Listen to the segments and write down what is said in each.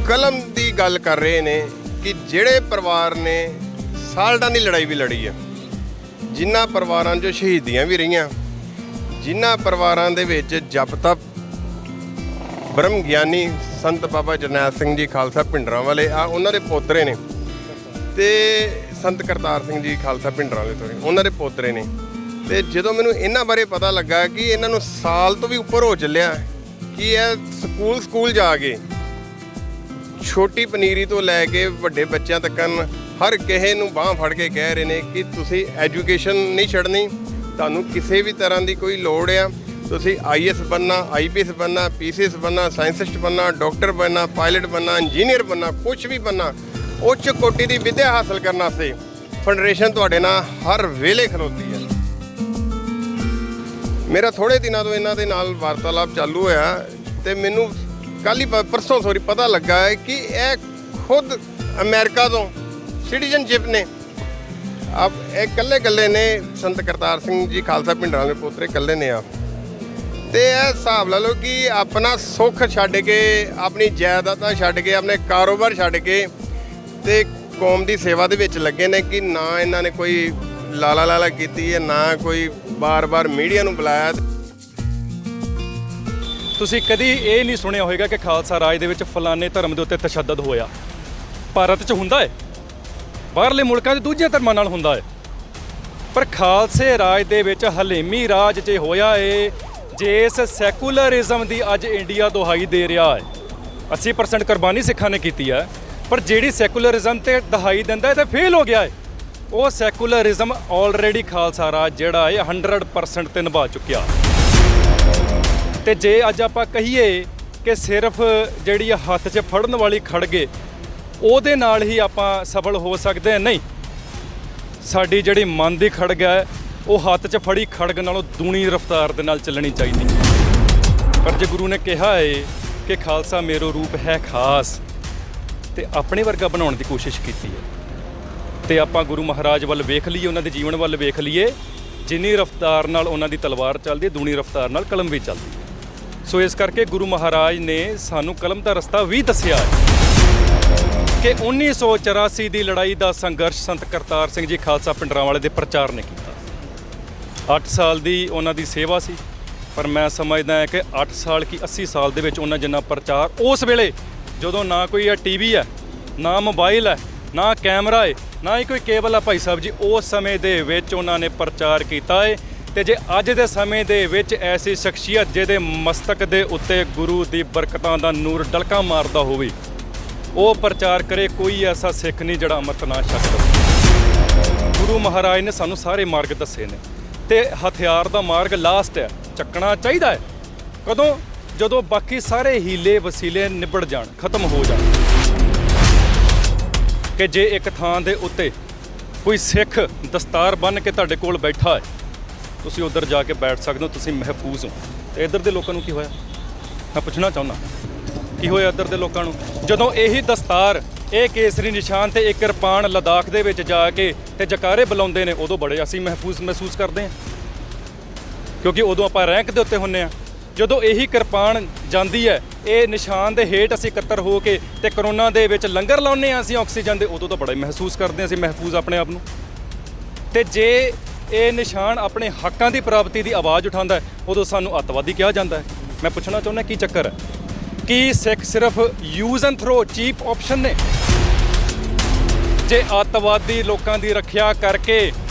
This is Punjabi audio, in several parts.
ਕਲਮ ਦੀ ਗੱਲ ਕਰ ਰਹੇ ਨੇ ਕਿ ਜਿਹੜੇ ਪਰਿਵਾਰ ਨੇ ਸਾਲਟਾਂ ਦੀ ਲੜਾਈ ਵੀ ਲੜੀ ਹੈ, ਜਿਨ੍ਹਾਂ ਪਰਿਵਾਰਾਂ 'ਚੋਂ ਸ਼ਹੀਦੀਆਂ ਵੀ ਰਹੀਆਂ, ਜਿਨ੍ਹਾਂ ਪਰਿਵਾਰਾਂ ਦੇ ਵਿੱਚ ਜਪ ਤਪ ਬ੍ਰਹਮ ਗਿਆਨੀ ਸੰਤ ਬਾਬਾ ਜਰਨੈਲ ਸਿੰਘ ਜੀ ਖਾਲਸਾ ਭਿੰਡਰਾਂ ਵਾਲੇ ਆ, ਉਹਨਾਂ ਦੇ ਪੋਤਰੇ ਨੇ, ਤੇ ਸੰਤ ਕਰਤਾਰ ਸਿੰਘ ਜੀ ਖਾਲਸਾ ਭਿੰਡਰਾਂ ਵਾਲੇ ਤੋਂ ਉਹਨਾਂ ਦੇ ਪੋਤਰੇ ਨੇ। ਤੇ ਜਦੋਂ ਮੈਨੂੰ ਇਹਨਾਂ ਬਾਰੇ ਪਤਾ ਲੱਗਾ ਕਿ ਇਹਨਾਂ ਨੂੰ ਸਾਲ ਤੋਂ ਵੀ ਉੱਪਰ ਹੋ ਚੱਲਿਆ ਕਿ ਇਹ ਸਕੂਲ ਜਾ ਕੇ ਛੋਟੀ ਪਨੀਰੀ ਤੋਂ ਲੈ ਕੇ ਵੱਡੇ ਬੱਚਿਆਂ ਤੱਕ ਹਰ ਕਿਸੇ ਨੂੰ ਬਾਂਹ ਫੜ ਕੇ ਕਹਿ ਰਹੇ ਨੇ ਕਿ ਤੁਸੀਂ ਐਜੂਕੇਸ਼ਨ ਨਹੀਂ ਛੱਡਣੀ, ਤੁਹਾਨੂੰ ਕਿਸੇ ਵੀ ਤਰ੍ਹਾਂ ਦੀ ਕੋਈ ਲੋੜ ਆ, ਤੁਸੀਂ IAS ਬਣਨਾ, IPS ਬਣਨਾ, PCS ਬਣਨਾ, ਸਾਇੰਸਿਸਟ ਬਣਨਾ, ਡਾਕਟਰ ਬਣਨਾ, ਪਾਇਲਟ ਬਣਨਾ, ਇੰਜੀਨੀਅਰ ਬਣਨਾ, ਕੁਛ ਵੀ ਬਣਨਾ, ਉੱਚ ਕੋਟੀ ਦੀ ਵਿੱਦਿਆ ਹਾਸਲ ਕਰਨ ਵਾਸਤੇ ਫੈਡਰੇਸ਼ਨ ਤੁਹਾਡੇ ਨਾਲ ਹਰ ਵੇਲੇ ਖਲੋਤੀ ਹੈ। ਮੇਰਾ ਥੋੜ੍ਹੇ ਦਿਨਾਂ ਤੋਂ ਇਹਨਾਂ ਦੇ ਨਾਲ ਵਾਰਤਾਲਾਪ ਚਾਲੂ ਹੋਇਆ ਤੇ ਮੈਨੂੰ ਕੱਲ੍ਹ ਹੀ ਪਰਸੋਂ ਪਤਾ ਲੱਗਾ ਹੈ ਕਿ ਇਹ ਖੁਦ ਅਮਰੀਕਾ ਤੋਂ ਸਿਟੀਜ਼ਨਸ਼ਿਪ ਨੇ। ਆਪ ਇਹ ਇਕੱਲੇ ਨੇ, ਸੰਤ ਕਰਤਾਰ ਸਿੰਘ ਜੀ ਖਾਲਸਾ ਭਿੰਡਰਾਂ ਦੇ ਪੋਤਰੇ ਇਕੱਲੇ ਨੇ ਆਪ। ਤੇ ਇਹ ਹਿਸਾਬ ਲਾ ਲਓ ਕਿ ਆਪਣਾ ਸੁੱਖ ਛੱਡ ਕੇ, ਆਪਣੀ ਜਾਇਦਾਦਾਂ ਛੱਡ ਕੇ, ਆਪਣੇ ਕਾਰੋਬਾਰ ਛੱਡ ਕੇ ਤੇ ਕੌਮ ਦੀ ਸੇਵਾ ਦੇ ਵਿੱਚ ਲੱਗੇ ਨੇ ਕਿ ਨਾ ਇਹਨਾਂ ਨੇ ਕੋਈ ਲਾਲਾ ਕੀਤੀ ਹੈ, ਨਾ ਕੋਈ ਬਾਰ-ਬਾਰ ਮੀਡੀਆ ਨੂੰ ਬੁਲਾਇਆ। ਤੁਸੀਂ ਕਦੀ ਇਹ ਨਹੀਂ ਸੁਣਿਆ ਹੋਵੇਗਾ ਕਿ ਖਾਲਸਾ ਰਾਜ ਦੇ ਵਿੱਚ ਫਲਾਣੇ ਧਰਮ ਦੇ ਉੱਤੇ ਤਸ਼ੱਦਦ ਹੋਇਆ। ਭਾਰਤ 'ਚ ਹੁੰਦਾ ਹੈ, ਬਾਹਰਲੇ ਮੁਲਕਾਂ 'ਚ ਦੂਜੇ ਧਰਮਾਂ ਨਾਲ ਹੁੰਦਾ ਹੈ, ਪਰ ਖਾਲਸੇ ਰਾਜ ਦੇ ਵਿੱਚ ਹਲੇਮੀ ਰਾਜ 'ਚ ਹੋਇਆ ਏ। ਜਿਸ ਸੈਕੂਲਰਿਜ਼ਮ ਦੀ ਅੱਜ ਇੰਡੀਆ ਦੁਹਾਈ ਦੇ ਰਿਹਾ ਹੈ, 80% ਕੁਰਬਾਨੀ ਸਿੱਖਾਂ ਨੇ ਕੀਤੀ ਹੈ, ਪਰ ਜਿਹੜੀ ਸੈਕੂਲਰਿਜ਼ਮ ਤੇ ਦਹਾਈ ਦਿੰਦਾ ਹੈ ਤੇ ਫੇਲ ਹੋ ਗਿਆ ਹੈ। ਉਹ ਸੈਕੂਲਰਿਜ਼ਮ ਆਲਰੇਡੀ ਖਾਲਸਾ ਰਾਜ ਜਿਹੜਾ ਹੈ 100% ਤੇ ਨਿਭਾ ਚੁੱਕਿਆ। ਤੇ ਜੇ ਅੱਜ ਆਪਾਂ ਕਹੀਏ ਕਿ ਸਿਰਫ ਜਿਹੜੀ ਹੱਥ 'ਚ ਫੜਨ ਵਾਲੀ ਖੜਗੇ ਉਹਦੇ ਨਾਲ ਹੀ ਆਪਾਂ ਸਫਲ ਹੋ ਸਕਦੇ ਹਾਂ, ਨਹੀਂ। ਸਾਡੀ ਜਿਹੜੀ ਮਨ ਦੀ ਖੜਗ ਹੈ ਉਹ ਹੱਥ 'ਚ ਫੜੀ ਖੜਗ ਨਾਲੋਂ ਦੂਣੀ ਰਫ਼ਤਾਰ ਦੇ ਨਾਲ ਚੱਲਣੀ ਚਾਹੀਦੀ। ਪਰ ਜੇ ਗੁਰੂ ਨੇ ਕਿਹਾ ਹੈ ਕਿ ਖਾਲਸਾ ਮੇਰੋ ਰੂਪ ਹੈ ਖਾਸ, ਤੇ ਆਪਣੇ ਵਰਗਾ ਬਣਾਉਣ ਦੀ ਕੋਸ਼ਿਸ਼ ਕੀਤੀ ਹੈ। ਤੇ ਆਪਾਂ ਗੁਰੂ ਮਹਾਰਾਜ ਵੱਲ ਵੇਖ ਲਈਏ, ਉਹਨਾਂ ਦੇ ਜੀਵਨ ਵੱਲ ਵੇਖ ਲਈਏ, ਜਿੰਨੀ ਰਫ਼ਤਾਰ ਨਾਲ ਉਹਨਾਂ ਦੀ ਤਲਵਾਰ ਚੱਲਦੀ ਹੈ, ਦੂਣੀ ਰਫ਼ਤਾਰ ਨਾਲ ਕਲਮ ਵੀ ਚੱਲਦੀ ਹੈ। ਸੋ ਇਸ ਕਰਕੇ ਗੁਰੂ ਮਹਾਰਾਜ ਨੇ ਸਾਨੂੰ ਕਲਮ ਦਾ ਰਸਤਾ ਵੀ ਦੱਸਿਆ ਹੈ ਕਿ 1984 ਦੀ ਲੜਾਈ ਦਾ ਸੰਘਰਸ਼ ਸੰਤ ਕਰਤਾਰ ਸਿੰਘ ਜੀ ਖਾਲਸਾ ਭਿੰਡਰਾਂ ਵਾਲੇ ਦੇ ਪ੍ਰਚਾਰ ਨੇ ਕੀਤਾ। 8 ਸਾਲ ਦੀ ਉਹਨਾਂ ਦੀ ਸੇਵਾ ਸੀ, ਪਰ ਮੈਂ ਸਮਝਦਾ ਹਾਂ ਕਿ 8 ਸਾਲ ਕੀ 80 ਸਾਲ ਦੇ ਵਿੱਚ ਉਹਨਾਂ ਜਿੰਨਾ ਪ੍ਰਚਾਰ ਉਸ ਵੇਲੇ, ਜਦੋਂ ਨਾ ਕੋਈ TV ਹੈ, ਨਾ ਮੋਬਾਈਲ ਹੈ, ਨਾ ਕੈਮਰਾ ਹੈ, ਨਾ ਹੀ ਕੋਈ ਕੇਬਲ ਆ ਭਾਈ ਸਾਹਿਬ ਜੀ, ਉਸ ਸਮੇਂ ਦੇ ਵਿੱਚ ਉਹਨਾਂ ਨੇ ਪ੍ਰਚਾਰ ਕੀਤਾ ਹੈ। ਤੇ ਜੇ ਅੱਜ ਦੇ ਸਮੇਂ ਦੇ ਵਿੱਚ ਐਸੀ ਸ਼ਖਸੀਅਤ ਜਿਹਦੇ ਮਸਤਕ ਦੇ ਉੱਤੇ ਗੁਰੂ ਦੀ ਬਰਕਤਾਂ ਦਾ ਨੂਰ ਡਲਕਾ ਮਾਰਦਾ ਹੋਵੇ, ਉਹ ਪ੍ਰਚਾਰ ਕਰੇ, ਕੋਈ ਐਸਾ ਸਿੱਖ ਨਹੀਂ ਜਿਹੜਾ ਅੰਮ੍ਰਿਤ ਨਾ ਛਕਦਾ। ਗੁਰੂ ਮਹਾਰਾਜ ਨੇ ਸਾਨੂੰ ਸਾਰੇ ਮਾਰਗ ਦੱਸੇ ਨੇ, ਤੇ ਹਥਿਆਰ ਦਾ ਮਾਰਗ ਲਾਸਟ ਹੈ, ਚੱਕਣਾ ਚਾਹੀਦਾ ਹੈ। ਕਦੋਂ? ਜਦੋਂ ਬਾਕੀ ਸਾਰੇ ਹੀਲੇ ਵਸੀਲੇ ਨਿਬੜ ਜਾਣ, ਖਤਮ ਹੋ ਜਾਣ। ਕਿ ਜੇ ਇੱਕ ਥਾਂ ਦੇ ਉੱਤੇ ਕੋਈ ਸਿੱਖ ਦਸਤਾਰ ਬੰਨ੍ਹ ਕੇ ਤੁਹਾਡੇ ਕੋਲ ਬੈਠਾ ਹੈ, ਤੁਸੀਂ ਉੱਧਰ ਜਾ ਕੇ ਬੈਠ ਸਕਦੇ ਹੋ, ਤੁਸੀਂ ਮਹਿਫੂਜ਼ ਹੋ। ਤੇ ਇੱਧਰ ਦੇ ਲੋਕਾਂ ਨੂੰ ਕੀ ਹੋਇਆ? ਮੈਂ ਪੁੱਛਣਾ ਚਾਹੁੰਦਾ, ਕੀ ਹੋਇਆ ਇੱਧਰ ਦੇ ਲੋਕਾਂ ਨੂੰ? ਜਦੋਂ ਇਹੀ ਦਸਤਾਰ, ਇਹ ਕੇਸਰੀ ਨਿਸ਼ਾਨ ਤੇ ਇੱਕ ਕਿਰਪਾਨ ਲਦਾਖ ਦੇ ਵਿੱਚ ਜਾ ਕੇ ਤੇ ਜਕਾਰੇ ਬੁਲਾਉਂਦੇ ਨੇ, ਉਦੋਂ ਬੜੇ ਅਸੀਂ ਮਹਿਸੂਸ ਕਰਦੇ ਹਾਂ, ਕਿਉਂਕਿ ਉਦੋਂ ਆਪਾਂ ਰੈਂਕ ਦੇ ਉੱਤੇ ਹੁੰਦੇ ਹਾਂ। ਜਦੋਂ ਇਹੀ ਕਿਰਪਾਨ ਜਾਂਦੀ ਹੈ, ਇਹ ਨਿਸ਼ਾਨ ਦੇ ਹੇਠ ਅਸੀਂ ਇਕੱਤਰ ਹੋ ਕੇ ਤੇ ਕਰੋਨਾ ਦੇ ਵਿੱਚ ਲੰਗਰ ਲਾਉਂਦੇ ਹਾਂ ਅਸੀਂ ਆਕਸੀਜਨ ਦੇ, ਉਦੋਂ ਤਾਂ ਬੜਾ ਮਹਿਸੂਸ ਕਰਦੇ ਹਾਂ ਅਸੀਂ ਮਹਿਫੂਜ਼ ਆਪਣੇ ਆਪ ਨੂੰ। ਤੇ ਜੇ ਇਹ ਨਿਸ਼ਾਨ ਆਪਣੇ ਹੱਕਾਂ ਦੀ ਪ੍ਰਾਪਤੀ ਦੀ ਆਵਾਜ਼ ਉਠਾਉਂਦਾ ਹੈ, ਉਦੋਂ ਸਾਨੂੰ ਅੱਤਵਾਦੀ ਕਿਹਾ ਜਾਂਦਾ ਹੈ। ਮੈਂ ਪੁੱਛਣਾ ਚਾਹੁੰਦਾ, ਕੀ ਚੱਕਰ ਹੈ? ਕੀ ਸਿੱਖ ਸਿਰਫ use and throw cheap option ਨੇ? ਜੇ ਅੱਤਵਾਦੀ ਲੋਕਾਂ ਦੀ ਰੱਖਿਆ ਕਰਕੇ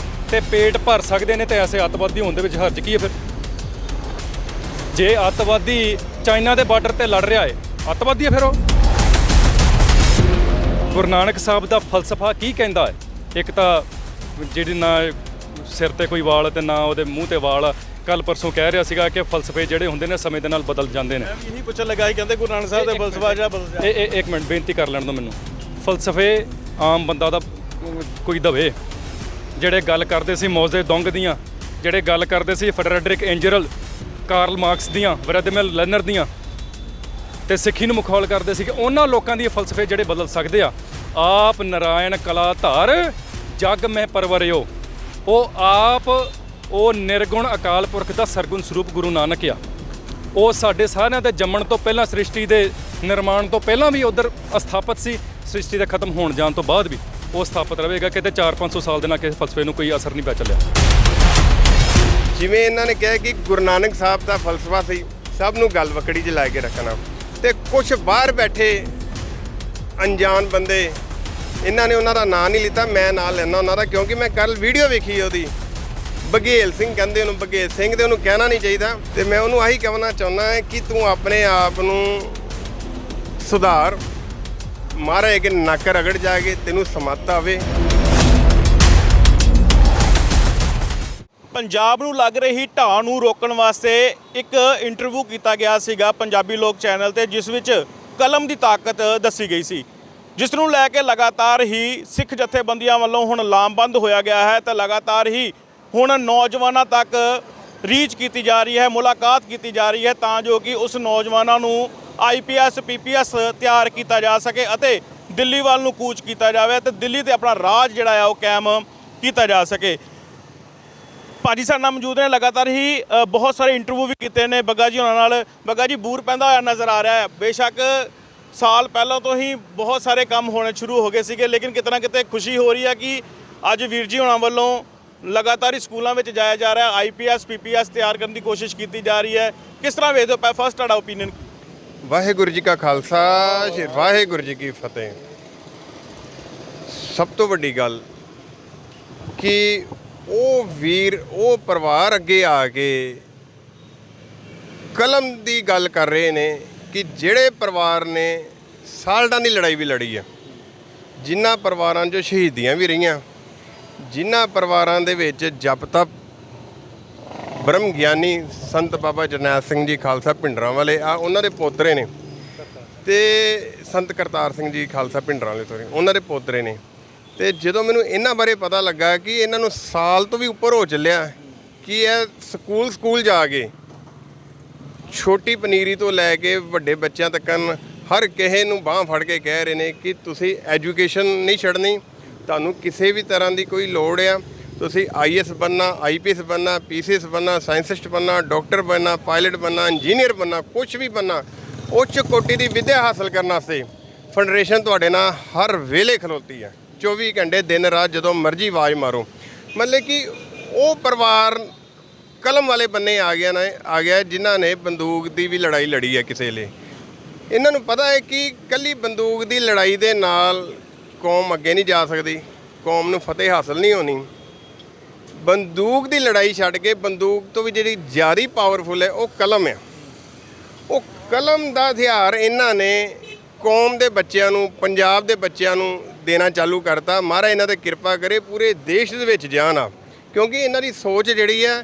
ਤੇ ਪੇਟ ਭਰ ਸਕਦੇ ਨੇ, ਤੇ ਐਸੇ ਅੱਤਵਾਦੀ ਹੋਣ ਦੇ ਵਿੱਚ ਹਰਜ ਕੀ ਹੈ ਫਿਰ? ਜੇ ਅੱਤਵਾਦੀ ਚਾਈਨਾ ਦੇ ਬਾਰਡਰ ਤੇ ਲੜ ਰਿਹਾ ਹੈ, ਅੱਤਵਾਦੀ ਹੈ ਫਿਰ ਉਹ? ਗੁਰੂ ਨਾਨਕ ਸਾਹਿਬ ਦਾ ਫਲਸਫਾ ਕੀ ਕਹਿੰਦਾ ਹੈ? ਇੱਕ ਤਾਂ ਜਿਹੜੀ ਨਾ ਸਿਰ ਤੇ ਕੋਈ ਵਾਲ ਤੇ ਨਾ ਉਹਦੇ ਮੂੰਹ ਤੇ ਵਾਲ। ਕੱਲ ਪਰਸੋਂ ਕਹਿ ਰਿਹਾ ਸੀਗਾ ਕਿ ਫਲਸਫੇ ਜਿਹੜੇ ਹੁੰਦੇ ਨੇ ਸਮੇਂ ਦੇ ਨਾਲ ਬਦਲ ਜਾਂਦੇ ਨੇ। ਇਹੀ ਪੁੱਛਣ ਲੱਗਾ ਸੀ, ਕਹਿੰਦੇ ਗੁਰੂ ਨਾਨਕ ਸਾਹਿਬ ਦਾ ਫਲਸਫਾ ਜਿਹੜਾ ਬਦਲ ਜਾਂਦਾ। ਇੱਕ ਮਿੰਟ ਬੇਨਤੀ ਕਰ ਲੈਣ ਦਿਓ ਮੈਨੂੰ। ਫਲਸਫੇ ਆਮ ਬੰਦਾ ਦਾ ਕੋਈ ਦਵੇ। ਜਿਹੜੇ ਗੱਲ ਕਰਦੇ ਸੀ ਮੌਜ਼ੇ ਦੁੰਗ ਦੀਆਂ, ਜਿਹੜੇ ਗੱਲ ਕਰਦੇ ਸੀ ਫਰੈਡਰਿਕ ਐਂਜਲ, ਕਾਰਲ ਮਾਰਕਸ ਦੀਆਂ, ਵਲੈਦੀਮਿਰ ਲੈਨਰ ਦੀਆਂ, ਤੇ ਸਿੱਖੀ ਨੂੰ ਮਖੌਲ ਕਰਦੇ ਸੀ ਕਿ ਉਹਨਾਂ ਲੋਕਾਂ ਦੀ ਫਲਸਫੇ ਜਿਹੜੇ ਬਦਲ ਸਕਦੇ ਆ। ਆਪ ਨਾਰਾਇਣ ਕਲਾ ਧਾਰ ਜਗ ਮਹਿ ਪਰਵਰਿਓ, ਉਹ ਆਪ ਉਹ ਨਿਰਗੁਣ ਅਕਾਲ ਪੁਰਖ ਦਾ ਸਰਗੁਣ ਸਰੂਪ ਗੁਰੂ ਨਾਨਕ ਆ। ਉਹ ਸਾਡੇ ਸਾਰਿਆਂ ਦੇ ਜੰਮਣ ਤੋਂ ਪਹਿਲਾਂ ਸ੍ਰਿਸ਼ਟੀ ਦੇ ਨਿਰਮਾਣ ਤੋਂ ਪਹਿਲਾਂ ਵੀ ਉਧਰ ਅਸਥਾਪਿਤ ਸੀ, ਸ੍ਰਿਸ਼ਟੀ ਦੇ ਖਤਮ ਹੋਣ ਜਾਣ ਤੋਂ ਬਾਅਦ ਵੀ ਉਹ ਸਥਾਪਿਤ ਰਹੇਗਾ। ਕਿਤੇ 400-500 ਸਾਲ ਦੇ ਨਾਲ ਕਿਸੇ ਫਲਸਫੇ ਨੂੰ ਕੋਈ ਅਸਰ ਨਹੀਂ ਪੈ ਚੱਲਿਆ। ਜਿਵੇਂ ਇਹਨਾਂ ਨੇ ਕਿਹਾ ਕਿ ਗੁਰੂ ਨਾਨਕ ਸਾਹਿਬ ਦਾ ਫਲਸਫਾ ਸੀ ਸਭ ਨੂੰ ਗੱਲ ਵਕੜੀ 'ਚ ਲੈ ਕੇ ਰੱਖਣਾ, ਤੇ ਕੁਝ ਬਾਹਰ ਬੈਠੇ ਅਣਜਾਣ ਬੰਦੇ ਇਹਨਾਂ ਨੇ ਉਹਨਾਂ ਦਾ ਨਾਂ ਨਹੀਂ ਲਿੱਤਾ, ਮੈਂ ਨਾਂ ਲੈਣਾ ਉਹਨਾਂ ਦਾ, ਕਿਉਂਕਿ ਮੈਂ ਕੱਲ ਵੀਡੀਓ ਵੇਖੀ ਉਹਦੀ। ਬਘੇਲ ਸਿੰਘ ਕਹਿੰਦੇ ਉਹਨੂੰ, ਬਘੇਲ ਸਿੰਘ ਦੇ ਉਹਨੂੰ ਕਹਿਣਾ ਨਹੀਂ ਚਾਹੀਦਾ। ਤੇ ਮੈਂ ਉਹਨੂੰ ਆਹੀ ਕਹਿਣਾ ਚਾਹੁੰਦਾ ਹੈ ਕਿ ਤੂੰ ਆਪਣੇ ਆਪ ਨੂੰ ਸੁਧਾਰ, ਮਾਰੇ ਕਿ ਨੱਕ ਰਗੜ ਜਾ ਕੇ ਤੈਨੂੰ ਸਮੱਤ ਆਵੇ। ਪੰਜਾਬ ਨੂੰ ਲੱਗ ਰਹੀ ਢਾਹ ਨੂੰ ਰੋਕਣ ਵਾਸਤੇ ਇੱਕ ਇੰਟਰਵਿਊ ਕੀਤਾ ਗਿਆ ਸੀਗਾ ਪੰਜਾਬੀ ਲੋਕ ਚੈਨਲ ਤੇ, ਜਿਸ ਵਿੱਚ ਕਲਮ ਦੀ ਤਾਕਤ ਦੱਸੀ ਗਈ ਸੀ, ਜਿਸ ਨੂੰ ਲੈ ਕੇ ਲਗਾਤਾਰ ਹੀ ਸਿੱਖ ਜਥੇਬੰਦੀਆਂ ਵੱਲੋਂ ਹੁਣ ਲਾਮਬੰਦ ਹੋਇਆ ਗਿਆ ਹੈ ਤੇ ਲਗਾਤਾਰ ਹੀ ਹੁਣ ਨੌਜਵਾਨਾਂ ਤੱਕ ਰੀਚ ਕੀਤੀ ਜਾ ਰਹੀ ਹੈ, ਮੁਲਾਕਾਤ ਕੀਤੀ ਜਾ ਰਹੀ ਹੈ, ਤਾਂ ਜੋ ਕਿ ਉਸ ਨੌਜਵਾਨਾਂ ਨੂੰ IPS PPS ਤਿਆਰ ਕੀਤਾ ਜਾ ਸਕੇ ਅਤੇ ਦਿੱਲੀ ਵੱਲ ਨੂੰ ਕੂਚ ਕੀਤਾ ਜਾਵੇ ਤੇ ਦਿੱਲੀ ਤੇ ਆਪਣਾ ਰਾਜ ਜਿਹੜਾ ਆ ਉਹ ਕਾਇਮ ਕੀਤਾ ਜਾ ਸਕੇ। ਭਾਜੀ ਸਾਡੇ ਨਾਲ ਮੌਜੂਦ ਨੇ, ਲਗਾਤਾਰ ਹੀ ਬਹੁਤ ਸਾਰੇ ਇੰਟਰਵਿਊ ਵੀ ਕੀਤੇ ਨੇ ਬੱਗਾ ਜੀ ਉਹਨਾਂ ਨਾਲ। ਬੱਗਾ ਜੀ, ਬੂਰ ਪੈਂਦਾ ਹੋਇਆ ਨਜ਼ਰ ਆ ਰਿਹਾ ਹੈ। ਬੇਸ਼ੱਕ ਸਾਲ ਪਹਿਲਾਂ ਤੋਂ ਹੀ ਬਹੁਤ ਸਾਰੇ ਕੰਮ ਹੋਣੇ ਸ਼ੁਰੂ ਹੋ ਗਏ ਸੀਗੇ, ਲੇਕਿਨ ਕਿਤੇ ਨਾ ਕਿਤੇ ਖੁਸ਼ੀ ਹੋ ਰਹੀ ਹੈ ਕਿ ਅੱਜ ਵੀਰ ਜੀ ਹੋਣਾ ਵੱਲੋਂ ਲਗਾਤਾਰ ਹੀ ਸਕੂਲਾਂ ਵਿੱਚ ਜਾਇਆ ਜਾ ਰਿਹਾ, IPS PPS ਤਿਆਰ ਕਰਨ ਦੀ ਕੋਸ਼ਿਸ਼ ਕੀਤੀ ਜਾ ਰਹੀ ਹੈ। ਕਿਸ ਤਰ੍ਹਾਂ ਵੇਖਦੇ ਹੋ? ਫਸਟ ਤੁਹਾਡਾ ਓਪੀਨੀਅਨ। ਵਾਹਿਗੁਰੂ ਜੀ ਕਾ ਖਾਲਸਾ, ਵਾਹਿਗੁਰੂ ਜੀ ਕੀ ਫਤਿਹ। ਸਭ ਤੋਂ ਵੱਡੀ ਗੱਲ ਕਿ ਉਹ ਵੀਰ, ਉਹ ਪਰਿਵਾਰ ਅੱਗੇ ਆ ਕੇ ਕਲਮ ਦੀ ਗੱਲ ਕਰ ਰਹੇ ਨੇ ਕਿ ਜਿਹੜੇ ਪਰਿਵਾਰ ਨੇ ਸਾਲਟਾਂ ਦੀ ਲੜਾਈ ਵੀ ਲੜੀ ਆ, ਜਿਨ੍ਹਾਂ ਪਰਿਵਾਰਾਂ 'ਚੋਂ ਸ਼ਹੀਦੀਆਂ ਵੀ ਰਹੀਆਂ, ਜਿਨ੍ਹਾਂ ਪਰਿਵਾਰਾਂ ਦੇ ਵਿੱਚ ਜਪ ਤਪ ਬ੍ਰਹਮ ਗਿਆਨੀ ਸੰਤ ਬਾਬਾ ਜਰਨੈਲ ਸਿੰਘ ਜੀ ਖਾਲਸਾ ਭਿੰਡਰਾਂ ਵਾਲੇ ਆ, ਉਹਨਾਂ ਦੇ ਪੋਤਰੇ ਨੇ, ਤੇ ਸੰਤ ਕਰਤਾਰ ਸਿੰਘ ਜੀ ਖਾਲਸਾ ਭਿੰਡਰਾਂ ਵਾਲੇ ਸੋਰੀ ਉਹਨਾਂ ਦੇ ਪੋਤਰੇ ਨੇ। ਤੇ ਜਦੋਂ ਮੈਨੂੰ ਇਹਨਾਂ ਬਾਰੇ ਪਤਾ ਲੱਗਾ ਕਿ ਇਹਨਾਂ ਨੂੰ ਸਾਲ ਤੋਂ ਵੀ ਉੱਪਰ ਹੋ ਚੱਲਿਆ ਕਿ ਇਹ ਸਕੂਲ ਜਾ ਕੇ ਛੋਟੀ ਪਨੀਰੀ ਤੋਂ ਲੈ ਕੇ ਵੱਡੇ ਬੱਚਿਆਂ ਤੱਕ ਹਰ ਕਿਸੇ ਨੂੰ ਬਾਂਹ ਫੜ ਕੇ ਕਹਿ ਰਹੇ ਨੇ ਕਿ ਤੁਸੀਂ ਐਜੂਕੇਸ਼ਨ ਨਹੀਂ ਛੱਡਣੀ, ਤੁਹਾਨੂੰ ਕਿਸੇ ਵੀ ਤਰ੍ਹਾਂ ਦੀ ਕੋਈ ਲੋੜ ਆ, ਤੁਸੀਂ IAS ਬਣਨਾ, IPS ਬਣਨਾ, PCS ਬਣਨਾ, ਸਾਇੰਸਿਸਟ ਬਣਨਾ, ਡਾਕਟਰ ਬਣਨਾ, ਪਾਇਲਟ ਬਣਨਾ, ਇੰਜੀਨੀਅਰ ਬਣਨਾ, ਕੁਝ ਵੀ ਬਣਨਾ, ਉੱਚ ਕੋਟੀ ਦੀ ਵਿੱਦਿਆ ਹਾਸਲ ਕਰਨ ਵਾਸਤੇ ਫੈਡਰੇਸ਼ਨ ਤੁਹਾਡੇ ਨਾਲ ਹਰ ਵੇਲੇ ਖਲੋਤੀ ਹੈ। 24 ਘੰਟੇ ਦਿਨ ਰਾਤ ਜਦੋਂ ਮਰਜ਼ੀ ਆਵਾਜ਼ ਮਾਰੋ। ਮਤਲਬ ਕਿ ਉਹ ਪਰਿਵਾਰ ਕਲਮ ਵਾਲੇ ਬੰਨੇ ਆ ਗਿਆ ਜਿਨ੍ਹਾਂ ਨੇ ਬੰਦੂਕ ਦੀ ਵੀ ਲੜਾਈ ਲੜੀ ਹੈ ਕਿਸੇ ਲਈ। ਇਹਨਾਂ ਨੂੰ ਪਤਾ ਹੈ ਕਿ ਕੱਲੀ ਬੰਦੂਕ ਦੀ ਲੜਾਈ ਦੇ ਨਾਲ ਕੌਮ ਅੱਗੇ ਨਹੀਂ ਜਾ ਸਕਦੀ, ਕੌਮ ਨੂੰ ਫਤਿਹ ਹਾਸਲ ਨਹੀਂ ਹੋਣੀ। ਬੰਦੂਕ ਦੀ ਲੜਾਈ ਛੱਡ ਕੇ ਬੰਦੂਕ ਤੋਂ ਵੀ ਜਿਹੜੀ ਜ਼ਿਆਦਾ ਪਾਵਰਫੁਲ ਹੈ ਉਹ ਕਲਮ ਹੈ। ਉਹ ਕਲਮ ਦਾ ਹਥਿਆਰ ਇਹਨਾਂ ਨੇ ਕੌਮ ਦੇ ਬੱਚਿਆਂ ਨੂੰ, ਪੰਜਾਬ ਦੇ ਬੱਚਿਆਂ ਨੂੰ ਦੇਣਾ ਚਾਲੂ ਕਰਤਾ। ਮਹਾਰਾਜ ਇਹਨਾਂ 'ਤੇ ਕਿਰਪਾ ਕਰੇ, ਪੂਰੇ ਦੇਸ਼ ਦੇ ਵਿੱਚ ਜਾਣ ਆ, ਕਿਉਂਕਿ ਇਹਨਾਂ ਦੀ ਸੋਚ ਜਿਹੜੀ ਹੈ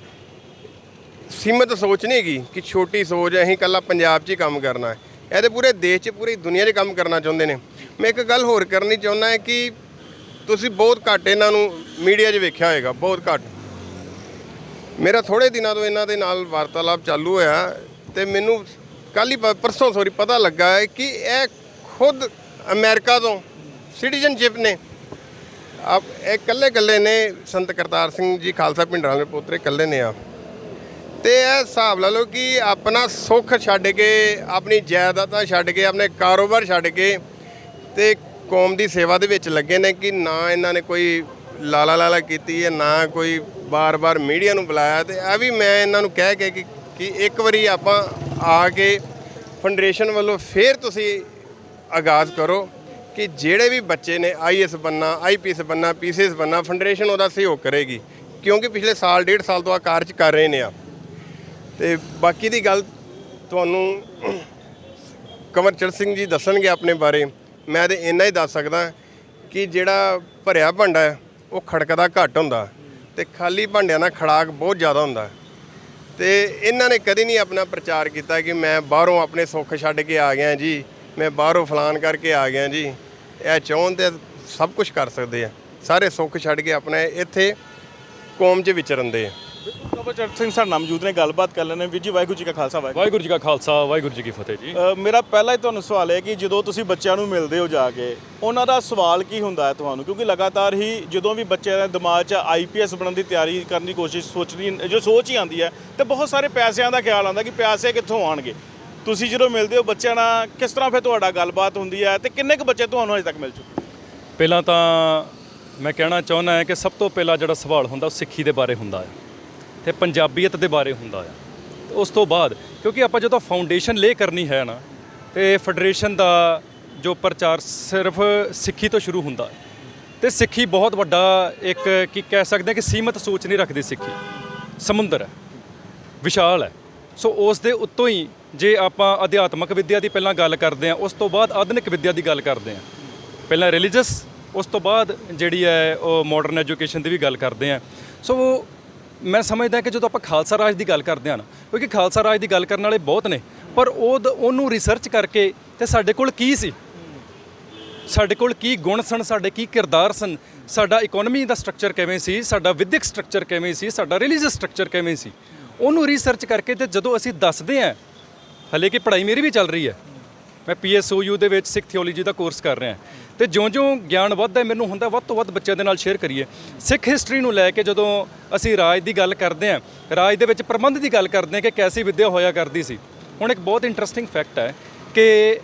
ਸੀਮਤ ਸੋਚ ਨਹੀਂ ਹੈਗੀ ਕਿ ਛੋਟੀ ਸੋਚ ਅਸੀਂ ਇਕੱਲਾ ਪੰਜਾਬ 'ਚ ਹੀ ਕੰਮ ਕਰਨਾ ਹੈ। ਇਹ ਤਾਂ ਪੂਰੇ ਦੇਸ਼ 'ਚ, ਪੂਰੀ ਦੁਨੀਆ 'ਚ ਕੰਮ ਕਰਨਾ ਚਾਹੁੰਦੇ ਨੇ। ਮੈਂ ਇੱਕ ਗੱਲ ਹੋਰ ਕਰਨੀ ਚਾਹੁੰਦਾ ਹੈ ਕਿ ਤੁਸੀਂ ਬਹੁਤ ਘੱਟ ਇਹਨਾਂ ਨੂੰ ਮੀਡੀਆ 'ਚ ਵੇਖਿਆ ਹੋਏਗਾ, ਬਹੁਤ ਘੱਟ। ਮੇਰਾ ਥੋੜ੍ਹੇ ਦਿਨਾਂ ਤੋਂ ਇਹਨਾਂ ਦੇ ਨਾਲ ਵਾਰਤਾਲਾਪ ਚਾਲੂ ਹੋਇਆ ਤੇ ਮੈਨੂੰ ਕੱਲ੍ਹ ਹੀ ਪਰਸੋਂ ਪਤਾ ਲੱਗਾ ਹੈ ਕਿ ਇਹ ਖੁਦ ਅਮਰੀਕਾ ਤੋਂ ਸਿਟੀਜ਼ਨਸ਼ਿਪ ਨੇ। ਇਹ ਇਕੱਲੇ ਨੇ, ਸੰਤ ਕਰਤਾਰ ਸਿੰਘ ਜੀ ਖਾਲਸਾ ਭਿੰਡਰਾਂ ਦੇ ਪੋਤਰੇ ਇਕੱਲੇ ਨੇ ਆ। ਤੇ ਇਹ ਹਿਸਾਬ ਲਾ ਲਓ ਕਿ ਆਪਣਾ ਸੁੱਖ ਛੱਡ ਕੇ, ਆਪਣੀ ਜਾਇਦਾਦਾਂ ਛੱਡ ਕੇ, ਆਪਣੇ ਕਾਰੋਬਾਰ ਛੱਡ ਕੇ ਤੇ ਕੌਮ ਦੀ ਸੇਵਾ ਦੇ ਵਿੱਚ ਲੱਗੇ ਨੇ ਕਿ ਨਾ ਇਹਨਾਂ ਨੇ ਕੋਈ ਲਾਲਾ ਕੀਤੀ ਹੈ, ਨਾ ਕੋਈ ਬਾਰ-ਬਾਰ ਮੀਡੀਆ ਨੂੰ ਬੁਲਾਇਆ। ਤੇ ਇਹ ਵੀ ਮੈਂ ਇਹਨਾਂ ਨੂੰ ਕਹਿ ਕੇ ਕਿ ਇੱਕ ਵਾਰੀ ਆਪਾਂ ਆ ਕੇ ਫੈਡਰੇਸ਼ਨ ਵੱਲੋਂ ਫੇਰ ਤੁਸੀਂ ਆਗਾਜ਼ ਕਰੋ ਕਿ ਜਿਹੜੇ ਵੀ ਬੱਚੇ ਨੇ IAS ਬਣਨਾ, IPS ਬਣਨਾ, PCS ਬਣਨਾ, ਫੈਡਰੇਸ਼ਨ ਉਹਦਾ ਸਹਿਯੋਗ ਕਰੇਗੀ, ਕਿਉਂਕਿ ਪਿਛਲੇ ਸਾਲ 1.5 ਸਾਲ ਤੋਂ ਆ ਕਾਰਜ ਕਰ ਰਹੇ ਨੇ ਆ। ਤੇ ਬਾਕੀ ਦੀ ਗੱਲ ਤੁਹਾਨੂੰ ਕੰਵਰਚਰਨ ਸਿੰਘ ਜੀ ਦੱਸਣਗੇ ਆਪਣੇ ਬਾਰੇ। ਮੈਂ ਤਾਂ ਇੰਨਾ ਹੀ ਦੱਸ ਸਕਦਾ ਕਿ ਜਿਹੜਾ ਭਰਿਆ ਭਾਂਡਾ ਹੈ ਉਹ ਖੜਕਦਾ ਘੱਟ ਹੁੰਦਾ ਤੇ ਖਾਲੀ ਭਾਂਡਿਆਂ ਦਾ ਖੜਾਕ ਬਹੁਤ ਜ਼ਿਆਦਾ ਹੁੰਦਾ। ਤੇ ਇਹਨਾਂ ਨੇ ਕਦੀ ਨਹੀਂ ਆਪਣਾ ਪ੍ਰਚਾਰ ਕੀਤਾ ਕਿ ਮੈਂ ਬਾਹਰੋਂ ਆਪਣੇ ਸੁੱਖ ਛੱਡ ਕੇ ਆ ਗਿਆ ਜੀ, ਮੈਂ ਬਾਹਰੋਂ ਫਲਾਨ ਕਰਕੇ ਆ ਗਿਆ ਜੀ। ਇਹ ਚਾਹੁਣ ਤੇ ਸਭ ਕੁਝ ਕਰ ਸਕਦੇ ਆ, ਸਾਰੇ ਸੁੱਖ ਛੱਡ ਕੇ ਆਪਣੇ ਇੱਥੇ ਕੌਮ 'ਚ ਵਿਚਰਨਦੇ ਆ। ਕੰਵਰਚਰਨ ਸਿੰਘ ਸਾਡੇ ਨਾਲ ਮੌਜੂਦ ਨੇ, ਗੱਲਬਾਤ ਕਰ ਲੈਣੇ। ਵੀਰ ਜੀ, ਵਾਹਿਗੁਰੂ ਜੀ ਕਾ ਖਾਲਸਾ, ਵਾਹਿਗੁਰੂ ਜੀ ਕਾ ਖਾਲਸਾ, ਵਾਹਿਗੁਰੂ ਜੀ ਕੀ ਫਤਿਹ ਜੀ। ਮੇਰਾ ਪਹਿਲਾ ਹੀ ਤੁਹਾਨੂੰ ਸਵਾਲ ਹੈ ਕਿ ਜਦੋਂ ਤੁਸੀਂ ਬੱਚਿਆਂ ਨੂੰ ਮਿਲਦੇ ਹੋ ਜਾ ਕੇ, ਉਹਨਾਂ ਦਾ ਸਵਾਲ ਕੀ ਹੁੰਦਾ ਹੈ ਤੁਹਾਨੂੰ? ਕਿਉਂਕਿ ਲਗਾਤਾਰ ਹੀ ਜਦੋਂ ਵੀ ਬੱਚਿਆਂ ਦੇ ਦਿਮਾਗ 'ਚ IPS ਬਣਨ ਦੀ ਤਿਆਰੀ ਕਰਨ ਦੀ ਕੋਸ਼ਿਸ਼ ਸੋਚ ਹੀ ਆਉਂਦੀ ਹੈ ਤੇ ਬਹੁਤ ਸਾਰੇ ਪੈਸਿਆਂ ਦਾ ਖਿਆਲ ਆਉਂਦਾ ਕਿ ਪੈਸੇ ਕਿੱਥੋਂ ਆਉਣਗੇ। ਤੁਸੀਂ ਜਦੋਂ ਮਿਲਦੇ ਹੋ ਬੱਚਿਆਂ ਨਾਲ ਕਿਸ ਤਰ੍ਹਾਂ ਫਿਰ ਤੁਹਾਡਾ ਗੱਲਬਾਤ ਹੁੰਦੀ ਹੈ ਤੇ ਕਿੰਨੇ ਕੁ ਬੱਚੇ ਤੁਹਾਨੂੰ ਅਜੇ ਤੱਕ ਮਿਲ ਚੁੱਕੇ? ਪਹਿਲਾਂ ਤਾਂ ਮੈਂ ਕਹਿਣਾ ਚਾਹੁੰਦਾ ਹਾਂ ਕਿ ਸਭ ਤੋਂ ਪਹਿਲਾਂ ਜਿਹੜਾ ਸਵਾਲ ਹੁੰਦਾ ਉਹ ਸਿੱਖੀ ਦੇ ਬਾਰੇ ਹੁੰਦਾ ਹੈ ਤੇ ਪੰਜਾਬੀਅਤ ਦੇ ਬਾਰੇ ਹੁੰਦਾ ਹੈ। ਉਸ ਤੋਂ ਬਾਅਦ ਕਿਉਂਕਿ ਆਪਾਂ ਜਦੋਂ ਫਾਊਂਡੇਸ਼ਨ ਲੇ ਕਰਨੀ ਹੈ ਨਾ ਤੇ ਫੈਡਰੇਸ਼ਨ ਦਾ ਜੋ ਪ੍ਰਚਾਰ ਸਿਰਫ ਸਿੱਖੀ ਤੋਂ ਸ਼ੁਰੂ ਹੁੰਦਾ ਹੈ ਤੇ ਸਿੱਖੀ ਬਹੁਤ ਵੱਡਾ ਇੱਕ ਕੀ ਕਹਿ ਸਕਦੇ ਹਾਂ ਕਿ ਸੀਮਤ ਸੋਚ ਨਹੀਂ ਰੱਖਦੀ। ਸਿੱਖੀ ਸਮੁੰਦਰ ਹੈ, ਵਿਸ਼ਾਲ ਹੈ। ਸੋ ਉਸ ਦੇ ਉੱਤੋਂ ਹੀ ਜੇ ਆਪਾਂ ਅਧਿਆਤਮਕ ਵਿੱਦਿਆ ਦੀ ਪਹਿਲਾਂ ਗੱਲ ਕਰਦੇ ਹਾਂ, ਉਸ ਤੋਂ ਬਾਅਦ ਆਧੁਨਿਕ ਵਿੱਦਿਆ ਦੀ ਗੱਲ ਕਰਦੇ ਹਾਂ। ਪਹਿਲਾਂ ਰਿਲੀਜੀਅਸ, ਉਸ ਤੋਂ ਬਾਅਦ ਜਿਹੜੀ ਹੈ ਉਹ ਮਾਡਰਨ ਐਜੂਕੇਸ਼ਨ ਦੀ ਵੀ ਗੱਲ ਕਰਦੇ ਹਾਂ। ਸੋ ਮੈਂ ਸਮਝਦਾ ਕਿ ਜਦੋਂ ਆਪਾਂ ਖਾਲਸਾ ਰਾਜ ਦੀ ਗੱਲ ਕਰਦੇ ਹਾਂ ਨਾ, ਕਿਉਂਕਿ ਖਾਲਸਾ ਰਾਜ ਦੀ ਗੱਲ ਕਰਨ ਵਾਲੇ ਬਹੁਤ ਨੇ, ਪਰ ਉਹਨੂੰ ਰਿਸਰਚ ਕਰਕੇ ਤੇ ਸਾਡੇ ਕੋਲ ਕੀ ਸੀ, ਸਾਡੇ ਕੋਲ ਕੀ ਗੁਣ ਸਨ, ਸਾਡੇ ਕੀ ਕਿਰਦਾਰ ਸਨ, ਸਾਡਾ ਇਕਨੋਮੀ ਦਾ ਸਟਰਕਚਰ ਕਿਵੇਂ ਸੀ, ਸਾਡਾ ਵਿਦਿਅਕ ਸਟਰਕਚਰ ਕਿਵੇਂ ਸੀ, ਸਾਡਾ ਰਿਲੀਜੀਅਸ ਸਟਰਕਚਰ ਕਿਵੇਂ ਸੀ, ਉਹਨੂੰ ਰਿਸਰਚ ਕਰਕੇ ਤੇ ਜਦੋਂ ਅਸੀਂ ਦੱਸਦੇ ਹਾਂ, ਹਲੇ ਕਿ ਪੜ੍ਹਾਈ ਮੇਰੀ ਵੀ ਚੱਲ ਰਹੀ ਹੈ, ਮੈਂ PSOU ਦੇ ਵਿੱਚ ਸਿੱਖ ਥਿਓਲੋਜੀ ਦਾ ਕੋਰਸ ਕਰ ਰਿਹਾ ਤੇ ਜਿਉਂ-ਜਿਉਂ ਗਿਆਨ ਵੱਧਦਾ ਮੈਨੂੰ ਹੁੰਦਾ ਵੱਧ ਤੋਂ ਵੱਧ ਬੱਚਿਆਂ ਦੇ ਨਾਲ ਸ਼ੇਅਰ ਕਰੀਏ। ਸਿੱਖ ਹਿਸਟਰੀ ਨੂੰ ਲੈ ਕੇ ਜਦੋਂ ਅਸੀਂ ਰਾਜ ਦੀ ਗੱਲ ਕਰਦੇ ਹਾਂ, ਰਾਜ ਦੇ ਵਿੱਚ ਪ੍ਰਬੰਧ ਦੀ ਗੱਲ ਕਰਦੇ ਹਾਂ ਕਿ ਕੈਸੀ ਵਿੱਦਿਆ ਹੋਇਆ ਕਰਦੀ ਸੀ। ਹੁਣ ਇੱਕ ਬਹੁਤ ਇੰਟਰਸਟਿੰਗ ਫੈਕਟ ਹੈ ਕਿ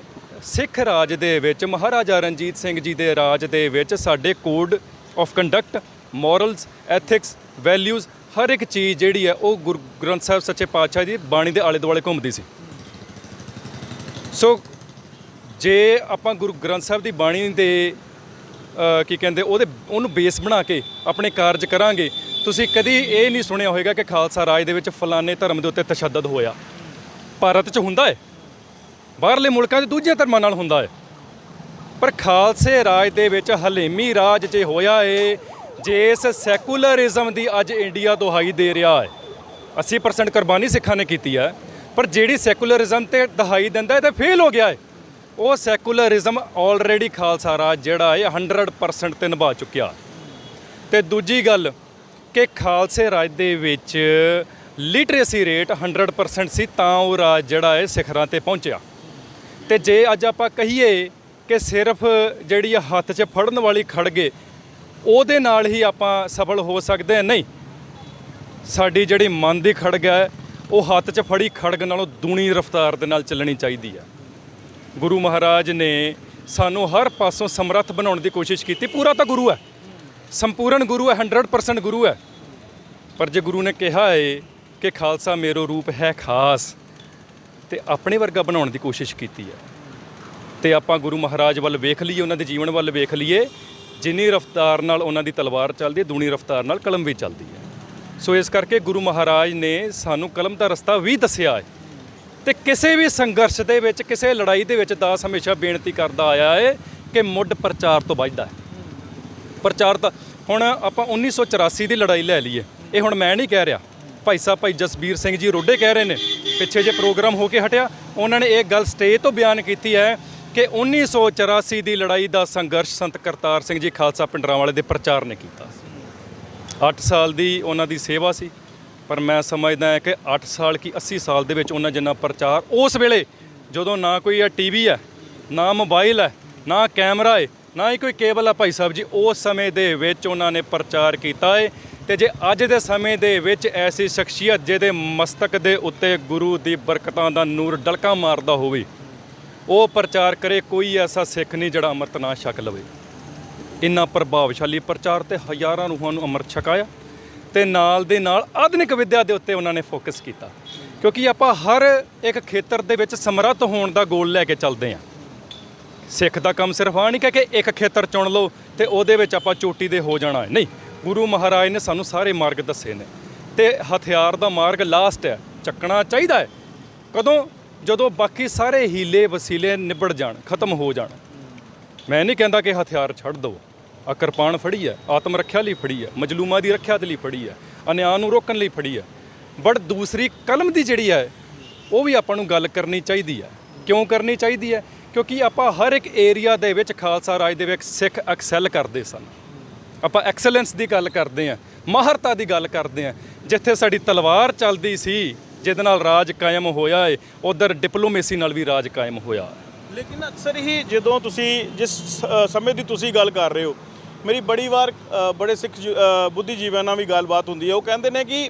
ਸਿੱਖ ਰਾਜ ਦੇ ਵਿੱਚ ਮਹਾਰਾਜਾ ਰਣਜੀਤ ਸਿੰਘ ਜੀ ਦੇ ਰਾਜ ਦੇ ਵਿੱਚ ਸਾਡੇ code of conduct, morals, ethics, values, ਹਰ ਇੱਕ ਚੀਜ਼ ਜਿਹੜੀ ਹੈ ਉਹ ਗੁਰੂ ਗ੍ਰੰਥ ਸਾਹਿਬ ਸੱਚੇ ਪਾਤਸ਼ਾਹ ਦੀ ਬਾਣੀ ਦੇ ਆਲੇ ਦੁਆਲੇ ਘੁੰਮਦੀ ਸੀ। ਸੋ ਜੇ ਆਪਾਂ ਗੁਰੂ ਗ੍ਰੰਥ ਸਾਹਿਬ ਦੀ ਬਾਣੀ ਦੇ ਕੀ ਕਹਿੰਦੇ ਉਹਨੂੰ ਬੇਸ ਬਣਾ ਕੇ ਆਪਣੇ ਕਾਰਜ ਕਰਾਂਗੇ, ਤੁਸੀਂ ਕਦੀ ਇਹ ਨਹੀਂ ਸੁਣਿਆ ਹੋਵੇਗਾ ਕਿ ਖਾਲਸਾ ਰਾਜ ਦੇ ਵਿੱਚ ਫਲਾਣੇ ਧਰਮ ਦੇ ਉੱਤੇ ਤਸ਼ੱਦਦ ਹੋਇਆ। ਭਾਰਤ 'ਚ ਹੁੰਦਾ ਹੈ, ਬਾਹਰਲੇ ਮੁਲਕਾਂ ਦੇ ਦੂਜੇ ਧਰਮਾਂ ਨਾਲ ਹੁੰਦਾ ਹੈ, ਪਰ ਖਾਲਸੇ ਰਾਜ ਦੇ ਵਿੱਚ ਹਲੇਮੀ ਰਾਜ 'ਚ ਹੋਇਆ ਏ। ਜਿਸ ਸੈਕੂਲਰਿਜ਼ਮ ਦੀ ਅੱਜ ਇੰਡੀਆ ਦੁਹਾਈ ਦੇ ਰਿਹਾ ਹੈ, 80% ਕੁਰਬਾਨੀ ਸਿੱਖਾਂ ਨੇ ਕੀਤੀ ਹੈ, ਪਰ ਜਿਹੜੀ ਸੈਕੂਲਰਿਜ਼ਮ ਤੇ ਦਹਾਈ ਦਿੰਦਾ ਹੈ ਤੇ ਫੇਲ ਹੋ ਗਿਆ ਹੈ। ਉਹ ਸੈਕੂਲਰਿਜ਼ਮ ਆਲਰੇਡੀ ਖਾਲਸਾ ਰਾਜ ਜਿਹੜਾ ਹੈ 100% ਤੇ ਨਿਭਾ ਚੁੱਕਿਆ। ਤੇ ਦੂਜੀ ਗੱਲ ਕਿ ਖਾਲਸੇ ਰਾਜ ਦੇ ਵਿੱਚ ਲਿਟਰੇਸੀ ਰੇਟ 100% ਸੀ, ਤਾਂ ਉਹ ਰਾਜ ਜਿਹੜਾ ਹੈ ਸਿਖਰਾਂ ਤੇ ਪਹੁੰਚਿਆ। ਤੇ ਜੇ ਅੱਜ ਆਪਾਂ ਕਹੀਏ ਕਿ ਸਿਰਫ ਜਿਹੜੀ ਹੱਥ 'ਚ ਫੜਨ ਵਾਲੀ ਖੜਗੇ ਉਹਦੇ ਨਾਲ ਹੀ ਆਪਾਂ ਸਫਲ ਹੋ ਸਕਦੇ ਹਾਂ, ਨਹੀਂ। ਸਾਡੀ ਜਿਹੜੀ ਮਨ ਦੀ ਖੜਗ ਹੈ ਉਹ ਹੱਥ 'ਚ ਫੜੀ ਖੜਗ ਨਾਲੋਂ ਦੂਣੀ ਰਫ਼ਤਾਰ ਦੇ ਨਾਲ ਚੱਲਣੀ ਚਾਹੀਦੀ ਹੈ। ਗੁਰੂ ਮਹਾਰਾਜ ਨੇ ਸਾਨੂੰ ਹਰ ਪਾਸੋਂ ਸਮਰੱਥ ਬਣਾਉਣ ਦੀ ਕੋਸ਼ਿਸ਼ ਕੀਤੀ। ਪੂਰਾ ਤਾਂ ਗੁਰੂ ਹੈ, ਸੰਪੂਰਨ ਗੁਰੂ ਹੈ, 100% ਗੁਰੂ ਹੈ, ਪਰ ਜੇ ਗੁਰੂ ਨੇ ਕਿਹਾ ਹੈ ਕਿ ਖਾਲਸਾ ਮੇਰੋ ਰੂਪ ਹੈ ਖਾਸ, ਤੇ ਆਪਣੇ ਵਰਗਾ ਬਣਾਉਣ ਦੀ ਕੋਸ਼ਿਸ਼ ਕੀਤੀ ਹੈ। ਤੇ ਆਪਾਂ ਗੁਰੂ ਮਹਾਰਾਜ ਵੱਲ ਵੇਖ ਲਈਏ, ਉਹਨਾਂ ਦੇ ਜੀਵਨ ਵੱਲ ਵੇਖ ਲਈਏ, ਜਿੰਨੀ ਰਫ਼ਤਾਰ ਨਾਲ ਉਹਨਾਂ ਦੀ ਤਲਵਾਰ ਚੱਲਦੀ ਹੈ, ਦੂਣੀ ਰਫ਼ਤਾਰ ਨਾਲ ਕਲਮ ਵੀ ਚੱਲਦੀ ਹੈ। ਸੋ ਇਸ ਕਰਕੇ ਗੁਰੂ ਮਹਾਰਾਜ ਨੇ ਸਾਨੂੰ ਕਲਮ ਦਾ ਰਸਤਾ ਵੀ ਦੱਸਿਆ ਹੈ। ਤੇ ਕਿਸੇ ਵੀ ਸੰਘਰਸ਼ ਦੇ ਵਿੱਚ, ਕਿਸੇ ਲੜਾਈ ਦੇ ਵਿੱਚ ਦਾਸ ਹਮੇਸ਼ਾ ਬੇਨਤੀ ਕਰਦਾ ਆਇਆ ਹੈ ਕਿ ਮੁੱਢ ਪ੍ਰਚਾਰ ਤੋਂ ਵੱਜਦਾ ਹੈ। ਪ੍ਰਚਾਰ ਤਾਂ ਹੁਣ ਆਪਾਂ 1984 ਦੀ ਲੜਾਈ ਲੈ ਲਈਏ, ਇਹ ਹੁਣ ਮੈਂ ਨਹੀਂ ਕਹਿ ਰਿਹਾ, ਭਾਈ ਜਸਬੀਰ ਸਿੰਘ ਜੀ ਰੋਡੇ ਕਹਿ ਰਹੇ ਨੇ। ਪਿੱਛੇ ਜੇ ਪ੍ਰੋਗਰਾਮ ਹੋ ਕੇ ਹਟਿਆ, ਉਹਨਾਂ ਨੇ ਇਹ ਗੱਲ ਸਟੇਜ ਤੋਂ ਬਿਆਨ ਕੀਤੀ ਹੈ ਕਿ 1984 ਦੀ ਲੜਾਈ ਦਾ ਸੰਘਰਸ਼ ਸੰਤ ਕਰਤਾਰ ਸਿੰਘ ਜੀ ਖਾਲਸਾ ਪਿੰਡਰਾਂਵਾਲੇ ਦੇ ਪ੍ਰਚਾਰ ਨੇ ਕੀਤਾ ਸੀ। 8 ਸਾਲ ਦੀ ਉਹਨਾਂ ਦੀ ਸੇਵਾ ਸੀ, ਪਰ ਮੈਂ ਸਮਝਦਾ ਹਾਂ ਕਿ 8 ਸਾਲ ਕੀ 80 ਸਾਲ ਦੇ ਵਿੱਚ ਉਹਨਾਂ ਜਿੰਨਾ ਪ੍ਰਚਾਰ ਉਸ ਵੇਲੇ, ਜਦੋਂ ਨਾ ਕੋਈ TV ਹੈ, ਨਾ ਮੋਬਾਈਲ ਹੈ, ਨਾ ਕੈਮਰਾ ਹੈ, ਨਾ ਹੀ ਕੋਈ ਕੇਬਲ ਹੈ, ਭਾਈ ਸਾਹਿਬ ਜੀ ਉਸ ਸਮੇਂ ਦੇ ਵਿੱਚ ਉਹਨਾਂ ਨੇ ਪ੍ਰਚਾਰ ਕੀਤਾ ਹੈ। ਤੇ ਜੇ ਅੱਜ ਦੇ ਸਮੇਂ ਦੇ ਵਿੱਚ ਐਸੀ ਸ਼ਖਸੀਅਤ ਜਿਹਦੇ ਮਸਤਕ ਦੇ ਉੱਤੇ ਗੁਰੂ ਦੀ ਬਰਕਤਾਂ ਦਾ ਨੂਰ ਡਲਕਾ ਮਾਰਦਾ ਹੋਵੇ, ਉਹ ਪ੍ਰਚਾਰ ਕਰੇ, ਕੋਈ ਐਸਾ ਸਿੱਖ ਨਹੀਂ ਜਿਹੜਾ ਅੰਮ੍ਰਿਤ ਨਾ ਛਕ ਲਵੇ। ਇੰਨਾ ਪ੍ਰਭਾਵਸ਼ਾਲੀ ਪ੍ਰਚਾਰ ਤੇ ਹਜ਼ਾਰਾਂ ਰੂਹਾਂ ਨੂੰ ਅੰਮ੍ਰਿਤ ਛਕਾਇਆ। ਤੇ ਨਾਲ ਦੇ ਨਾਲ ਆਧੁਨਿਕ ਵਿੱਦਿਆ ਦੇ ਉੱਤੇ ਉਹਨਾਂ ਨੇ ਫੋਕਸ ਕੀਤਾ, ਕਿਉਂਕਿ ਆਪਾਂ ਹਰ ਇੱਕ ਖੇਤਰ ਦੇ ਵਿੱਚ ਸਮਰੱਥ ਹੋਣ ਦਾ ਗੋਲ ਲੈ ਕੇ ਚੱਲਦੇ ਹਾਂ। ਸਿੱਖ ਦਾ ਕੰਮ ਸਿਰਫ ਆ ਨਹੀਂ ਕਿ ਇੱਕ ਖੇਤਰ ਚੁਣ ਲਓ ਤੇ ਉਹਦੇ ਵਿੱਚ ਆਪਾਂ ਚੋਟੀ ਦੇ ਹੋ ਜਾਣਾ ਹੈ, ਨਹੀਂ। ਗੁਰੂ ਮਹਾਰਾਜ ਨੇ ਸਾਨੂੰ ਸਾਰੇ ਮਾਰਗ ਦੱਸੇ ਨੇ, ਤੇ ਹਥਿਆਰ ਦਾ ਮਾਰਗ ਲਾਸਟ ਹੈ, ਚੱਕਣਾ ਚਾਹੀਦਾ ਹੈ। ਕਦੋਂ? ਜਦੋਂ ਬਾਕੀ ਸਾਰੇ ਹੀਲੇ ਵਸੀਲੇ ਨਿਬੜ ਜਾਣ, ਖਤਮ ਹੋ ਜਾਣ। ਮੈਂ ਨਹੀਂ ਕਹਿੰਦਾ ਕਿ ਹਥਿਆਰ ਛੱਡ ਦਿਓ, ਆ ਕਿਰਪਾਨ ਫੜੀ ਹੈ, ਆਤਮ ਰੱਖਿਆ ਲਈ ਫੜੀ ਹੈ, ਮਜਲੂਮਾਂ ਦੀ ਰੱਖਿਆ ਦੇ ਲਈ ਫੜੀ ਹੈ, ਅਨਿਆਂ ਨੂੰ ਰੋਕਣ ਲਈ ਫੜੀ ਹੈ, ਬਟ ਦੂਸਰੀ ਕਲਮ ਦੀ ਜਿਹੜੀ ਹੈ ਉਹ ਵੀ ਆਪਾਂ ਨੂੰ ਗੱਲ ਕਰਨੀ ਚਾਹੀਦੀ ਹੈ। ਕਿਉਂ ਕਰਨੀ ਚਾਹੀਦੀ ਹੈ? ਕਿਉਂਕਿ ਆਪਾਂ ਹਰ ਇੱਕ ਏਰੀਆ ਦੇ ਵਿੱਚ ਖਾਲਸਾ ਰਾਜ ਦੇ ਵਿੱਚ ਸਿੱਖ ਐਕਸੈਲ ਕਰਦੇ ਸਨ। ਆਪਾਂ ਐਕਸਲੈਂਸ ਦੀ ਗੱਲ ਕਰਦੇ ਹਾਂ, ਮਾਹਰਤਾ ਦੀ ਗੱਲ ਕਰਦੇ ਹਾਂ। ਜਿੱਥੇ ਸਾਡੀ ਤਲਵਾਰ ਚੱਲਦੀ ਸੀ, ਜਿਹਦੇ ਨਾਲ ਰਾਜ ਕਾਇਮ ਹੋਇਆ ਹੈ, ਉਧਰ ਡਿਪਲੋਮੇਸੀ ਨਾਲ ਵੀ ਰਾਜ ਕਾਇਮ ਹੋਇਆ। ਲੇਕਿਨ ਅਕਸਰ ਹੀ ਜਦੋਂ ਤੁਸੀਂ ਜਿਸ ਸਮੇਂ ਦੀ ਤੁਸੀਂ ਗੱਲ ਕਰ ਰਹੇ ਹੋ, ਮੇਰੀ ਬੜੀ ਵਾਰ ਬੜੇ ਸਿੱਖ ਬੁੱਧੀਜੀਵੀਆਂ ਨਾਲ ਵੀ ਗੱਲਬਾਤ ਹੁੰਦੀ ਹੈ। ਉਹ ਕਹਿੰਦੇ ਨੇ ਕਿ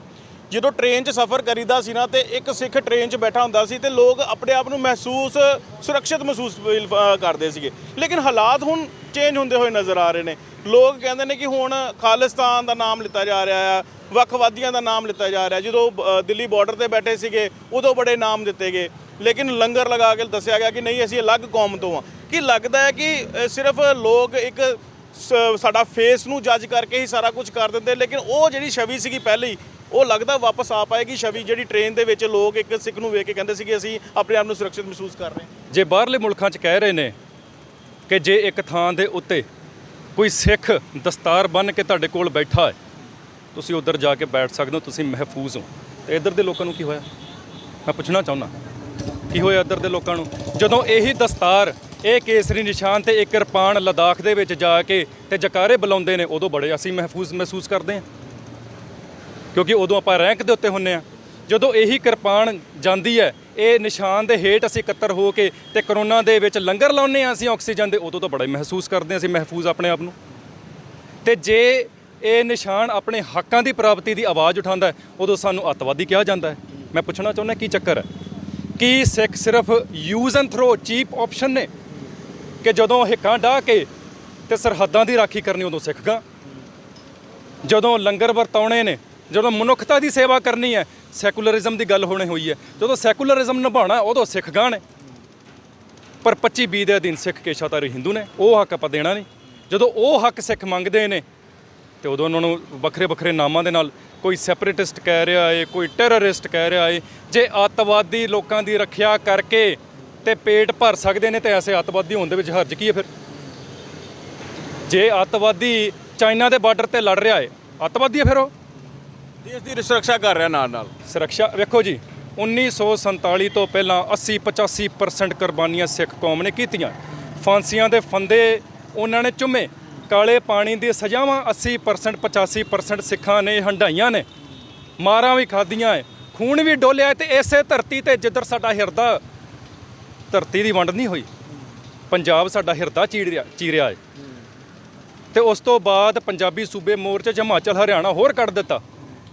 ਜਦੋਂ ਟ੍ਰੇਨ 'ਚ ਸਫ਼ਰ ਕਰੀਦਾ ਸੀ ਨਾ ਤੇ ਇੱਕ ਸਿੱਖ ਟ੍ਰੇਨ 'ਚ ਬੈਠਾ ਹੁੰਦਾ ਸੀ ਤੇ ਲੋਕ ਆਪਣੇ ਆਪ ਨੂੰ ਸੁਰੱਖਿਅਤ ਮਹਿਸੂਸ ਕਰਦੇ ਸੀਗੇ। ਲੇਕਿਨ ਹਾਲਾਤ ਹੁਣ ਚੇਂਜ ਹੁੰਦੇ ਹੋਏ ਨਜ਼ਰ ਆ ਰਹੇ ਨੇ। ਲੋਕ ਕਹਿੰਦੇ ਨੇ ਕਿ ਹੁਣ ਖਾਲਿਸਤਾਨ ਦਾ ਨਾਮ ਲਿੱਤਾ ਜਾ ਰਿਹਾ ਆ, ਵੱਖਵਾਦੀਆਂ ਦਾ ਨਾਮ ਲਿੱਤਾ ਜਾ ਰਿਹਾ। ਜਦੋਂ ਦਿੱਲੀ ਬਾਰਡਰ ਤੇ ਬੈਠੇ ਸੀਗੇ ਉਦੋਂ ਬੜੇ ਨਾਮ ਦਿੱਤੇ ਗਏ, ਲੇਕਿਨ ਲੰਗਰ ਲਗਾ ਕੇ ਦੱਸਿਆ ਗਿਆ ਕਿ ਨਹੀਂ ਅਸੀਂ ਅਲੱਗ ਕੌਮ ਤੋਂ ਆ। ਕੀ ਲੱਗਦਾ ਹੈ ਕਿ ਸਿਰਫ ਲੋਕ ਇੱਕ ਸਾਡਾ ਫੇਸ ਨੂੰ ਜੱਜ ਕਰਕੇ ਹੀ ਸਾਰਾ ਕੁਝ ਕਰ ਦਿੰਦੇ, ਲੇਕਿਨ ਉਹ ਜਿਹੜੀ ਛਵੀ ਸੀਗੀ ਪਹਿਲੀ ਉਹ ਲੱਗਦਾ ਵਾਪਸ ਆ ਪਾਏਗੀ ਛਵੀ, ਜਿਹੜੀ ਟ੍ਰੇਨ ਦੇ ਵਿੱਚ ਲੋਕ ਇੱਕ ਸਿੱਖ ਨੂੰ ਵੇਖ ਕੇ ਕਹਿੰਦੇ ਸੀ ਕਿ ਅਸੀਂ ਆਪਣੇ ਆਪ ਨੂੰ ਸੁਰੱਖਿਅਤ ਮਹਿਸੂਸ ਕਰ ਰਹੇ ਹਾਂ। ਜੇ ਬਾਹਰਲੇ ਮੁਲਕਾਂ 'ਚ ਕਹਿ ਰਹੇ ਨੇ ਕਿ ਜੇ ਇੱਕ ਥਾਂ ਦੇ ਉੱਤੇ ਕੋਈ ਸਿੱਖ ਦਸਤਾਰ ਬੰਨ੍ਹ ਕੇ ਤੁਹਾਡੇ ਕੋਲ ਬੈਠਾ ਹੈ, ਤੁਸੀਂ ਉੱਧਰ ਜਾ ਕੇ ਬੈਠ ਸਕਦੇ ਹੋ, ਤੁਸੀਂ ਮਹਿਫੂਜ਼ ਹੋ। ਤੇ ਇੱਧਰ ਦੇ ਲੋਕਾਂ ਨੂੰ ਕੀ ਹੋਇਆ? ਮੈਂ ਪੁੱਛਣਾ ਚਾਹੁੰਦਾ ਕੀ ਹੋਇਆ ਇੱਧਰ ਦੇ ਲੋਕਾਂ ਨੂੰ? ਜਦੋਂ ਇਹੀ ਦਸਤਾਰ, ਇਹ ਕੇਸਰੀ ਨਿਸ਼ਾਨ ਤੇ ਇੱਕ ਕਿਰਪਾਨ ਲਦਾਖ ਦੇ ਵਿੱਚ ਜਾ ਕੇ ਤੇ ਜਕਾਰੇ ਬੁਲਾਉਂਦੇ ਨੇ, ਉਦੋਂ ਬੜੇ ਅਸੀਂ ਮਹਿਸੂਸ ਕਰਦੇ ਹਾਂ, ਕਿਉਂਕਿ ਉਦੋਂ ਆਪਾਂ ਰੈਂਕ ਦੇ ਉੱਤੇ ਹੁੰਨੇ ਆ। ਜਦੋਂ ਇਹੀ ਕਿਰਪਾਨ ਜਾਂਦੀ ਹੈ, ਇਹ ਨਿਸ਼ਾਨ ਦੇ ਹੇਠ ਅਸੀਂ ਇਕੱਤਰ ਹੋ ਕੇ ਤੇ ਕਰੋਨਾ ਦੇ ਵਿੱਚ ਲੰਗਰ ਲਾਉਂਦੇ ਆ ਅਸੀਂ ਆਕਸੀਜਨ ਦੇ, ਉਦੋਂ ਤਾਂ ਬੜਾ ਮਹਿਸੂਸ ਕਰਦੇ ਹਾਂ ਅਸੀਂ ਮਹਿਫੂਜ਼ ਆਪਣੇ ਆਪ ਨੂੰ। ਤੇ ਜੇ ਇਹ ਨਿਸ਼ਾਨ ਆਪਣੇ ਹੱਕਾਂ ਦੀ ਪ੍ਰਾਪਤੀ ਦੀ ਆਵਾਜ਼ ਉਠਾਉਂਦਾ ਹੈ, ਉਦੋਂ ਸਾਨੂੰ ਅੱਤਵਾਦੀ ਕਿਹਾ ਜਾਂਦਾ ਹੈ। ਮੈਂ ਪੁੱਛਣਾ ਚਾਹੁੰਦਾ ਕੀ ਚੱਕਰ ਹੈ? ਕੀ ਸਿੱਖ ਸਿਰਫ use and throw cheap option ਨੇ ਕਿ ਜਦੋਂ ਹਿੱਕਾਂ ਡਾਹ ਕੇ ਤੇ ਸਰਹੱਦਾਂ ਦੀ ਰਾਖੀ ਕਰਨੀ ਉਦੋਂ ਸਿੱਖ ਗਾ, ਜਦੋਂ ਲੰਗਰ ਵਰਤਾਉਣੇ ਨੇ, ਜਦੋਂ ਮਨੁੱਖਤਾ ਦੀ ਸੇਵਾ ਕਰਨੀ ਹੈ, ਸੈਕੂਲਰਿਜ਼ਮ ਦੀ ਗੱਲ ਹੋਣੀ ਹੋਈ ਹੈ, ਜਦੋਂ ਸੈਕੂਲਰਿਜ਼ਮ ਨਿਭਾਉਣਾ ਉਦੋਂ ਸਿੱਖ ਗਾ ਨੇ। ਪਰ 25-20 ਦੇ ਅਧੀਨ ਸਿੱਖ ਕੇਸ਼ਾਧਾਰੀ ਹਿੰਦੂ ਨੇ, ਉਹ ਹੱਕ ਆਪਾਂ ਦੇਣਾ ਨਹੀਂ। ਜਦੋਂ ਉਹ ਹੱਕ ਸਿੱਖ ਮੰਗਦੇ ਨੇ ਤੇ ਉਦੋਂ ਉਹਨਾਂ ਨੂੰ ਵੱਖਰੇ ਨਾਮਾਂ ਦੇ ਨਾਲ ਕੋਈ ਸੈਪਰੇਟਿਸਟ ਕਹਿ ਰਿਹਾ ਏ, ਕੋਈ ਟੈਰਰਿਸਟ ਕਹਿ ਰਿਹਾ ਏ। ਜੇ ਅੱਤਵਾਦੀ ਲੋਕਾਂ ਦੀ ਰੱਖਿਆ ਕਰਕੇ ਤੇ ਪੇਟ ਭਰ ਸਕਦੇ ਨੇ ਤੇ ਐਸੇ ਅੱਤਵਾਦੀ ਹੋਣ ਦੇ ਵਿੱਚ ਹਰਜ ਕੀ ਹੈ ਫਿਰ? ਜੇ ਅੱਤਵਾਦੀ ਚਾਈਨਾ ਦੇ ਬਾਰਡਰ ਤੇ ਲੜ ਰਿਹਾ ਏ, ਅੱਤਵਾਦੀ ਹੈ ਫਿਰ ਉਹ? ਦੇਸ਼ ਦੀ ਸੁਰੱਖਿਆ ਕਰ ਰਿਹਾ ਨਾਲ ਸੁਰੱਖਿਆ ਵੇਖੋ ਜੀ, 1947 ਤੋਂ ਪਹਿਲਾਂ 80-85% ਕੁਰਬਾਨੀਆਂ ਸਿੱਖ ਕੌਮ ਨੇ ਕੀਤੀਆਂ। ਫਾਂਸੀਆਂ ਦੇ ਫੰਦੇ ਉਹਨਾਂ ਨੇ ਚੁੰਮੇ, ਕਾਲੇ ਪਾਣੀ ਦੀ ਸਜ਼ਾਵਾਂ 80% 85% ਸਿੱਖਾਂ ਨੇ ਹੰਡਾਈਆਂ ਨੇ, ਮਾਰਾਂ ਵੀ ਖਾਧੀਆਂ ਹੈ, ਖੂਨ ਵੀ ਡੋਲਿਆ। ਤੇ ਇਸੇ ਧਰਤੀ ਤੇ ਜਿੱਧਰ ਸਾਡਾ ਹਿਰਦਾ, ਧਰਤੀ ਦੀ ਵੰਡ ਨਹੀਂ ਹੋਈ, ਪੰਜਾਬ ਸਾਡਾ ਹਿਰਦਾ ਚੀਰਿਆ ਹੈ। ਤੇ ਉਸ ਤੋਂ ਬਾਅਦ ਪੰਜਾਬੀ ਸੂਬੇ ਮੋਰਚੇ 'ਚ ਹਿਮਾਚਲ ਹਰਿਆਣਾ ਹੋਰ ਕੱਢ ਦਿੱਤਾ।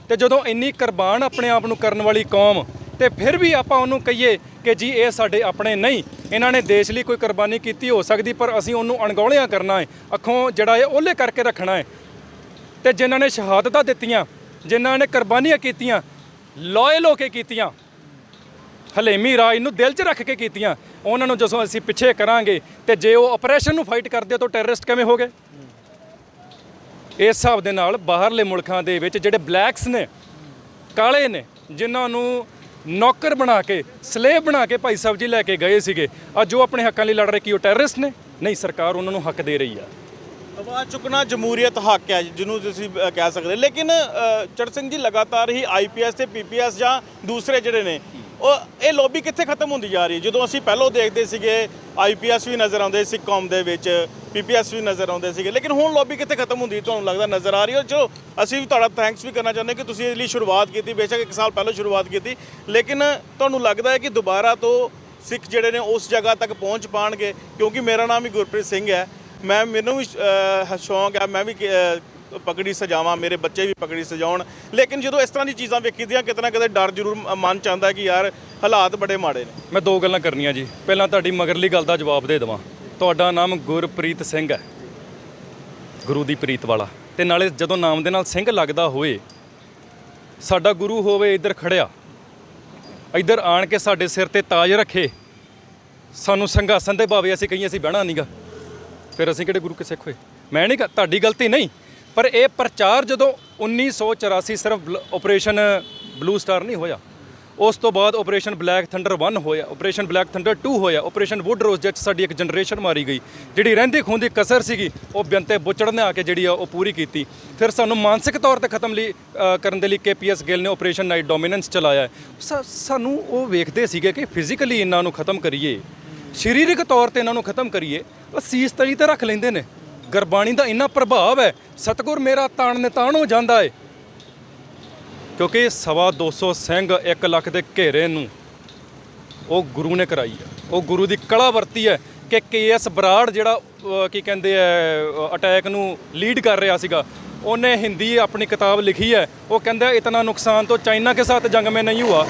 ਤੇ ਜਦੋਂ ਇੰਨੀ ਕੁਰਬਾਨ ਆਪਣੇ ਆਪ ਨੂੰ ਕਰਨ ਵਾਲੀ ਕੌਮ, ਤੇ ਫਿਰ ਵੀ ਆਪਾਂ ਉਹਨੂੰ ਕਹੀਏ ਕਿ ਜੀ ਇਹ ਸਾਡੇ ਆਪਣੇ ਨਹੀਂ, ਇਹਨਾਂ ਨੇ ਦੇਸ਼ ਲਈ ਕੋਈ ਕੁਰਬਾਨੀ ਕੀਤੀ ਹੋ ਸਕਦੀ, ਪਰ ਅਸੀਂ ਉਹਨੂੰ ਅਣਗੌਲਿਆਂ ਕਰਨਾ ਹੈ, ਅੱਖੋਂ ਜਿਹੜਾ ਹੈ ਓਹਲੇ ਕਰਕੇ ਰੱਖਣਾ ਹੈ। ਤੇ ਜਿਨ੍ਹਾਂ ਨੇ ਸ਼ਹਾਦਤਾਂ ਦਿੱਤੀਆਂ, ਜਿਨ੍ਹਾਂ ਨੇ ਕੁਰਬਾਨੀਆਂ ਕੀਤੀਆਂ, ਲਾਇਲ ਹੋ ਕੇ ਕੀਤੀਆਂ, ਹਲੇਮੀ ਰਾਜ ਨੂੰ ਦਿਲ 'ਚ ਰੱਖ ਕੇ ਕੀਤੀਆਂ, ਉਹਨਾਂ ਨੂੰ ਜਦੋਂ ਅਸੀਂ ਪਿੱਛੇ ਕਰਾਂਗੇ ਤੇ ਜੇ ਉਹ ਆਪਰੇਸ਼ਨ ਨੂੰ ਫਾਈਟ ਕਰਦੇ ਤਾਂ ਟੈਰਰਿਸਟ ਕਿਵੇਂ ਹੋ ਗਏ? ਇਸ ਹਿਸਾਬ ਦੇ ਨਾਲ ਬਾਹਰਲੇ ਮੁਲਕਾਂ ਦੇ ਵਿੱਚ ਜਿਹੜੇ ਬਲੈਕਸ ਨੇ, ਕਾਲੇ ਨੇ, ਜਿਨ੍ਹਾਂ ਨੂੰ ਨੌਕਰ ਬਣਾ ਕੇ, ਸਲੇਵ ਬਣਾ ਕੇ ਭਾਈ ਸਾਹਿਬ ਜੀ ਲੈ ਕੇ ਗਏ ਸੀਗੇ, ਅੱਜ ਉਹ ਆਪਣੇ ਹੱਕਾਂ ਲਈ ਲੜ ਰਹੇ, ਕੀ ਉਹ ਟੈਰਰਿਸਟ ਨੇ? ਨਹੀਂ, ਸਰਕਾਰ ਉਹਨਾਂ ਨੂੰ ਹੱਕ ਦੇ ਰਹੀ ਆ। ਆਵਾਜ਼ ਚੁੱਕਣਾ ਜਮਹੂਰੀਅਤ ਹੱਕ ਹੈ ਜਿਹਨੂੰ ਤੁਸੀਂ ਕਹਿ ਸਕਦੇ। ਲੇਕਿਨ ਚੜ੍ਹ ਸਿੰਘ ਜੀ, ਲਗਾਤਾਰ ਹੀ IPS ਤੇ PPS ਜਾਂ ਦੂਸਰੇ ਜਿਹੜੇ ਨੇ ਇਹ ਲੌਬੀ ਕਿੱਥੇ ਖਤਮ ਹੁੰਦੀ ਜਾ ਰਹੀ ਹੈ? ਜਦੋਂ ਅਸੀਂ ਪਹਿਲਾਂ ਦੇਖਦੇ ਸੀਗੇ IPS ਵੀ ਨਜ਼ਰ ਆਉਂਦੇ ਸਿੱਖ ਕੌਮ ਦੇ ਵਿੱਚ, PPS ਵੀ ਨਜ਼ਰ ਆਉਂਦੇ ਸੀਗੇ, ਲੇਕਿਨ ਹੁਣ ਲੌਬੀ ਕਿੱਥੇ ਖਤਮ ਹੁੰਦੀ ਤੁਹਾਨੂੰ ਲੱਗਦਾ ਨਜ਼ਰ ਆ ਰਹੀ ਹੈ? ਚਲੋ ਅਸੀਂ ਵੀ ਤੁਹਾਡਾ ਥੈਂਕਸ ਵੀ ਕਰਨਾ ਚਾਹੁੰਦੇ ਕਿ ਤੁਸੀਂ ਇਸ ਲਈ ਸ਼ੁਰੂਆਤ ਕੀਤੀ, ਬੇਸ਼ੱਕ 1 ਸਾਲ ਪਹਿਲਾਂ ਸ਼ੁਰੂਆਤ ਕੀਤੀ, ਲੇਕਿਨ ਤੁਹਾਨੂੰ ਲੱਗਦਾ ਹੈ ਕਿ ਦੁਬਾਰਾ ਤੋਂ ਸਿੱਖ ਜਿਹੜੇ ਨੇ ਉਸ ਜਗ੍ਹਾ ਤੱਕ ਪਹੁੰਚ ਪਾਉਣਗੇ? ਕਿਉਂਕਿ ਮੇਰਾ ਨਾਮ ਵੀ ਗੁਰਪ੍ਰੀਤ ਸਿੰਘ ਹੈ, ਮੈਨੂੰ ਵੀ ਸ਼ੌਂਕ ਹੈ, ਮੈਂ ਵੀ ਪਗੜੀ ਸਜਾਵਾਂ, ਮੇਰੇ ਬੱਚੇ ਵੀ ਪਗੜੀ ਸਜਾਉਣ, ਲੇਕਿਨ ਜਦੋਂ ਇਸ ਤਰ੍ਹਾਂ ਦੀ ਚੀਜ਼ਾਂ ਵੇਖੀਦੀਆਂ ਕਿਤੇ ਨਾ ਕਿਤੇ ਡਰ ਜ਼ਰੂਰ ਮਨ 'ਚ ਆਉਂਦਾ ਕਿ ਯਾਰ ਹਾਲਾਤ ਬੜੇ ਮਾੜੇ ਨੇ। ਮੈਂ ਦੋ ਗੱਲਾਂ ਕਰਨੀਆਂ ਜੀ। ਪਹਿਲਾਂ ਤੁਹਾਡੀ ਮਗਰਲੀ ਗੱਲ ਦਾ ਜਵਾਬ ਦੇ ਦੇਵਾਂ। ਤੁਹਾਡਾ ਨਾਮ ਗੁਰਪ੍ਰੀਤ ਸਿੰਘ ਹੈ, ਗੁਰੂ ਦੀ ਪ੍ਰੀਤ ਵਾਲਾ, ਤੇ ਨਾਲੇ ਜਦੋਂ ਨਾਮ ਦੇ ਨਾਲ ਸਿੰਘ ਲੱਗਦਾ ਹੋਏ, ਸਾਡਾ ਗੁਰੂ ਹੋਵੇ ਇੱਧਰ ਖੜਿਆ, ਇੱਧਰ ਆਣ ਕੇ ਸਾਡੇ ਸਿਰ ਤੇ ਤਾਜ ਰੱਖੇ, ਸਾਨੂੰ ਸਿੰਘਾਸਨ ਦੇ ਭਾਵੇਂ ਅਸੀਂ ਕਹੀਏ ਅਸੀਂ ਬਹਿਣਾ ਨਹੀਂਗਾ, ਫਿਰ ਅਸੀਂ ਕਿਹੜੇ ਗੁਰੂ ਕੇ ਸਿੱਖ ਹੋਏ? ਮੈਂ ਨਹੀਂ, ਤੁਹਾਡੀ ਗਲਤੀ ਨਹੀਂ, ਪਰ ਇਹ ਪ੍ਰਚਾਰ ਜਦੋਂ 1984 ਸਿਰਫ ਆਪਰੇਸ਼ਨ ਬਲੂ ਸਟਾਰ ਨਹੀਂ ਹੋਇਆ, ਉਸ ਤੋਂ ਬਾਅਦ ਆਪਰੇਸ਼ਨ ਬਲੈਕ ਥੰਡਰ 1 ਹੋਇਆ, ਆਪਰੇਸ਼ਨ ਬਲੈਕ ਥੰਡਰ 2 ਹੋਇਆ, ਆਪਰੇਸ਼ਨ ਵੁੱਡ ਰੋਜ਼ ਜਿੱਚ ਸਾਡੀ ਇੱਕ ਜਨਰੇਸ਼ਨ ਮਾਰੀ ਗਈ, ਜਿਹੜੀ ਰਹਿੰਦੀ ਖੂੰਦੀ ਕਸਰ ਸੀਗੀ ਉਹ ਬਿਆੰਤੇ ਬੁੱਚੜ ਨੇ ਆ ਕੇ ਜਿਹੜੀ ਆ ਉਹ ਪੂਰੀ ਕੀਤੀ। ਫਿਰ ਸਾਨੂੰ ਮਾਨਸਿਕ ਤੌਰ ਤੇ ਖਤਮ ਕਰਨ ਦੇ ਲਈ KPS ਗਿੱਲ ਨੇ ਆਪਰੇਸ਼ਨ ਨਾਈਟ ਡੋਮੀਨੈਂਸ ਚਲਾਇਆ। ਸਾਨੂੰ ਉਹ ਵੇਖਦੇ ਸੀਗੇ ਕਿ ਫਿਜ਼ੀਕਲੀ ਇਹਨਾਂ ਨੂੰ ਖਤਮ ਕਰੀਏ, ਸਰੀਰਕ ਤੌਰ ਤੇ ਇਹਨਾਂ ਨੂੰ ਖਤਮ ਕਰੀਏ, ਉਹ ਸੀਸ ਤਲੀ ਤੇ ਰੱਖ ਲੈਂਦੇ ਨੇ। ਗੁਰਬਾਣੀ ਦਾ ਇੰਨਾ ਪ੍ਰਭਾਵ ਹੈ, ਸਤਿਗੁਰ ਮੇਰਾ ਤਾਣ ਨਿਤਾਣ ਹੋ ਜਾਂਦਾ ਹੈ, ਕਿਉਂਕਿ 250 ਸਿੰਘ 1 ਲੱਖ ਦੇ ਘੇਰੇ ਨੂੰ ਉਹ ਗੁਰੂ ਨੇ ਕਰਾਈ ਹੈ, ਉਹ ਗੁਰੂ ਦੀ ਕਲਾ ਵਰਤੀ ਹੈ ਕਿ KS ਬਰਾੜ ਜਿਹੜਾ ਕੀ ਕਹਿੰਦੇ ਆ ਅਟੈਕ ਨੂੰ ਲੀਡ ਕਰ ਰਿਹਾ ਸੀਗਾ, ਉਹਨੇ ਹਿੰਦੀ ਆਪਣੀ ਕਿਤਾਬ ਲਿਖੀ ਹੈ, ਉਹ ਕਹਿੰਦਾ ਇਤਨਾ ਨੁਕਸਾਨ ਤਾਂ ਚਾਈਨਾ ਕੇ ਸਾਥ ਜੰਗ ਮੇਂ ਨਹੀਂ ਹੁਆ।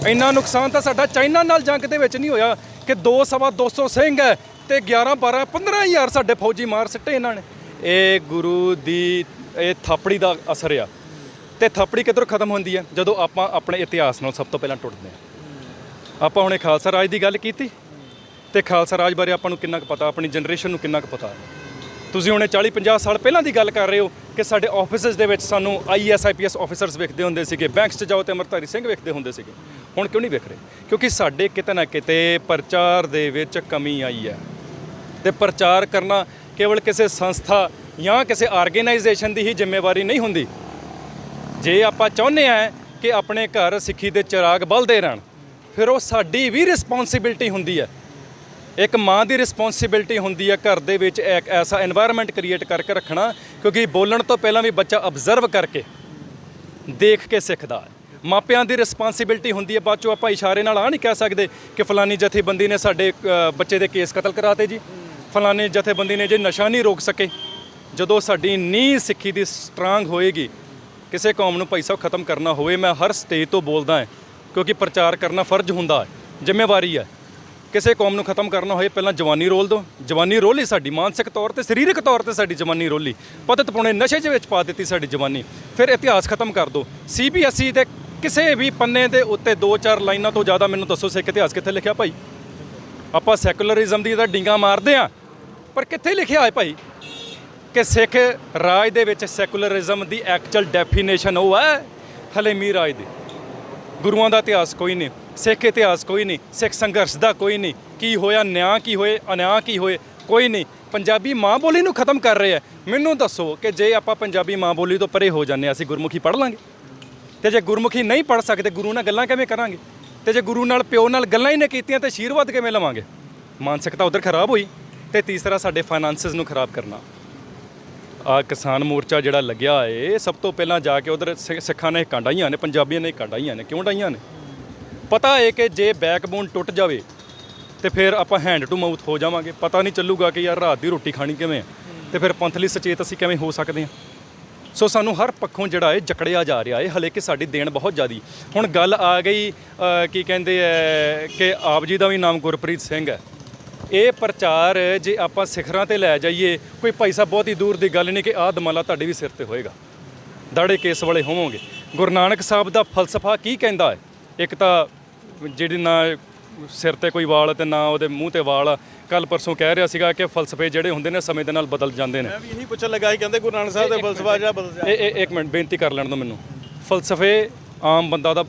ਇੰਨਾ ਨੁਕਸਾਨ ਤਾਂ ਸਾਡਾ ਚਾਈਨਾ ਨਾਲ ਜੰਗ ਦੇ ਵਿੱਚ ਨਹੀਂ ਹੋਇਆ ਕਿ 200 ਸਿੰਘ ਹੈ ਤੇ 11 12 15,000 ਸਾਡੇ ਫੌਜੀ ਮਾਰ ਸਿੱਟੇ ਇਹਨਾਂ ਨੇ। ਇਹ ਗੁਰੂ ਦੀ ਇਹ ਥਾਪੜੀ ਦਾ ਅਸਰ ਆ। ਤੇ ਥਾਪੜੀ ਕਿੱਧਰੋਂ ਖਤਮ ਹੁੰਦੀ ਹੈ? ਜਦੋਂ ਆਪਾਂ ਆਪਣੇ ਇਤਿਹਾਸ ਨਾਲ ਸਭ ਤੋਂ ਪਹਿਲਾਂ ਟੁੱਟਦੇ ਹਾਂ। ਆਪਾਂ ਹੁਣੇ ਖਾਲਸਾ ਰਾਜ ਦੀ ਗੱਲ ਕੀਤੀ ਤੇ ਖਾਲਸਾ ਰਾਜ ਬਾਰੇ ਆਪਾਂ ਨੂੰ ਕਿੰਨਾ ਕੁ ਪਤਾ, ਆਪਣੀ ਜਨਰੇਸ਼ਨ ਨੂੰ ਕਿੰਨਾ ਕੁ ਪਤਾ। ਤੁਸੀਂ ਹੁਣੇ 40-50 ਸਾਲ ਪਹਿਲਾਂ ਦੀ ਗੱਲ ਕਰ ਰਹੇ ਹੋ ਕਿ ਸਾਡੇ ਆਫਿਸਿਸ ਦੇ ਵਿੱਚ ਸਾਨੂੰ IAS IPS ਆਫੀਸਰਸ ਵੇਖਦੇ ਹੁੰਦੇ ਸੀਗੇ, ਬੈਂਕਸ 'ਚ ਜਾਓ ਤੇ ਅਮਰਤਾਰੀ ਸਿੰਘ ਵੇਖਦੇ ਹੁੰਦੇ ਸੀਗੇ। ਹੁਣ ਕਿਉਂ ਨਹੀਂ ਵੇਖ ਰਹੇ? ਕਿਉਂਕਿ ਸਾਡੇ ਕਿਤੇ ਨਾ ਕਿਤੇ ਪ੍ਰਚਾਰ ਦੇ ਵਿੱਚ ਕਮੀ ਆਈ ਹੈ। ਤੇ ਪ੍ਰਚਾਰ ਕਰਨਾ ਕੇਵਲ ਕਿਸੇ ਸੰਸਥਾ ਜਾਂ ਕਿਸੇ ਆਰਗੇਨਾਈਜੇਸ਼ਨ ਦੀ ਹੀ ਜ਼ਿੰਮੇਵਾਰੀ ਨਹੀਂ ਹੁੰਦੀ। ਜੇ ਆਪਾਂ ਚਾਹੁੰਦੇ ਹਾਂ ਕਿ ਆਪਣੇ ਘਰ ਸਿੱਖੀ ਦੇ ਚਿਰਾਗ ਬਲਦੇ ਰਹਿਣ, ਫਿਰ ਉਹ ਸਾਡੀ ਵੀ ਰਿਸਪੌਂਸਿਬਿਲਟੀ ਹੁੰਦੀ ਹੈ। ਇੱਕ ਮਾਂ ਦੀ ਰਿਸਪੌਂਸਿਬਿਲਟੀ ਹੁੰਦੀ ਹੈ ਘਰ ਦੇ ਵਿੱਚ ਇੱਕ ਐਸਾ এনवायरमेंट ਕ੍ਰੀਏਟ ਕਰਕੇ ਰੱਖਣਾ, ਕਿਉਂਕਿ ਬੋਲਣ ਤੋਂ ਪਹਿਲਾਂ ਵੀ ਬੱਚਾ ਅਬਜ਼ਰਵ ਕਰਕੇ ਦੇਖ ਕੇ ਸਿੱਖਦਾ ਹੈ। ਮਾਪਿਆਂ ਦੀ ਰਿਸਪੌਂਸਿਬਿਲਟੀ ਹੁੰਦੀ ਹੈ। ਬਾਅਦ 'ਚੋਂ ਆਪਾਂ ਇਸ਼ਾਰੇ ਨਾਲ ਆ ਨਹੀਂ ਕਹਿ ਸਕਦੇ ਕਿ ਫਲਾਨੀ ਜਥੇਬੰਦੀ ਨੇ ਸਾਡੇ ਬੱਚੇ ਦੇ ਕੇਸ ਕਤਲ ਕਰਾਤੇ ਜੀ, ਫਲਾਨੀ ਜਥੇਬੰਦੀ ਨੇ ਜੇ ਨਸ਼ਾ ਨਹੀਂ ਰੋਕ ਸਕੇ। ਜਦੋਂ ਸਾਡੀ ਨੀਂਹ ਸਿੱਖੀ ਦੀ ਸਟਰਾਂਗ ਹੋਏਗੀ, ਕਿਸੇ ਕੌਮ ਨੂੰ ਭਾਈ ਸਾਹਿਬ ਖਤਮ ਕਰਨਾ ਹੋਵੇ, ਮੈਂ ਹਰ ਸਟੇਜ ਤੋਂ ਬੋਲਦਾ ਹਾਂ ਕਿਉਂਕਿ ਪ੍ਰਚਾਰ ਕਰਨਾ ਫਰਜ਼ ਹੁੰਦਾ ਹੈ, ਜ਼ਿੰਮੇਵਾਰੀ ਹੈ। ਕਿਸੇ ਕੌਮ ਨੂੰ ਖਤਮ ਕਰਨਾ ਹੋਏ ਪਹਿਲਾਂ ਜਵਾਨੀ ਰੋਲ ਦਿਓ। ਜਵਾਨੀ ਰੋਲੀ ਸਾਡੀ ਮਾਨਸਿਕ ਤੌਰ ਤੇ, ਸਰੀਰਕ ਤੌਰ ਤੇ ਸਾਡੀ ਜਵਾਨੀ ਰੋਲੀ, ਪਤਤ ਪੁਣੇ ਨਸ਼ੇ ਦੇ ਵਿੱਚ ਪਾ ਦਿੱਤੀ ਸਾਡੀ ਜਵਾਨੀ। ਫਿਰ ਇਤਿਹਾਸ ਖਤਮ ਕਰ ਦਿਓ। CBSE ਦੇ ਕਿਸੇ ਵੀ ਪੰਨੇ ਦੇ ਉੱਤੇ 2-4 ਲਾਈਨਾਂ ਤੋਂ ਜ਼ਿਆਦਾ ਮੈਨੂੰ ਦੱਸੋ ਸਿੱਖ ਇਤਿਹਾਸ ਕਿੱਥੇ ਲਿਖਿਆ ਭਾਈ? ਆਪਾਂ ਸੈਕੂਲਰਿਜ਼ਮ ਦੀ ਤਾਂ ਡਿੰਗਾ ਮਾਰਦੇ ਹਾਂ, ਪਰ ਕਿੱਥੇ ਲਿਖਿਆ ਹੈ ਭਾਈ ਕਿ ਸਿੱਖ ਰਾਜ ਦੇ ਵਿੱਚ ਸੈਕੂਲਰਿਜ਼ਮ ਦੀ ਐਕਚੁਅਲ ਡੈਫੀਨੇਸ਼ਨ ਉਹ ਹੈ ਹਲੇਮੀ ਰਾਜ ਦੀ। ਗੁਰੂਆਂ ਦਾ ਇਤਿਹਾਸ ਕੋਈ ਨਹੀਂ, ਸਿੱਖ ਇਤਿਹਾਸ ਕੋਈ ਨਹੀਂ, ਸਿੱਖ ਸੰਘਰਸ਼ ਦਾ ਕੋਈ ਨਹੀਂ। ਕੀ ਹੋਇਆ, ਨਿਆਂ ਕੀ ਹੋਏ, ਅਨਿਆਂ ਕੀ ਹੋਏ, ਕੋਈ ਨਹੀਂ। ਪੰਜਾਬੀ ਮਾਂ ਬੋਲੀ ਨੂੰ ਖਤਮ ਕਰ ਰਹੇ ਆ। ਮੈਨੂੰ ਦੱਸੋ ਕਿ ਜੇ ਆਪਾਂ ਪੰਜਾਬੀ ਮਾਂ ਬੋਲੀ ਤੋਂ ਪਰੇ ਹੋ ਜਾਂਦੇ ਹਾਂ, ਅਸੀਂ ਗੁਰਮੁਖੀ ਪੜ੍ਹ ਲਾਂਗੇ? ਤੇ ਜੇ ਗੁਰਮੁਖੀ ਨਹੀਂ ਪੜ੍ਹ ਸਕਦੇ, ਗੁਰੂ ਨਾਲ ਗੱਲਾਂ ਕਿਵੇਂ ਕਰਾਂਗੇ? ਤੇ ਜੇ ਗੁਰੂ ਨਾਲ ਪਿਓ ਨਾਲ ਗੱਲਾਂ ਹੀ ਨਹੀਂ ਕੀਤੀਆਂ ਤੇ ਆਸ਼ੀਰਵਾਦ ਕਿਵੇਂ ਲਵਾਂਗੇ? ਮਾਨਸਿਕਤਾ ਉਧਰ ਖਰਾਬ ਹੋਈ। ਤੇ ਤੀਸਰਾ ਸਾਡੇ ਫਾਈਨਾਂਸਿਸ ਨੂੰ ਖਰਾਬ ਕਰਨਾ। ਆ ਕਿਸਾਨ ਮੋਰਚਾ ਜਿਹੜਾ ਲੱਗਿਆ ਏ, ਸਭ ਤੋਂ ਪਹਿਲਾਂ ਜਾ ਕੇ ਉਧਰ ਸਿੱਖਾਂ ਨੇ ਕਾਂਡਾਈਆਂ ਨੇ, ਪੰਜਾਬੀਆਂ ਨੇ ਕਾਂਡਾਈਆਂ ਨੇ। ਕਿਉਂ ਡਾਈਆਂ ਨੇ? ਪਤਾ ਹੈ ਕਿ ਜੇ ਬੈਕਬੋਨ ਟੁੱਟ ਜਾਵੇ ਤੇ ਫਿਰ ਆਪਾਂ ਹੈਂਡ ਟੂ ਮਾਊਥ ਹੋ ਜਾਵਾਂਗੇ। ਪਤਾ ਨਹੀਂ ਚੱਲੂਗਾ ਕਿ ਯਾਰ ਰਾਤ ਦੀ ਰੋਟੀ ਖਾਣੀ ਕਿਵੇਂ ਹੈ, ਤੇ ਫਿਰ ਪੰਥਲੀ ਸੁਚੇਤ ਅਸੀਂ ਕਿਵੇਂ ਹੋ ਸਕਦੇ ਹਾਂ? ਸੋ ਸਾਨੂੰ ਹਰ ਪੱਖੋਂ ਜਿਹੜਾ ਹੈ ਜਕੜਿਆ ਜਾ ਰਿਹਾ ਹੈ। ਹਲੇ ਕਿ ਸਾਡੀ ਦੇਣ ਬਹੁਤ ਜ਼ਿਆਦੀ। ਹੁਣ ਗੱਲ ਆ ਗਈ ਕੀ ਕਹਿੰਦੇ ਹੈ ਕਿ ਆਪ ਜੀ ਦਾ ਵੀ ਨਾਮ ਗੁਰਪ੍ਰੀਤ ਸਿੰਘ ਹੈ। ਇਹ ਪ੍ਰਚਾਰ ਜੇ ਆਪਾਂ ਸਿਖਰਾਂ ਤੇ ਲੈ ਜਾਈਏ, ਕੋਈ ਭਾਈ ਸਾਹਿਬ ਬਹੁਤੀ ਦੂਰ ਦੀ ਗੱਲ ਨਹੀਂ ਕਿ ਆਹ ਦਮਾਲਾ ਤੁਹਾਡੇ ਵੀ ਸਿਰ ਤੇ ਹੋਏਗਾ, ਦਾੜੇ ਕੇਸ ਵਾਲੇ ਹੋਵੋਗੇ। ਗੁਰੂ ਨਾਨਕ ਸਾਹਿਬ ਦਾ ਫਲਸਫਾ ਕੀ ਕਹਿੰਦਾ ਹੈ? ਇੱਕ ਤਾਂ ਜਿਹੜੀ ਨਾ ਸਿਰ ਤੇ ਕੋਈ ਵਾਲ ਤੇ ਨਾ ਉਹਦੇ ਮੂੰਹ ਤੇ ਵਾਲ। ਕੱਲ ਪਰਸੋਂ ਕਹਿ ਰਿਹਾ ਸੀਗਾ ਕਿ ਫਲਸਫੇ ਜਿਹੜੇ ਹੁੰਦੇ ਨੇ ਸਮੇਂ ਦੇ ਨਾਲ ਬਦਲ ਜਾਂਦੇ ਨੇ। ਮੈਂ ਵੀ ਇਹੀ ਪੁੱਛਣ ਲੱਗਾ ਸੀ, ਕਹਿੰਦੇ ਗੁਰੂ ਨਾਨਕ ਸਾਹਿਬ ਦਾ ਫਲਸਫਾ ਜਿਹੜਾ ਬਦਲ ਜਾਂਦਾ। ਇੱਕ ਮਿੰਟ ਬੇਨਤੀ ਕਰ ਲੈਣ ਦਿਓ ਮੈਨੂੰ। ਫਲਸਫੇ ਆਮ ਬੰਦਾ ਦਾ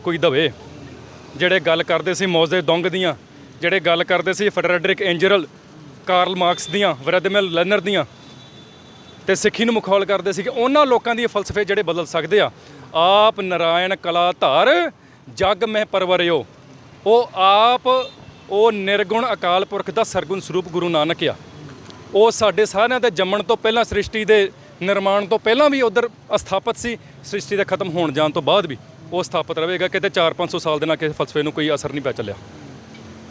ਕੋਈ ਦਵੇ। ਜਿਹੜੇ ਗੱਲ ਕਰਦੇ ਸੀ ਮੌਜ਼ੇ ਦੁੰਗ ਦੀਆਂ, ਜਿਹੜੇ ਗੱਲ ਕਰਦੇ ਸੀ ਫਰੈਡਰਿਕ ਐਂਜਰਲ, ਕਾਰਲ ਮਾਰਕਸ ਦੀਆਂ, ਵਲੈਦੀਮਿਰ ਲੈਨਰ ਦੀਆਂ, ਤੇ ਸਿੱਖੀ ਨੂੰ ਮਖੌਲ ਕਰਦੇ ਸੀ ਕਿ ਉਹਨਾਂ ਲੋਕਾਂ ਦੀ ਫਲਸਫੇ ਜਿਹੜੇ ਬਦਲ ਸਕਦੇ ਆ। ਆਪ ਨਾਰਾਇਣ ਕਲਾ ਧਾਰ ਜਗ ਮਹਿ ਪਰਵਰਿਓ। ਉਹ ਆਪ ਉਹ ਨਿਰਗੁਣ ਅਕਾਲ ਪੁਰਖ ਦਾ ਸਰਗੁਣ ਸਰੂਪ ਗੁਰੂ ਨਾਨਕ ਆ। ਉਹ ਸਾਡੇ ਸਾਰਿਆਂ ਦੇ ਜੰਮਣ ਤੋਂ ਪਹਿਲਾਂ, ਸ੍ਰਿਸ਼ਟੀ ਦੇ ਨਿਰਮਾਣ ਤੋਂ ਪਹਿਲਾਂ ਵੀ ਉਧਰ ਸਥਾਪਿਤ ਸੀ, ਸ੍ਰਿਸ਼ਟੀ ਦੇ ਖਤਮ ਹੋਣ ਜਾਣ ਤੋਂ ਬਾਅਦ ਵੀ ਉਹ ਸਥਾਪਿਤ ਰਹੇਗਾ। ਕਿਤੇ 400-500 ਸਾਲ ਦੇ ਨਾਲ ਕਿਸੇ ਫਲਸਫੇ ਨੂੰ ਕੋਈ ਅਸਰ ਨਹੀਂ ਪੈ ਚੱਲਿਆ।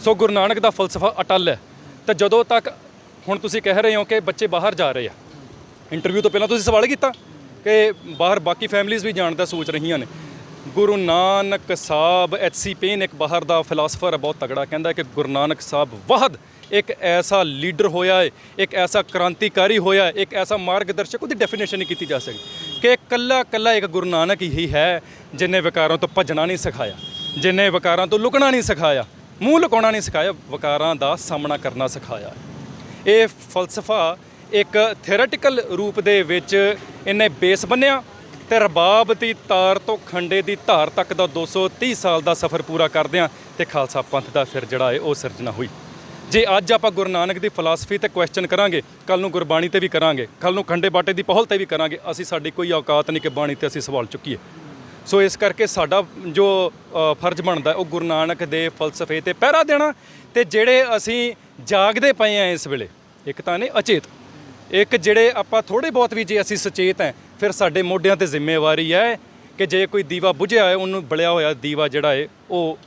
ਸੋ ਗੁਰੂ ਨਾਨਕ ਦਾ ਫਲਸਫਾ ਅਟੱਲ ਹੈ। ਤੇ ਜਦੋਂ ਤੱਕ ਹੁਣ ਤੁਸੀਂ ਕਹਿ ਰਹੇ ਹੋ ਕਿ ਬੱਚੇ ਬਾਹਰ ਜਾ ਰਹੇ ਆ, ਇੰਟਰਵਿਊ ਤੋਂ ਪਹਿਲਾਂ ਤੁਸੀਂ ਸਵਾਲ ਕੀਤਾ ਕਿ ਬਾਹਰ ਬਾਕੀ ਫੈਮਲੀਜ਼ ਵੀ ਜਾਣ ਦਾ ਸੋਚ ਰਹੀਆਂ ਨੇ। ਗੁਰੂ ਨਾਨਕ ਸਾਹਿਬ HC ਪੇਨ ਇੱਕ ਬਾਹਰ ਦਾ ਫਿਲਾਸਫਰ ਹੈ, ਬਹੁਤ ਤਗੜਾ, ਕਹਿੰਦਾ ਕਿ ਗੁਰੂ ਨਾਨਕ ਸਾਹਿਬ ਵਾਹਦ ਇੱਕ ਐਸਾ ਲੀਡਰ ਹੋਇਆ ਹੈ, ਇੱਕ ਐਸਾ ਕ੍ਰਾਂਤੀਕਾਰੀ ਹੋਇਆ ਹੈ, ਇੱਕ ਐਸਾ ਮਾਰਗਦਰਸ਼ਕ, ਉਹਦੀ ਡੈਫੀਨੇਸ਼ਨ ਨਹੀਂ ਕੀਤੀ ਜਾ ਸਕਦੀ ਕਿ ਇਕੱਲਾ ਇੱਕ ਗੁਰੂ ਨਾਨਕ ਹੀ ਹੈ ਜਿਹਨੇ ਵਿਕਾਰਾਂ ਤੋਂ ਭੱਜਣਾ ਨਹੀਂ ਸਿਖਾਇਆ, ਜਿਹਨੇ ਵਿਕਾਰਾਂ ਤੋਂ ਲੁਕਣਾ ਨਹੀਂ ਸਿਖਾਇਆ, ਮੂੰਹ ਲੁਕਾਉਣਾ ਨਹੀਂ ਸਿਖਾਇਆ, ਵਿਕਾਰਾਂ ਦਾ ਸਾਹਮਣਾ ਕਰਨਾ ਸਿਖਾਇਆ। ਇਹ ਫਲਸਫਾ ਇੱਕ ਥਿਓਰੈਟੀਕਲ ਰੂਪ ਦੇ ਵਿੱਚ ਇਹਨੇ ਬੇਸ ਬੰਨਿਆ ਤੇ ਰਬਾਬ ਦੀ ਤਾਰ ਤੋਂ ਖੰਡੇ ਦੀ ਧਾਰ ਤੱਕ ਦਾ 230 ਸਾਲ ਦਾ ਸਫ਼ਰ ਪੂਰਾ ਕਰਦਿਆਂ ਤੇ ਖਾਲਸਾ ਪੰਥ ਦਾ ਫਿਰ ਜਿਹੜਾ ਹੈ ਉਹ ਸਿਰਜਣਾ ਹੋਈ। ਜੇ ਅੱਜ ਆਪਾਂ ਗੁਰੂ ਨਾਨਕ ਦੀ ਫਿਲਾਸਫੀ ਤੇ ਕੁਐਸਚਨ ਕਰਾਂਗੇ, ਕੱਲ ਨੂੰ ਗੁਰਬਾਣੀ ਤੇ ਵੀ ਕਰਾਂਗੇ, ਕੱਲ ਨੂੰ ਖੰਡੇ ਬਾਟੇ ਦੀ ਪਹੁਲ ਤੇ ਵੀ ਕਰਾਂਗੇ, ਅਸੀਂ ਸਾਡੀ ਕੋਈ ਔਕਾਤ ਨਹੀਂ ਕਿ ਬਾਣੀ ਤੇ ਅਸੀਂ ਸਵਾਲ ਚੁੱਕੀਏ। ਸੋ ਇਸ ਕਰਕੇ ਸਾਡਾ ਜੋ ਫਰਜ਼ ਬਣਦਾ ਉਹ ਗੁਰੂ ਨਾਨਕ ਦੇ ਫਲਸਫੇ ਤੇ ਪਹਿਰਾ ਦੇਣਾ। ਤੇ ਜਿਹੜੇ ਅਸੀਂ ਜਾਗਦੇ ਪਏ ਆ ਇਸ ਵੇਲੇ, ਇੱਕ ਤਾਂ ਨੇ ਅਚੇਤ, ਇੱਕ ਜਿਹੜੇ ਆਪਾਂ ਥੋੜ੍ਹੇ ਬਹੁਤ ਵੀ ਜੇ ਅਸੀਂ ਸੁਚੇਤ ਹੈ, ਫਿਰ ਸਾਡੇ ਮੋਢਿਆਂ ਤੇ ਜ਼ਿੰਮੇਵਾਰੀ ਹੈ ਕਿ ਜੇ ਕੋਈ ਦੀਵਾ ਬੁਝਿਆ ਹੈ ਉਹਨੂੰ ਬਲਿਆ ਹੋਇਆ ਦੀਵਾ ਜਿਹੜਾ ਹੈ ਉਹ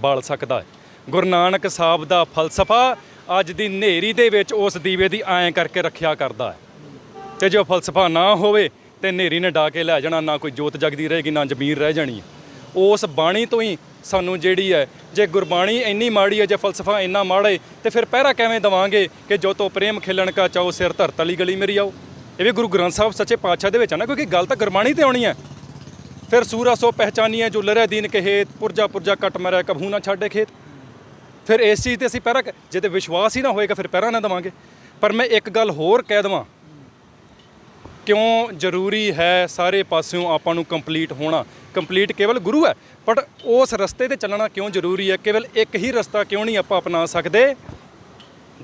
ਬਾਲ ਸਕਦਾ ਹੈ। ਗੁਰੂ ਨਾਨਕ ਸਾਹਿਬ ਦਾ ਫਲਸਫਾ ਅੱਜ ਦੀ ਹਨੇਰੀ ਦੇ ਵਿੱਚ ਉਸ ਦੀਵੇ ਦੀ ਐਂ ਕਰਕੇ ਰੱਖਿਆ ਕਰਦਾ ਹੈ। ਤੇ ਜੇ ਉਹ ਫਲਸਫਾ ਨਾ ਹੋਵੇ ਤੇ ਹਨੇਰੀ ਨੇ ਡਾ ਕੇ ਲੈ ਜਾਣਾ, ਨਾ ਕੋਈ ਜੋਤ ਜਗਦੀ ਰਹੇਗੀ, ਨਾ ਜ਼ਮੀਰ ਰਹਿ ਜਾਣੀ ਹੈ। ਉਸ ਬਾਣੀ ਤੋਂ ਹੀ ਸਾਨੂੰ ਜਿਹੜੀ ਹੈ, ਜੇ ਗੁਰਬਾਣੀ ਇੰਨੀ ਮਾੜੀ ਹੈ, ਜੇ ਫਲਸਫਾ ਇੰਨਾ ਮਾੜਾ ਹੈ, ਤੇ ਫਿਰ ਪਹਿਰਾ ਕਿਵੇਂ ਦੇਵਾਂਗੇ ਕਿ ਜੋ ਤੋ ਪ੍ਰੇਮ ਖਿਲਣ ਕਾ ਚਾਓ ਸਿਰ ਧਰ ਤਲੀ ਗਲੀ ਮੇਰੀ ਆਓ। ਇਹ ਵੀ ਗੁਰੂ ਗ੍ਰੰਥ ਸਾਹਿਬ ਸੱਚੇ ਪਾਤਸ਼ਾਹ ਦੇ ਵਿੱਚ ਹੈ ਨਾ, ਕਿਉਂਕਿ ਗੱਲ ਤਾਂ ਗੁਰਬਾਣੀ ਤੇ ਆਉਣੀ ਹੈ। ਫਿਰ ਸੂਰਾ ਸੋ ਪਹਿਚਾਨੀਏ ਜੋ ਲਰਿਆ ਦੀਨ ਕੇ ਹੇਤ, ਪੁਰਜਾ ਪੁਰਜਾ ਕੱਟ ਮਰਿਆ ਕਬਹੂ ਨਾ ਛੱਡੇ ਖੇਤ। ਫਿਰ ਇਸ ਚੀਜ਼ ਤੇ ਅਸੀਂ ਪਹਿਰਾ, ਜੇ ਤੇ ਵਿਸ਼ਵਾਸ ਹੀ ਨਾ ਹੋਏਗਾ ਫਿਰ ਪਹਿਰਾ ਨਾ ਦੇਵਾਂਗੇ। ਪਰ ਮੈਂ ਇੱਕ ਗੱਲ ਹੋਰ ਕਹਿ ਦੇਵਾਂ, ਕਿਉਂ ਜ਼ਰੂਰੀ ਹੈ ਸਾਰੇ ਪਾਸਿਓਂ ਆਪਾਂ ਨੂੰ ਕੰਪਲੀਟ ਹੋਣਾ। ਕੰਪਲੀਟ ਕੇਵਲ ਗੁਰੂ ਹੈ, ਬਟ ਉਸ ਰਸਤੇ ਤੇ ਚੱਲਣਾ ਕਿਉਂ ਜ਼ਰੂਰੀ ਹੈ? ਕੇਵਲ ਇੱਕ ਹੀ ਰਸਤਾ ਕਿਉਂ ਨਹੀਂ ਆਪਾਂ ਅਪਣਾ ਸਕਦੇ?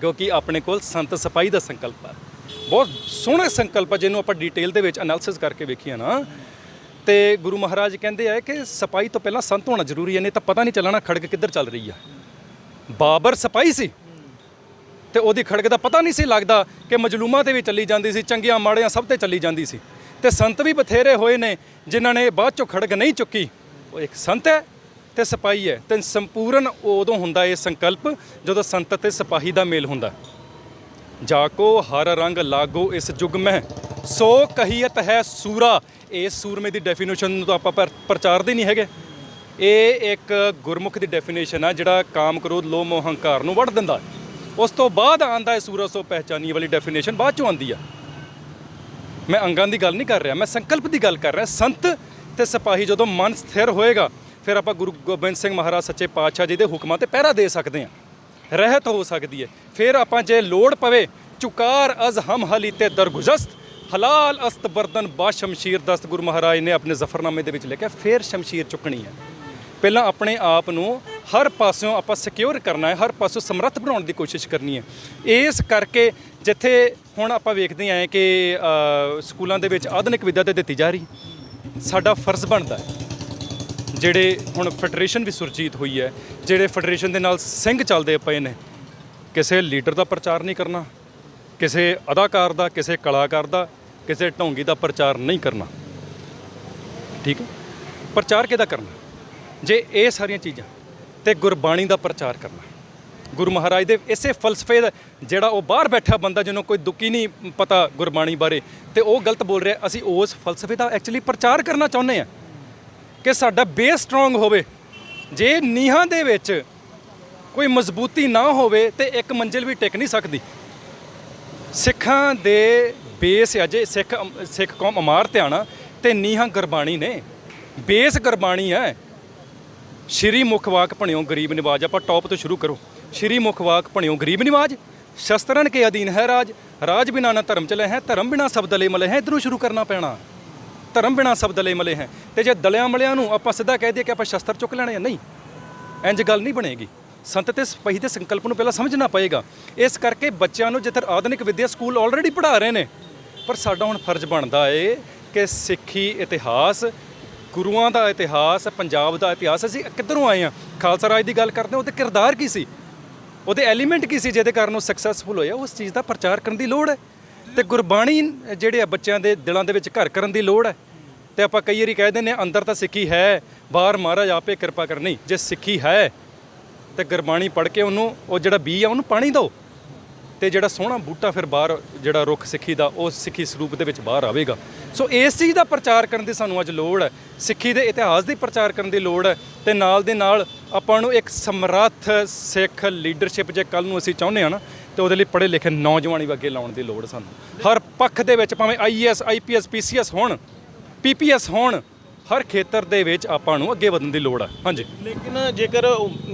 ਕਿਉਂਕਿ ਆਪਣੇ ਕੋਲ ਸੰਤ ਸਿਪਾਹੀ ਦਾ ਸੰਕਲਪ ਹੈ, ਬਹੁਤ ਸੋਹਣਾ ਸੰਕਲਪ ਹੈ, ਜਿਹਨੂੰ ਆਪਾਂ ਡਿਟੇਲ ਦੇ ਵਿੱਚ ਐਨਾਲਿਸਿਸ ਕਰਕੇ ਵੇਖੀਏ ਨਾ, ਤੇ ਗੁਰੂ ਮਹਾਰਾਜ ਕਹਿੰਦੇ ਆ ਕਿ ਸਿਪਾਹੀ ਤੋਂ ਪਹਿਲਾਂ ਸੰਤ ਹੋਣਾ ਜ਼ਰੂਰੀ ਹੈ, ਨਹੀਂ ਤਾਂ ਪਤਾ ਨਹੀਂ ਚੱਲਣਾ ਖੜਗ ਕਿੱਧਰ ਚੱਲ ਰਹੀ ਆ। ਬਾਬਰ ਸਿਪਾਹੀ ਸੀ ਤੇ ਉਹਦੀ ਖੜਗ ਦਾ ਪਤਾ ਨਹੀਂ ਸੀ ਲੱਗਦਾ ਕਿ ਮਜਲੂਮਾਂ ਤੇ ਵੀ ਚੱਲੀ ਜਾਂਦੀ ਸੀ, ਚੰਗੀਆਂ ਮਾੜੀਆਂ ਸਭ ਤੇ ਚੱਲੀ ਜਾਂਦੀ ਸੀ। ਤੇ ਸੰਤ ਵੀ ਬਥੇਰੇ ਹੋਏ ਨੇ ਜਿਨ੍ਹਾਂ ਨੇ ਬਾਅਦ ਚੋਂ ਖੜਗ ਨਹੀਂ ਚੁੱਕੀ। ਉਹ ਇੱਕ ਸੰਤ ਹੈ ਤੇ ਸਿਪਾਹੀ ਹੈ, ਤੇ ਸੰਪੂਰਨ ਉਦੋਂ ਹੁੰਦਾ ਇਹ ਸੰਕਲਪ ਜਦੋਂ ਸੰਤ ਤੇ ਸਿਪਾਹੀ ਦਾ ਮੇਲ ਹੁੰਦਾ। ਜਾਕੋ ਹਰ ਰੰਗ ਲਾਗੋ ਇਸ ਜੁਗ ਮਹਿ, ਸੋ ਕਹੀਅਤ ਹੈ ਸੂਰਾ। ਇਸ ਸੂਰਮੇ ਦੀ ਡੈਫੀਨੇਸ਼ਨ ਨੂੰ ਤਾਂ ਆਪਾਂ ਪ੍ਰਚਾਰਦੇ ਨਹੀਂ ਹੈਗੇ। ਇਹ ਇੱਕ ਗੁਰਮੁਖ ਦੀ ਡੈਫੀਨੇਸ਼ਨ ਆ ਜਿਹੜਾ ਕਾਮ ਕ੍ਰੋਧ ਲੋਭ ਮੋਹ ਹੰਕਾਰ ਨੂੰ ਵੱਢ ਦਿੰਦਾ। ਉਸ ਤੋਂ ਬਾਅਦ ਆਉਂਦਾ ਹੈ ਸੂਰਾ ਸੋ ਪਹਿਚਾਨੀਏ ਵਾਲੀ ਡੈਫੀਨੇਸ਼ਨ, ਬਾਅਦ ਚੋਂ ਆਉਂਦੀ ਆ। ਮੈਂ ਅੰਗਾਂ ਦੀ ਗੱਲ ਨਹੀਂ ਕਰ ਰਿਹਾ, ਮੈਂ ਸੰਕਲਪ ਦੀ ਗੱਲ ਕਰ ਰਿਹਾ। ਸੰਤ ਤੇ ਸਿਪਾਹੀ ਜਦੋਂ ਮਨ ਸਥਿਰ ਹੋਏਗਾ, ਫਿਰ ਆਪਾਂ ਗੁਰੂ ਗੋਬਿੰਦ ਸਿੰਘ ਮਹਾਰਾਜ ਸੱਚੇ ਪਾਤਸ਼ਾਹ ਜੀ ਦੇ ਹੁਕਮਾਂ ਤੇ ਪਹਿਰਾ ਦੇ ਸਕਦੇ ਹਾਂ, ਰਹਿਤ ਹੋ ਸਕਦੀ ਹੈ। ਫਿਰ ਆਪਾਂ ਜੇ ਲੋੜ ਪਵੇ, ਚੁਕਾਰ ਅਜ਼ ਹਮ ਹਲੀਤੇ ਦਰਗੁਜ਼ਸਤ, ਹਲਾਲ ਅਸਤ ਬਰਦਨ ਬਾ ਸ਼ਮਸ਼ੀਰ ਦਸਤ, ਗੁਰੂ ਮਹਾਰਾਜ ਨੇ ਆਪਣੇ ਜ਼ਫਰਨਾਮੇ ਦੇ ਵਿੱਚ ਲਿਖਿਆ। ਫਿਰ ਸ਼ਮਸ਼ੀਰ ਚੁੱਕਣੀ ਹੈ। ਪਹਿਲਾਂ ਆਪਣੇ ਆਪ ਨੂੰ ਹਰ ਪਾਸਿਓਂ ਆਪਾਂ ਸਿਕਿਉਰ ਕਰਨਾ ਹੈ, ਹਰ ਪਾਸਿਓਂ ਸਮਰੱਥ ਬਣਾਉਣ ਦੀ ਕੋਸ਼ਿਸ਼ ਕਰਨੀ ਹੈ। ਇਸ ਕਰਕੇ ਜਿੱਥੇ ਹੁਣ ਆਪਾਂ ਵੇਖਦੇ ਆਏ ਕਿ ਸਕੂਲਾਂ ਦੇ ਵਿੱਚ ਆਧੁਨਿਕ ਵਿੱਦਿਆ ਤੇ ਦਿੱਤੀ ਜਾ ਰਹੀ, ਸਾਡਾ ਫਰਜ਼ ਬਣਦਾ ਹੈ, ਜਿਹੜੇ ਹੁਣ ਫੈਡਰੇਸ਼ਨ ਵੀ ਸੁਰਜੀਤ ਹੋਈ ਹੈ, ਜਿਹੜੇ ਫੈਡਰੇਸ਼ਨ ਦੇ ਨਾਲ ਸਿੰਘ ਚੱਲਦੇ ਪਏ ਨੇ, ਕਿਸੇ ਲੀਡਰ ਦਾ ਪ੍ਰਚਾਰ ਨਹੀਂ ਕਰਨਾ, ਕਿਸੇ ਅਦਾਕਾਰ ਦਾ, ਕਿਸੇ ਕਲਾਕਾਰ ਦਾ, ਕਿਸੇ ਢੋਂਗੀ ਦਾ ਪ੍ਰਚਾਰ ਨਹੀਂ ਕਰਨਾ। ਠੀਕ ਹੈ, ਪ੍ਰਚਾਰ ਕਿਹਦਾ ਕਰਨਾ? ਜੇ ਇਹ ਸਾਰੀਆਂ ਚੀਜ਼ਾਂ ਤੇ ਗੁਰਬਾਣੀ ਦਾ ਪ੍ਰਚਾਰ ਕਰਨਾ, ਗੁਰੂ ਮਹਾਰਾਜ ਦੇ ਇਸੇ ਫਲਸਫੇ ਦਾ, ਜਿਹੜਾ ਉਹ ਬਾਹਰ ਬੈਠਾ ਬੰਦਾ ਜਿਹਨੂੰ ਕੋਈ ਦੁੱਕੀ ਨਹੀਂ ਪਤਾ ਗੁਰਬਾਣੀ ਬਾਰੇ ਤੇ ਉਹ ਗਲਤ ਬੋਲ ਰਿਹਾ, ਅਸੀਂ ਉਸ ਫਲਸਫੇ ਦਾ ਐਕਚੁਅਲੀ ਪ੍ਰਚਾਰ ਕਰਨਾ ਚਾਹੁੰਦੇ ਹਾਂ ਕਿ ਸਾਡਾ ਬੇਸ ਸਟਰੋਂਗ ਹੋਵੇ। ਜੇ ਨੀਹਾਂ ਦੇ ਵਿੱਚ ਕੋਈ ਮਜ਼ਬੂਤੀ ਨਾ ਹੋਵੇ ਤੇ ਇੱਕ ਮੰਜ਼ਿਲ ਵੀ ਟਿਕ ਨਹੀਂ ਸਕਦੀ। ਸਿੱਖਾਂ ਦੇ ਬੇਸ ਆ, ਜੇ ਸਿੱਖ ਕੌਮ ਇਮਾਰਤ ਆ ਨਾ, ਤੇ ਨੀਹਾਂ ਗੁਰਬਾਣੀ ਨੇ, ਬੇਸ ਗੁਰਬਾਣੀ ਹੈ। ਸ਼੍ਰੀ ਮੁਖ ਵਾਕ ਭਣਿਓ ਗਰੀਬ ਨਿਵਾਜ, ਆਪਾਂ ਟੌਪ ਤੋਂ ਸ਼ੁਰੂ ਕਰੋ। ਸ਼੍ਰੀ ਮੁਖ ਵਾਕ ਭਣਿਓ ਗਰੀਬ ਨਿਵਾਜ, ਸ਼ਸਤਰਨ ਕੇ ਅਧੀਨ ਹੈ ਰਾਜ, ਰਾਜ ਬਿਨਾ ਨਾ ਧਰਮ ਚਲੇ ਹੈ, ਧਰਮ ਬਿਨਾ ਸਭ ਦਲੇ ਮਲੇ ਹੈ। ਇੱਧਰੋਂ ਸ਼ੁਰੂ ਕਰਨਾ ਪੈਣਾ, ਧਰਮ ਬਿਨਾ ਸਭ ਦਲੇ ਮਲੇ ਹੈ। ਤੇ ਜੇ ਦਲਿਆਂ ਮਲਿਆਂ ਨੂੰ ਆਪਾਂ ਸਿੱਧਾ ਕਹਿ ਦਈਏ ਕਿ ਆਪਾਂ ਸ਼ਸਤਰ ਚੁੱਕ ਲੈਣੇ ਆ, ਨਹੀਂ, ਇੰਜ ਗੱਲ ਨਹੀਂ ਬਣੇਗੀ। ਸੰਤ ਤੇ ਸਿਪਾਹੀ ਦੇ ਸੰਕਲਪ ਨੂੰ ਪਹਿਲਾਂ ਸਮਝਣਾ ਪਏਗਾ। ਇਸ ਕਰਕੇ ਬੱਚਿਆਂ ਨੂੰ ਜਿੱਥੇ ਆਧੁਨਿਕ ਵਿੱਦਿਆ ਸਕੂਲ ਆਲਰੇਡੀ ਪੜ੍ਹਾ ਰਹੇ ਨੇ, ਪਰ ਸਾਡਾ ਹੁਣ ਫਰਜ਼ ਬਣਦਾ ਏ ਕਿ ਸਿੱਖੀ ਇਤਿਹਾਸ, ਗੁਰੂਆਂ ਦਾ ਇਤਿਹਾਸ, ਪੰਜਾਬ ਦਾ ਇਤਿਹਾਸ, ਅਸੀਂ ਕਿੱਧਰੋਂ ਆਏ ਹਾਂ। ਖਾਲਸਾ ਰਾਜ ਦੀ ਗੱਲ ਕਰਦੇ ਹਾਂ, ਉਹਦੇ ਕਿਰਦਾਰ ਕੀ ਸੀ, ਉਹਦੇ ਐਲੀਮੈਂਟ ਕੀ ਸੀ ਜਿਹਦੇ ਕਾਰਨ ਉਹ ਸਕਸੈਸਫੁਲ ਹੋਇਆ, ਉਸ ਚੀਜ਼ ਦਾ ਪ੍ਰਚਾਰ ਕਰਨ ਦੀ ਲੋੜ ਹੈ। ਤੇ ਗੁਰਬਾਣੀ ਜਿਹੜੇ ਆ ਬੱਚਿਆਂ ਦੇ ਦਿਲਾਂ ਦੇ ਵਿੱਚ ਘਰ ਕਰਨ ਦੀ ਲੋੜ ਹੈ। ਤੇ ਆਪਾਂ ਕਈ ਵਾਰੀ ਕਹਿ ਦਿੰਦੇ ਹਾਂ ਅੰਦਰ ਤਾਂ ਸਿੱਖੀ ਹੈ, ਬਾਹਰ ਮਹਾਰਾਜ ਆਪੇ ਕਿਰਪਾ ਕਰ। ਨਹੀਂ, ਜੇ ਸਿੱਖੀ ਹੈ ਤੇ ਗੁਰਬਾਣੀ ਪੜ੍ਹ ਕੇ ਉਹਨੂੰ, ਉਹ ਜਿਹੜਾ ਬੀਜ ਆ ਉਹਨੂੰ ਪਾਣੀ ਦਿਓ, ਤੇ ਜਿਹੜਾ ਸੋਹਣਾ ਬੂਟਾ ਫਿਰ ਬਾਹਰ, ਜਿਹੜਾ ਰੁੱਖ ਸਿੱਖੀ ਦਾ, ਉਹ ਸਿੱਖੀ ਸਰੂਪ ਦੇ ਵਿੱਚ ਬਾਹਰ ਆਵੇਗਾ। ਸੋ ਇਸ ਚੀਜ਼ ਦਾ ਪ੍ਰਚਾਰ ਕਰਨ ਦੀ ਸਾਨੂੰ ਅੱਜ ਲੋੜ ਹੈ, ਸਿੱਖੀ ਦੇ ਇਤਿਹਾਸ ਦੀ ਪ੍ਰਚਾਰ ਕਰਨ ਦੀ ਲੋੜ ਹੈ। ਤੇ ਨਾਲ ਦੇ ਨਾਲ ਆਪਾਂ ਨੂੰ ਇੱਕ ਸਮਰੱਥ ਸਿੱਖ ਲੀਡਰਸ਼ਿਪ ਜੇ ਕੱਲ੍ਹ ਨੂੰ ਅਸੀਂ ਚਾਹੁੰਦੇ ਹਾਂ ਨਾ, ਤੇ ਉਹਦੇ ਲਈ ਪੜ੍ਹੇ ਲਿਖੇ ਨੌਜਵਾਨ ਵੀ ਅੱਗੇ ਲਾਉਣ ਦੀ ਲੋੜ ਸਾਨੂੰ। ਹਰ ਪੱਖ ਦੇ ਵਿੱਚ, ਭਾਵੇਂ IAS IPS PCS ਹੋਣ, PPS ਹੋਣ, ਹਰ ਖੇਤਰ ਦੇ ਵਿੱਚ ਆਪਾਂ ਨੂੰ ਅੱਗੇ ਵਧਣ ਦੀ ਲੋੜ ਹੈ। ਹਾਂਜੀ, ਲੇਕਿਨ ਜੇਕਰ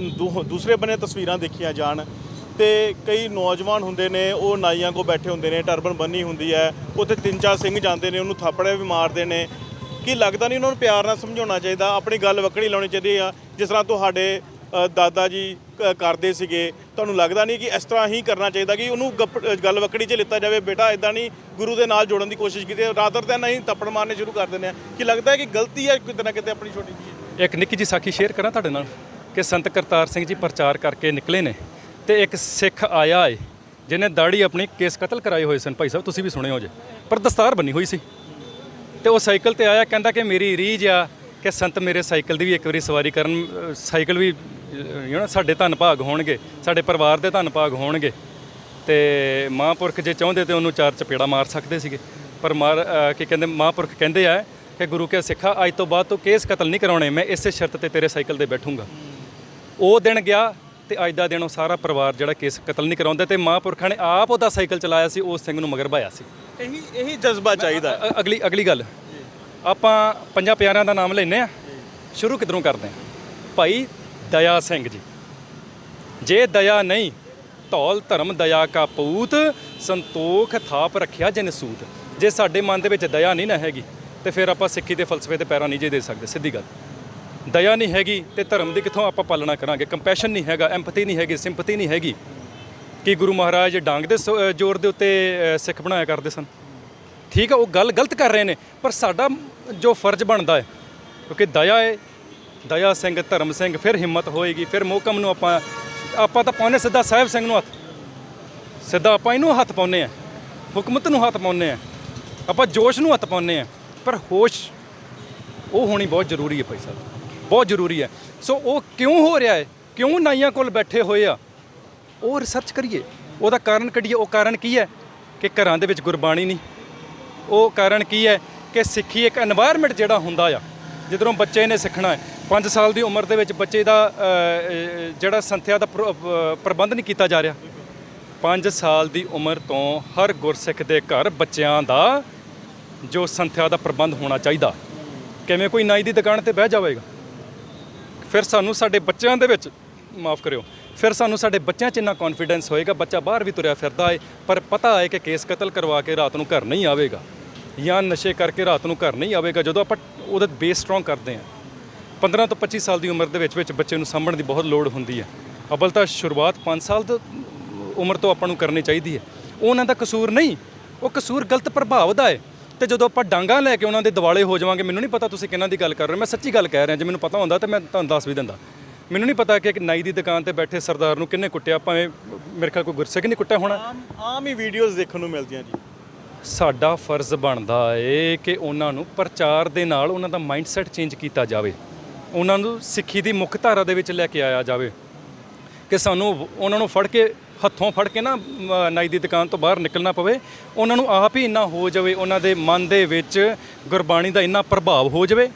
ਦੂਸਰੇ ਬੰਨੇ ਤਸਵੀਰਾਂ ਦੇਖੀਆਂ ਜਾਣ ਤੇ ਕਈ ਨੌਜਵਾਨ ਹੁੰਦੇ ਨੇ, ਉਹ ਨਾਈਆਂ ਕੋ ਬੈਠੇ ਹੁੰਦੇ ਨੇ, ਟਰਬਨ ਬੰਨੀ ਹੁੰਦੀ ਹੈ, ਉੱਥੇ 3-4 ਸਿੰਘ ਜਾਂਦੇ ਨੇ, ਉਹਨੂੰ ਥਾਪੜੇ ਵੀ ਮਾਰਦੇ ਨੇ। ਕੀ ਲੱਗਦਾ ਨਹੀਂ ਉਹਨਾਂ ਨੂੰ ਪਿਆਰ ਨਾਲ ਸਮਝਾਉਣਾ ਚਾਹੀਦਾ, ਆਪਣੀ ਗੱਲ ਵੱਖਰੀ ਲਾਉਣੀ ਚਾਹੀਦੀ ਆ, ਜਿਸ ਤਰ੍ਹਾਂ ਤੁਹਾਡੇ ਦਾਦਾ ਜੀ ਕਰਦੇ ਸੀਗੇ? ਤੁਹਾਨੂੰ ਲੱਗਦਾ ਨਹੀਂ ਕਿ ਇਸ ਤਰ੍ਹਾਂ ਹੀ ਕਰਨਾ ਚਾਹੀਦਾ ਕਿ ਉਹਨੂੰ ਗੱਲ ਵੱਖਰੀ 'ਚ ਲਿੱਤਾ ਜਾਵੇ, ਬੇਟਾ ਇਦਾਂ ਨਹੀਂ, ਗੁਰੂ ਦੇ ਨਾਲ ਜੋੜਨ ਦੀ ਕੋਸ਼ਿਸ਼ ਕੀਤੀ, ਰਾਦਰ ਤਾਂ ਨਹੀਂ ਥੱਪੜ ਮਾਰਨੇ ਸ਼ੁਰੂ ਕਰ ਦਿੰਦੇ ਆ? ਕੀ ਲੱਗਦਾ ਹੈ ਕਿ ਗਲਤੀ ਹੈ ਕਿਤੇ ਨਾ ਕਿਤੇ ਆਪਣੀ ਛੋਟੀ ਜਿਹੀ? ਇੱਕ ਨਿੱਕੀ ਜਿਹੀ ਸਾਖੀ ਸ਼ੇਅਰ ਕਰਾਂ ਤੁਹਾਡੇ ਨਾਲ ਕਿ ਸੰਤ ਕਰਤਾਰ ਸਿੰਘ ਜੀ ਪ੍ਰਚਾਰ ਕਰਕੇ ਨਿਕਲੇ ਨੇ, ਤੇ ਇੱਕ ਸਿੱਖ ਆਇਆ ਏ ਜਿਹਨੇ ਦਾੜੀ ਆਪਣੀ ਕੇਸ ਕਤਲ ਕਰਾਏ ਹੋਏ ਸਨ। ਭਾਈ ਸਾਹਿਬ ਤੁਸੀਂ ਵੀ ਸੁਣੇ ਹੋ ਜੇ, ਪਰ ਦਸਤਾਰ ਬੰਨੀ ਹੋਈ ਸੀ, ਤੇ ਉਹ ਸਾਈਕਲ ਤੇ ਆਇਆ, ਕਹਿੰਦਾ ਕਿ ਮੇਰੀ ਰੀਝ ਆ ਕਿ ਸੰਤ ਮੇਰੇ ਸਾਈਕਲ ਦੀ ਵੀ ਇੱਕ ਵਾਰੀ ਸਵਾਰੀ ਕਰਨ, ਸਾਈਕਲ ਵੀ ਸਾਡੇ ਧੰਨ ਭਾਗ ਹੋਣਗੇ, ਸਾਡੇ ਪਰਿਵਾਰ ਦੇ ਧੰਨ ਭਾਗ ਹੋਣਗੇ। ਤੇ ਮਹਾਂਪੁਰਖ ਜੇ ਚਾਹੁੰਦੇ ਤੇ ਉਹਨੂੰ 4 ਚਪੇੜਾ ਮਾਰ ਸਕਦੇ ਸੀਗੇ, ਕੀ ਕਹਿੰਦੇ ਮਹਾਂਪੁਰਖ ਕਹਿੰਦੇ ਆ ਕਿ ਗੁਰੂ ਕੇ ਸਿੱਖਾ ਅੱਜ ਤੋਂ ਬਾਅਦ ਤੂੰ ਕੇਸ ਕਤਲ ਨਹੀਂ ਕਰਾਉਣੇ, ਮੈਂ ਇਸੇ ਸ਼ਰਤ ਤੇ ਤੇਰੇ ਸਾਈਕਲ ਤੇ ਬੈਠੂੰਗਾ। ਉਹ ਦਿਨ ਗਿਆ ਤੇ ਅੱਜ ਦਾ ਦਿਨ ਉਹ ਸਾਰਾ ਪਰਿਵਾਰ ਜਿਹੜਾ ਕੇਸ ਕਤਲ ਨਹੀਂ ਕਰਾਉਂਦੇ ਤੇ ਮਹਾਂਪੁਰਖਾਂ ਨੇ ਆਪ ਉਹਦਾ ਸਾਈਕਲ ਚਲਾਇਆ ਸੀ, ਉਸ ਸਿੰਘ ਨੂੰ ਮਗਰ ਭਾਇਆ ਸੀ। ਇਹੀ ਜਜ਼ਬਾ ਚਾਹੀਦਾ। ਅਗਲੀ ਗੱਲ, ਆਪਾਂ ਪੰਜਾਂ ਪਿਆਰਿਆਂ ਦਾ ਨਾਮ ਲੈਂਦੇ ਆ, ਸ਼ੁਰੂ ਕਿੱਧਰੋਂ ਕਰਦੇ ਆ? ਭਾਈ ਦਇਆ ਸਿੰਘ ਜੀ। ਜੇ ਦਇਆ ਨਹੀਂ ਧੌਲ ਧਰਮ ਦਇਆ ਕਾ ਪੂਤ, ਸੰਤੋਖ ਥਾਪ ਰੱਖਿਆ ਜਿਨ ਸੂਤ। ਜੇ ਸਾਡੇ ਮਨ ਦੇ ਵਿੱਚ ਦਇਆ ਨਹੀਂ ਨਾ ਹੈਗੀ ਤੇ ਫਿਰ ਆਪਾਂ ਸਿੱਖੀ ਦੇ ਫਲਸਫੇ ਤੇ ਪੈਰਾਂ ਨਹੀਂ ਜੇ ਦੇ ਸਕਦੇ। ਸਿੱਧੀ ਗੱਲ, ਦਇਆ ਨਹੀਂ ਹੈਗੀ ਤੇ ਧਰਮ ਦੀ ਕਿੱਥੋਂ ਆਪਾਂ ਪਾਲਣਾ ਕਰਾਂਗੇ? ਕੰਪੈਸ਼ਨ ਨਹੀਂ ਹੈਗਾ, ਐਂਪਥੀ ਨਹੀਂ ਹੈਗੀ, ਸਿੰਪਥੀ ਨਹੀਂ ਹੈਗੀ। ਕਿ ਗੁਰੂ ਮਹਾਰਾਜ ਡਾਂਗ ਦੇ ਜ਼ੋਰ ਦੇ ਉੱਤੇ ਸਿੱਖ ਬਣਾਇਆ ਕਰਦੇ ਸਨ? ਠੀਕ ਹੈ, ਉਹ ਗੱਲ ਗਲਤ ਕਰ ਰਹੇ ਨੇ, ਪਰ ਸਾਡਾ ਜੋ ਫਰਜ਼ ਬਣਦਾ ਹੈ, ਕਿਉਂਕਿ ਦਇਆ ਹੈ, ਦਇਆ ਸਿੰਘ, ਧਰਮ ਸਿੰਘ, ਫਿਰ ਹਿੰਮਤ ਹੋਏਗੀ, ਫਿਰ ਮੋਹਕਮ ਨੂੰ ਆਪਾਂ ਤਾਂ ਪਾਉਂਦੇ ਸਿੱਧਾ ਸਾਹਿਬ ਸਿੰਘ ਨੂੰ ਹੱਥ, ਸਿੱਧਾ ਆਪਾਂ ਇਹਨੂੰ ਹੱਥ ਪਾਉਂਦੇ ਆ, ਹੁਕਮਤ ਨੂੰ ਹੱਥ ਪਾਉਂਦੇ ਆ, ਆਪਾਂ ਜੋਸ਼ ਨੂੰ ਹੱਥ ਪਾਉਂਦੇ ਆ, ਪਰ ਹੋਸ਼ ਉਹ ਹੋਣੀ ਬਹੁਤ ਜ਼ਰੂਰੀ ਹੈ ਭਾਈ ਸਾਹਿਬ, ਬਹੁਤ ਜ਼ਰੂਰੀ ਹੈ। ਸੋ ਉਹ ਕਿਉਂ ਹੋ ਰਿਹਾ ਹੈ, ਕਿਉਂ ਨਾਈਆਂ ਕੋਲ ਬੈਠੇ ਹੋਏ ਆ, ਉਹ ਰਿਸਰਚ ਕਰੀਏ, ਉਹਦਾ ਕਾਰਨ ਕੱਢੀਏ। ਉਹ ਕਾਰਨ ਕੀ ਹੈ ਕਿ ਘਰਾਂ ਦੇ ਵਿੱਚ ਗੁਰਬਾਣੀ ਨਹੀਂ। ਉਹ ਕਾਰਨ ਕੀ ਹੈ ਕਿ ਸਿੱਖੀ ਇੱਕ এনवायरमेंट ਜਿਹੜਾ ਹੁੰਦਾ ਆ, ਜਿੱਧਰੋਂ ਬੱਚੇ ਨੇ ਸਿੱਖਣਾ ਹੈ। 5 ਸਾਲ ਦੀ ਉਮਰ ਦੇ ਵਿੱਚ ਬੱਚੇ ਦਾ ਜਿਹੜਾ ਸੰਥਿਆ ਦਾ ਪ੍ਰਬੰਧ ਨਹੀਂ ਕੀਤਾ ਜਾ ਰਿਹਾ। 5 ਸਾਲ ਦੀ ਉਮਰ ਤੋਂ ਹਰ ਗੁਰਸਿੱਖ ਦੇ ਘਰ ਬੱਚਿਆਂ ਦਾ ਜੋ ਸੰਥਿਆ ਦਾ ਪ੍ਰਬੰਧ ਹੋਣਾ ਚਾਹੀਦਾ। ਕਿਵੇਂ ਕੋਈ ਨਾਈ ਦੀ ਦੁਕਾਨ ਤੇ ਬਹਿ ਜਾਵੇਗਾ? ਫਿਰ ਸਾਨੂੰ ਸਾਡੇ ਬੱਚਿਆਂ ਦੇ ਵਿੱਚ, ਮਾਫ ਕਰਿਓ, ਫਿਰ ਸਾਨੂੰ ਸਾਡੇ ਬੱਚਿਆਂ 'ਚ ਇੰਨਾ ਕੌਨਫੀਡੈਂਸ ਹੋਏਗਾ। ਬੱਚਾ ਬਾਹਰ ਵੀ ਤੁਰਿਆ ਫਿਰਦਾ ਹੈ ਪਰ ਪਤਾ ਹੈ ਕਿ ਕੇਸ ਕਤਲ ਕਰਵਾ ਕੇ ਰਾਤ ਨੂੰ ਘਰ ਨਹੀਂ ਆਵੇਗਾ, ਜਾਂ ਨਸ਼ੇ ਕਰਕੇ ਰਾਤ ਨੂੰ ਘਰ ਨਹੀਂ ਆਵੇਗਾ। ਜਦੋਂ ਆਪਾਂ ਉਹਦਾ ਬੇਸ ਸਟਰੋਂਗ ਕਰਦੇ ਹਾਂ, 15 ਤੋਂ 25 ਸਾਲ ਦੀ ਉਮਰ ਦੇ ਵਿੱਚ ਬੱਚੇ ਨੂੰ ਸਾਂਭਣ ਦੀ ਬਹੁਤ ਲੋੜ ਹੁੰਦੀ ਹੈ। ਅਵਲ ਤਾਂ ਸ਼ੁਰੂਆਤ 5 ਸਾਲ ਦੀ ਉਮਰ ਤੋਂ ਆਪਾਂ ਨੂੰ ਕਰਨੀ ਚਾਹੀਦੀ ਹੈ। ਉਹਨਾਂ ਦਾ ਕਸੂਰ ਨਹੀਂ, ਉਹ ਕਸੂਰ ਗਲਤ ਪ੍ਰਭਾਵ ਦਾ ਹੈ। ਤੇ ਜਦੋਂ ਆਪਾਂ ਡਾਂਗਾ ਲੈ ਕੇ ਉਹਨਾਂ ਦੇ ਦਿਵਾਲੇ ਹੋ ਜਾਵਾਂਗੇ, ਮੈਨੂੰ ਨਹੀਂ ਪਤਾ ਤੁਸੀਂ ਕਿਹਨਾਂ ਦੀ ਗੱਲ ਕਰ ਰਹੇ ਹੋ, ਮੈਂ ਸੱਚੀ ਗੱਲ ਕਹਿ ਰਿਹਾ। ਜੇ ਮੈਨੂੰ ਪਤਾ ਹੁੰਦਾ ਤਾਂ ਮੈਂ ਤੁਹਾਨੂੰ ਦੱਸ ਵੀ ਦਿੰਦਾ। ਮੈਨੂੰ ਨਹੀਂ ਪਤਾ ਕਿ ਇੱਕ ਨਾਈ ਦੀ ਦੁਕਾਨ ਤੇ ਬੈਠੇ ਸਰਦਾਰ ਨੂੰ ਕਿੰਨੇ ਕੁੱਟਿਆ, ਭਾਵੇਂ ਮੇਰੇ ਖਿਆਲ ਕੋਈ ਗੁਰਸਿੱਖ ਨਹੀਂ ਕੁੱਟਿਆ ਹੋਣਾ। ਆਮ ਹੀ ਵੀਡੀਓਜ਼ ਦੇਖਣ ਨੂੰ ਮਿਲਦੀਆਂ ਜੀ। ਸਾਡਾ ਫਰਜ਼ ਬਣਦਾ ਏ ਕਿ ਉਹਨਾਂ ਨੂੰ ਪ੍ਰਚਾਰ ਦੇ ਨਾਲ ਉਹਨਾਂ ਦਾ ਮਾਈਂਡਸੈਟ ਚੇਂਜ ਕੀਤਾ ਜਾਵੇ, ਉਹਨਾਂ ਨੂੰ ਸਿੱਖੀ ਦੀ ਮੁੱਖ ਧਾਰਾ ਦੇ ਵਿੱਚ ਲੈ ਕੇ ਆਇਆ ਜਾਵੇ। ਕਿ ਸਾਨੂੰ ਉਹਨਾਂ ਨੂੰ ਫੜ ਕੇ ਹੱਥੋਂ ਫੜ ਕੇ ਨਾ ਨਾਈ ਦੀ ਦੁਕਾਨ ਤੋਂ ਬਾਹਰ ਨਿਕਲਣਾ ਪਵੇ, ਉਹਨਾਂ ਨੂੰ ਆਪ ਹੀ ਇੰਨਾ ਹੋ ਜਾਵੇ, ਉਹਨਾਂ ਦੇ ਮਨ ਦੇ ਵਿੱਚ ਗੁਰਬਾਣੀ ਦਾ ਇੰਨਾ ਪ੍ਰਭਾਵ ਹੋ ਜਾਵੇ,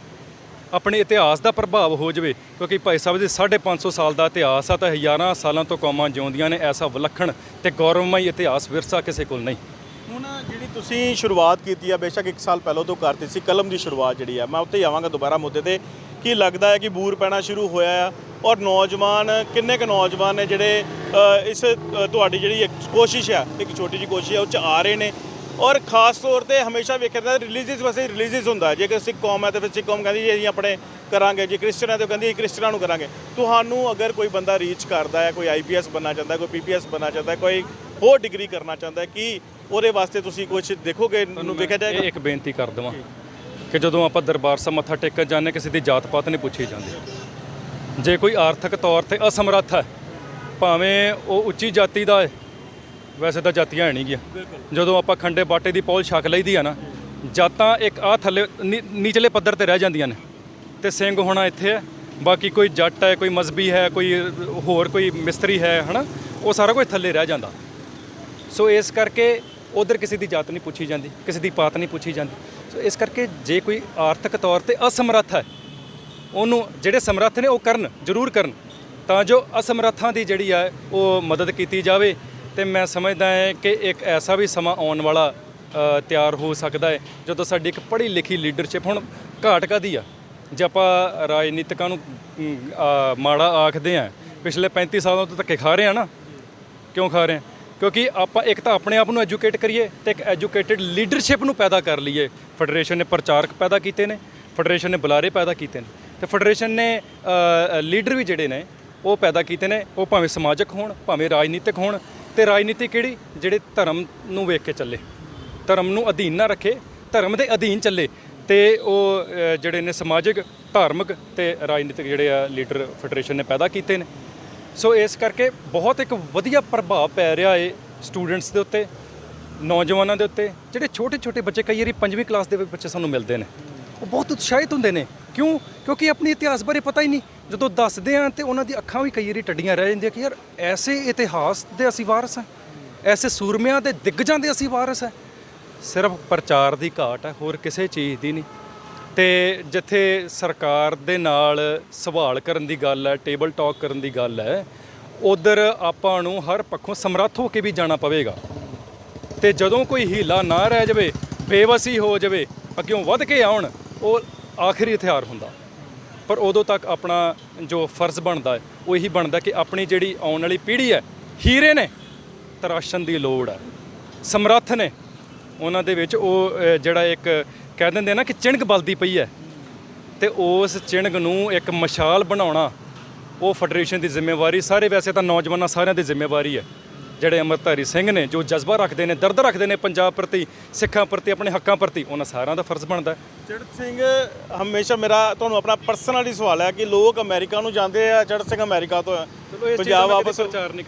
ਆਪਣੇ ਇਤਿਹਾਸ ਦਾ ਪ੍ਰਭਾਵ ਹੋ ਜਾਵੇ। ਕਿਉਂਕਿ ਭਾਈ ਸਾਹਿਬ ਦੇ 550 ਸਾਲ ਦਾ ਇਤਿਹਾਸ ਆ, ਤਾਂ ਹਜ਼ਾਰਾਂ ਸਾਲਾਂ ਤੋਂ ਕੌਮਾਂ ਜਿਉਂਦੀਆਂ ਨੇ। ਐਸਾ ਵਿਲੱਖਣ ਤੇ ਗੌਰਵਮਈ ਇਤਿਹਾਸ ਵਿਰਸਾ ਕਿਸੇ ਕੋਲ ਨਹੀਂ। ਹੁਣ ਜਿਹੜੀ ਤੁਸੀਂ ਸ਼ੁਰੂਆਤ ਕੀਤੀ ਆ, ਬੇਸ਼ੱਕ 1 ਸਾਲ ਪਹਿਲਾਂ ਤੋਂ ਕਰਤੀ ਸੀ, ਕਲਮ ਦੀ ਸ਼ੁਰੂਆਤ ਜਿਹੜੀ ਆ, ਮੈਂ ਉੱਤੇ ਹੀ ਆਵਾਂਗਾ ਦੁਬਾਰਾ ਮੁੱਦੇ ਤੇ। ਕੀ ਲੱਗਦਾ ਹੈ ਕਿ ਬੂਰ ਪੈਣਾ ਸ਼ੁਰੂ ਹੋਇਆ ਆ, ਔਰ ਨੌਜਵਾਨ ਕਿੰਨੇ ਕੁ ਨੌਜਵਾਨ ਨੇ ਜਿਹੜੇ ਇਸ ਤੁਹਾਡੀ ਜਿਹੜੀ ਇੱਕ ਕੋਸ਼ਿਸ਼ ਆ, ਇੱਕ ਛੋਟੀ ਜਿਹੀ ਕੋਸ਼ਿਸ਼ ਆ, ਉਹ 'ਚ ਆ ਰਹੇ ਨੇ? ਔਰ ਖਾਸ ਤੌਰ ਤੇ ਹਮੇਸ਼ਾ ਵੇਖਿਆ ਜਾਂਦਾ ਰਿਲੀਜੀਅਸ ਵੈਸੇ ਰਿਲੀਜੀਅਸ ਹੁੰਦਾ। ਜੇਕਰ ਸਿੱਖ ਕੌਮ ਹੈ ਤਾਂ ਫਿਰ ਸਿੱਖ ਕੌਮ ਕਹਿੰਦੀ ਜੀ ਅਸੀਂ ਆਪਣੇ ਕਰਾਂਗੇ, ਜੇ ਕ੍ਰਿਸਚਨ ਹੈ ਤਾਂ ਕਹਿੰਦੀ ਜੀ ਕ੍ਰਿਸਚਨਾਂ ਨੂੰ ਕਰਾਂਗੇ। ਤੁਹਾਨੂੰ ਅਗਰ ਕੋਈ ਬੰਦਾ ਰੀਚ ਕਰਦਾ ਹੈ, ਕੋਈ IPS ਬਣਨਾ ਚਾਹੁੰਦਾ, ਕੋਈ PPS ਬਣਨਾ ਚਾਹੁੰਦਾ, ਕੋਈ ਹੋਰ ਡਿਗਰੀ ਕਰਨਾ ਚਾਹੁੰਦਾ, ਕੀ ਉਹਦੇ ਵਾਸਤੇ ਤੁਸੀਂ ਕੁਝ ਦੇਖੋਗੇ, ਉਹਨੂੰ ਵੇਖਿਆ ਜਾਏਗਾ? ਇੱਕ ਬੇਨਤੀ ਕਰ ਦੇਵਾਂ ਕਿ ਜਦੋਂ ਆਪਾਂ ਦਰਬਾਰ ਸਾਹਿਬ ਮੱਥਾ ਟੇਕਣ ਜਾਂਦੇ, ਕਿਸੇ ਦੀ ਜਾਤ ਪਾਤ ਨਹੀਂ ਪੁੱਛੀ ਜਾਂਦੀ। ਜੇ ਕੋਈ ਆਰਥਿਕ ਤੌਰ ਤੇ ਅਸਮਰੱਥ ਹੈ, ਭਾਵੇਂ ਉਹ ਉੱਚੀ ਜਾਤੀ ਦਾ ਹੈ, ਵੈਸੇ ਤਾਂ ਜਾਤੀਆਂ ਹੈ ਨਹੀਂ ਗੀਆਂ, ਜਦੋਂ ਆਪਾਂ ਖੰਡੇ ਬਾਟੇ ਦੀ ਪੌਲ ਛਕ ਲਈਦੀ ਆ ਨਾ, ਜਾਤਾਂ ਇੱਕ ਆ ਥੱਲੇ ਨੀਚਲੇ ਪੱਧਰ ਤੇ ਰਹਿ ਜਾਂਦੀਆਂ ਨੇ। ਤੇ ਸਿੰਘ ਹੋਣਾ ਇੱਥੇ ਹੈ, ਬਾਕੀ ਕੋਈ ਜੱਟ ਹੈ, ਕੋਈ ਮਜ਼ਬੀ ਹੈ, ਕੋਈ ਹੋਰ ਕੋਈ ਮਿਸਤਰੀ ਹੈ, ਹੈ ਨਾ, ਉਹ ਸਾਰਾ ਕੁਝ ਥੱਲੇ ਰਹਿ ਜਾਂਦਾ। ਸੋ ਇਸ ਕਰਕੇ ਉਧਰ ਕਿਸੇ ਦੀ ਜਾਤ ਨਹੀਂ ਪੁੱਛੀ ਜਾਂਦੀ, ਕਿਸੇ ਦੀ ਪਾਤ ਨਹੀਂ ਪੁੱਛੀ ਜਾਂਦੀ। ਸੋ ਇਸ ਕਰਕੇ ਜੇ ਕੋਈ ਆਰਥਿਕ ਤੌਰ ਤੇ ਅਸਮਰੱਥ ਹੈ, ਉਹਨੂੰ ਜਿਹੜੇ ਸਮਰੱਥ ਨੇ ਉਹ ਕਰਨ, ਜ਼ਰੂਰ ਕਰਨ, ਤਾਂ ਜੋ ਅਸਮਰੱਥਾਂ ਦੀ ਜਿਹੜੀ ਹੈ ਉਹ ਮਦਦ ਕੀਤੀ ਜਾਵੇ। ਤੇ ਮੈਂ ਸਮਝਦਾ ਹਾਂ ਕਿ ਇੱਕ ਐਸਾ ਵੀ ਸਮਾਂ ਆਉਣ ਵਾਲਾ ਤਿਆਰ ਹੋ ਸਕਦਾ ਹੈ ਜਦੋਂ ਸਾਡੀ ਇੱਕ ਪੜ੍ਹੀ ਲਿਖੀ ਲੀਡਰਸ਼ਿਪ, ਹੁਣ ਘਾਟ ਕਾਹਦੀ ਆ? ਜੇ ਆਪਾਂ ਰਾਜਨੀਤਿਕਾਂ ਨੂੰ ਮਾੜਾ ਆਖਦੇ ਹਾਂ, ਪਿਛਲੇ 35 ਸਾਲਾਂ ਤੋਂ ਧੱਕੇ ਖਾ ਰਹੇ ਆ ਨਾ। ਕਿਉਂ ਖਾ ਰਹੇ ਆ? ਕਿਉਂਕਿ ਆਪਾਂ ਇੱਕ ਤਾਂ ਆਪਣੇ ਆਪ ਨੂੰ ਐਜੂਕੇਟ ਕਰੀਏ ਤੇ ਇੱਕ ਐਜੂਕੇਟਿਡ ਲੀਡਰਸ਼ਿਪ ਨੂੰ ਪੈਦਾ ਕਰ ਲਈਏ। ਫੈਡਰੇਸ਼ਨ ਨੇ ਪ੍ਰਚਾਰਕ ਪੈਦਾ ਕੀਤੇ ਨੇ, ਫੈਡਰੇਸ਼ਨ ਨੇ ਬੁਲਾਰੇ ਪੈਦਾ ਕੀਤੇ ਨੇ, ਤੇ ਫੈਡਰੇਸ਼ਨ ਨੇ ਲੀਡਰ ਵੀ ਜਿਹੜੇ ਨੇ ਉਹ ਪੈਦਾ ਕੀਤੇ ਨੇ। ਉਹ ਭਾਵੇਂ ਸਮਾਜਿਕ ਹੋਣ, ਭਾਵੇਂ ਰਾਜਨੀਤਿਕ ਹੋਣ। ਤੇ ਰਾਜਨੀਤੀ ਕਿਹੜੀ? ਜਿਹੜੇ ਧਰਮ ਨੂੰ ਵੇਖ ਕੇ ਚੱਲੇ, ਧਰਮ ਨੂੰ ਅਧੀਨ ਨਾ ਰੱਖੇ, ਧਰਮ ਦੇ ਅਧੀਨ ਚੱਲੇ। ਤੇ ਉਹ ਜਿਹੜੇ ਨੇ ਸਮਾਜਿਕ, ਧਾਰਮਿਕ ਤੇ ਰਾਜਨੀਤਿਕ ਜਿਹੜੇ ਆ ਲੀਡਰ ਫੈਡਰੇਸ਼ਨ ਨੇ ਪੈਦਾ ਕੀਤੇ ਨੇ। ਸੋ ਇਸ ਕਰਕੇ ਬਹੁਤ ਇੱਕ ਵਧੀਆ ਪ੍ਰਭਾਵ ਪੈ ਰਿਹਾ ਹੈ ਸਟੂਡੈਂਟਸ ਦੇ ਉੱਤੇ, ਨੌਜਵਾਨਾਂ ਦੇ ਉੱਤੇ। ਜਿਹੜੇ ਛੋਟੇ ਛੋਟੇ ਬੱਚੇ, ਕਈ ਵਾਰੀ 5ਵੀਂ ਕਲਾਸ ਦੇ ਬੱਚੇ ਸਾਨੂੰ ਮਿਲਦੇ ਨੇ, ਉਹ ਬਹੁਤ ਉਤਸ਼ਾਹਿਤ ਹੁੰਦੇ ਨੇ। ਕਿਉਂ? ਕਿਉਂਕਿ ਆਪਣੇ ਇਤਿਹਾਸ ਬਾਰੇ ਪਤਾ ਹੀ ਨਹੀਂ। ਜਦੋਂ ਦੱਸਦੇ ਆ ਤੇ ਉਹਨਾਂ ਦੀ ਅੱਖਾਂ ਵੀ ਕਈ ਵਾਰੀ ਟੱਡੀਆਂ ਰਹਿ ਜਾਂਦੀਆਂ ਕਿ ਯਾਰ ਐਸੇ ਇਤਿਹਾਸ ਦੇ ਅਸੀਂ ਵਾਰਸ ਹਾਂ, ਐਸੇ ਸੂਰਮਿਆਂ ਦੇ ਦਿੱਗਜਾਂ ਦੇ ਅਸੀਂ ਵਾਰਸ ਹਾਂ। ਸਿਰਫ ਪ੍ਰਚਾਰ ਦੀ ਘਾਟ ਹੈ, ਹੋਰ ਕਿਸੇ ਚੀਜ਼ ਦੀ ਨਹੀਂ। ਤੇ ਜਿੱਥੇ ਸਰਕਾਰ ਦੇ ਨਾਲ ਸਵਾਲ ਕਰਨ ਦੀ ਗੱਲ ਹੈ, ਟੇਬਲ ਟਾਕ ਕਰਨ ਦੀ ਗੱਲ ਹੈ, ਉਧਰ ਆਪਾਂ ਨੂੰ ਹਰ ਪੱਖੋਂ ਸਮਰੱਥ ਹੋ ਕੇ ਵੀ ਜਾਣਾ ਪਵੇਗਾ। ਤੇ ਜਦੋਂ ਕੋਈ ਹੀਲਾ ਨਾ ਰਹਿ ਜਾਵੇ, ਬੇਵਸੀ ਹੋ ਜਾਵੇ, ਅੱਗਿਓਂ ਵੱਧ ਕੇ ਆਉਣ, ਉਹ ਆਖਰੀ ਹਥਿਆਰ ਹੁੰਦਾ। ਪਰ ਉਦੋਂ ਤੱਕ ਆਪਣਾ ਜੋ ਫਰਜ਼ ਬਣਦਾ ਹੈ ਉਹ ਇਹੀ ਬਣਦਾ ਕਿ ਆਪਣੀ ਜਿਹੜੀ ਆਉਣ ਵਾਲੀ ਪੀੜ੍ਹੀ ਹੈ, ਹੀਰੇ ਨੇ, ਤਰਾਸ਼ਣ ਦੀ ਲੋੜ ਹੈ, ਸਮਰੱਥ ਨੇ ਉਹਨਾਂ ਦੇ ਵਿੱਚ। ਉਹ ਜਿਹੜਾ ਇੱਕ ਕਹਿ ਦਿੰਦੇ ਨਾ ਕਿ ਚਿਣਗ ਬਲਦੀ ਪਈ ਹੈ, ਤੇ ਉਸ ਚਿਣਗ ਨੂੰ ਇੱਕ ਮਸ਼ਾਲ ਬਣਾਉਣਾ ਉਹ ਫੈਡਰੇਸ਼ਨ ਦੀ ਜ਼ਿੰਮੇਵਾਰੀ, ਸਾਰੇ ਵੈਸੇ ਤਾਂ ਨੌਜਵਾਨਾਂ ਸਾਰਿਆਂ ਦੀ ਜ਼ਿੰਮੇਵਾਰੀ ਹੈ। ਜਿਹੜੇ ਅੰਮ੍ਰਿਤਧਾਰੀ ਸਿੰਘ ਨੇ, ਜੋ ਜਜ਼ਬਾ ਰੱਖਦੇ ਨੇ, ਦਰਦ ਰੱਖਦੇ ਨੇ ਪੰਜਾਬ ਪ੍ਰਤੀ, ਸਿੱਖਾਂ ਪ੍ਰਤੀ, ਆਪਣੇ ਹੱਕਾਂ ਪ੍ਰਤੀ, ਉਹਨਾਂ ਸਾਰਿਆਂ ਦਾ ਫਰਜ਼ ਬਣਦਾ। ਚੜ੍ਹਤ ਸਿੰਘ, ਹਮੇਸ਼ਾ ਮੇਰਾ ਤੁਹਾਨੂੰ ਆਪਣਾ ਪਰਸਨਲੀ ਸਵਾਲ ਹੈ ਕਿ ਲੋਕ ਅਮਰੀਕਾ ਨੂੰ ਜਾਂਦੇ ਆ, ਚੜ੍ਹਤ ਸਿੰਘ ਅਮਰੀਕਾ ਤੋਂ ਪੰਜਾਬ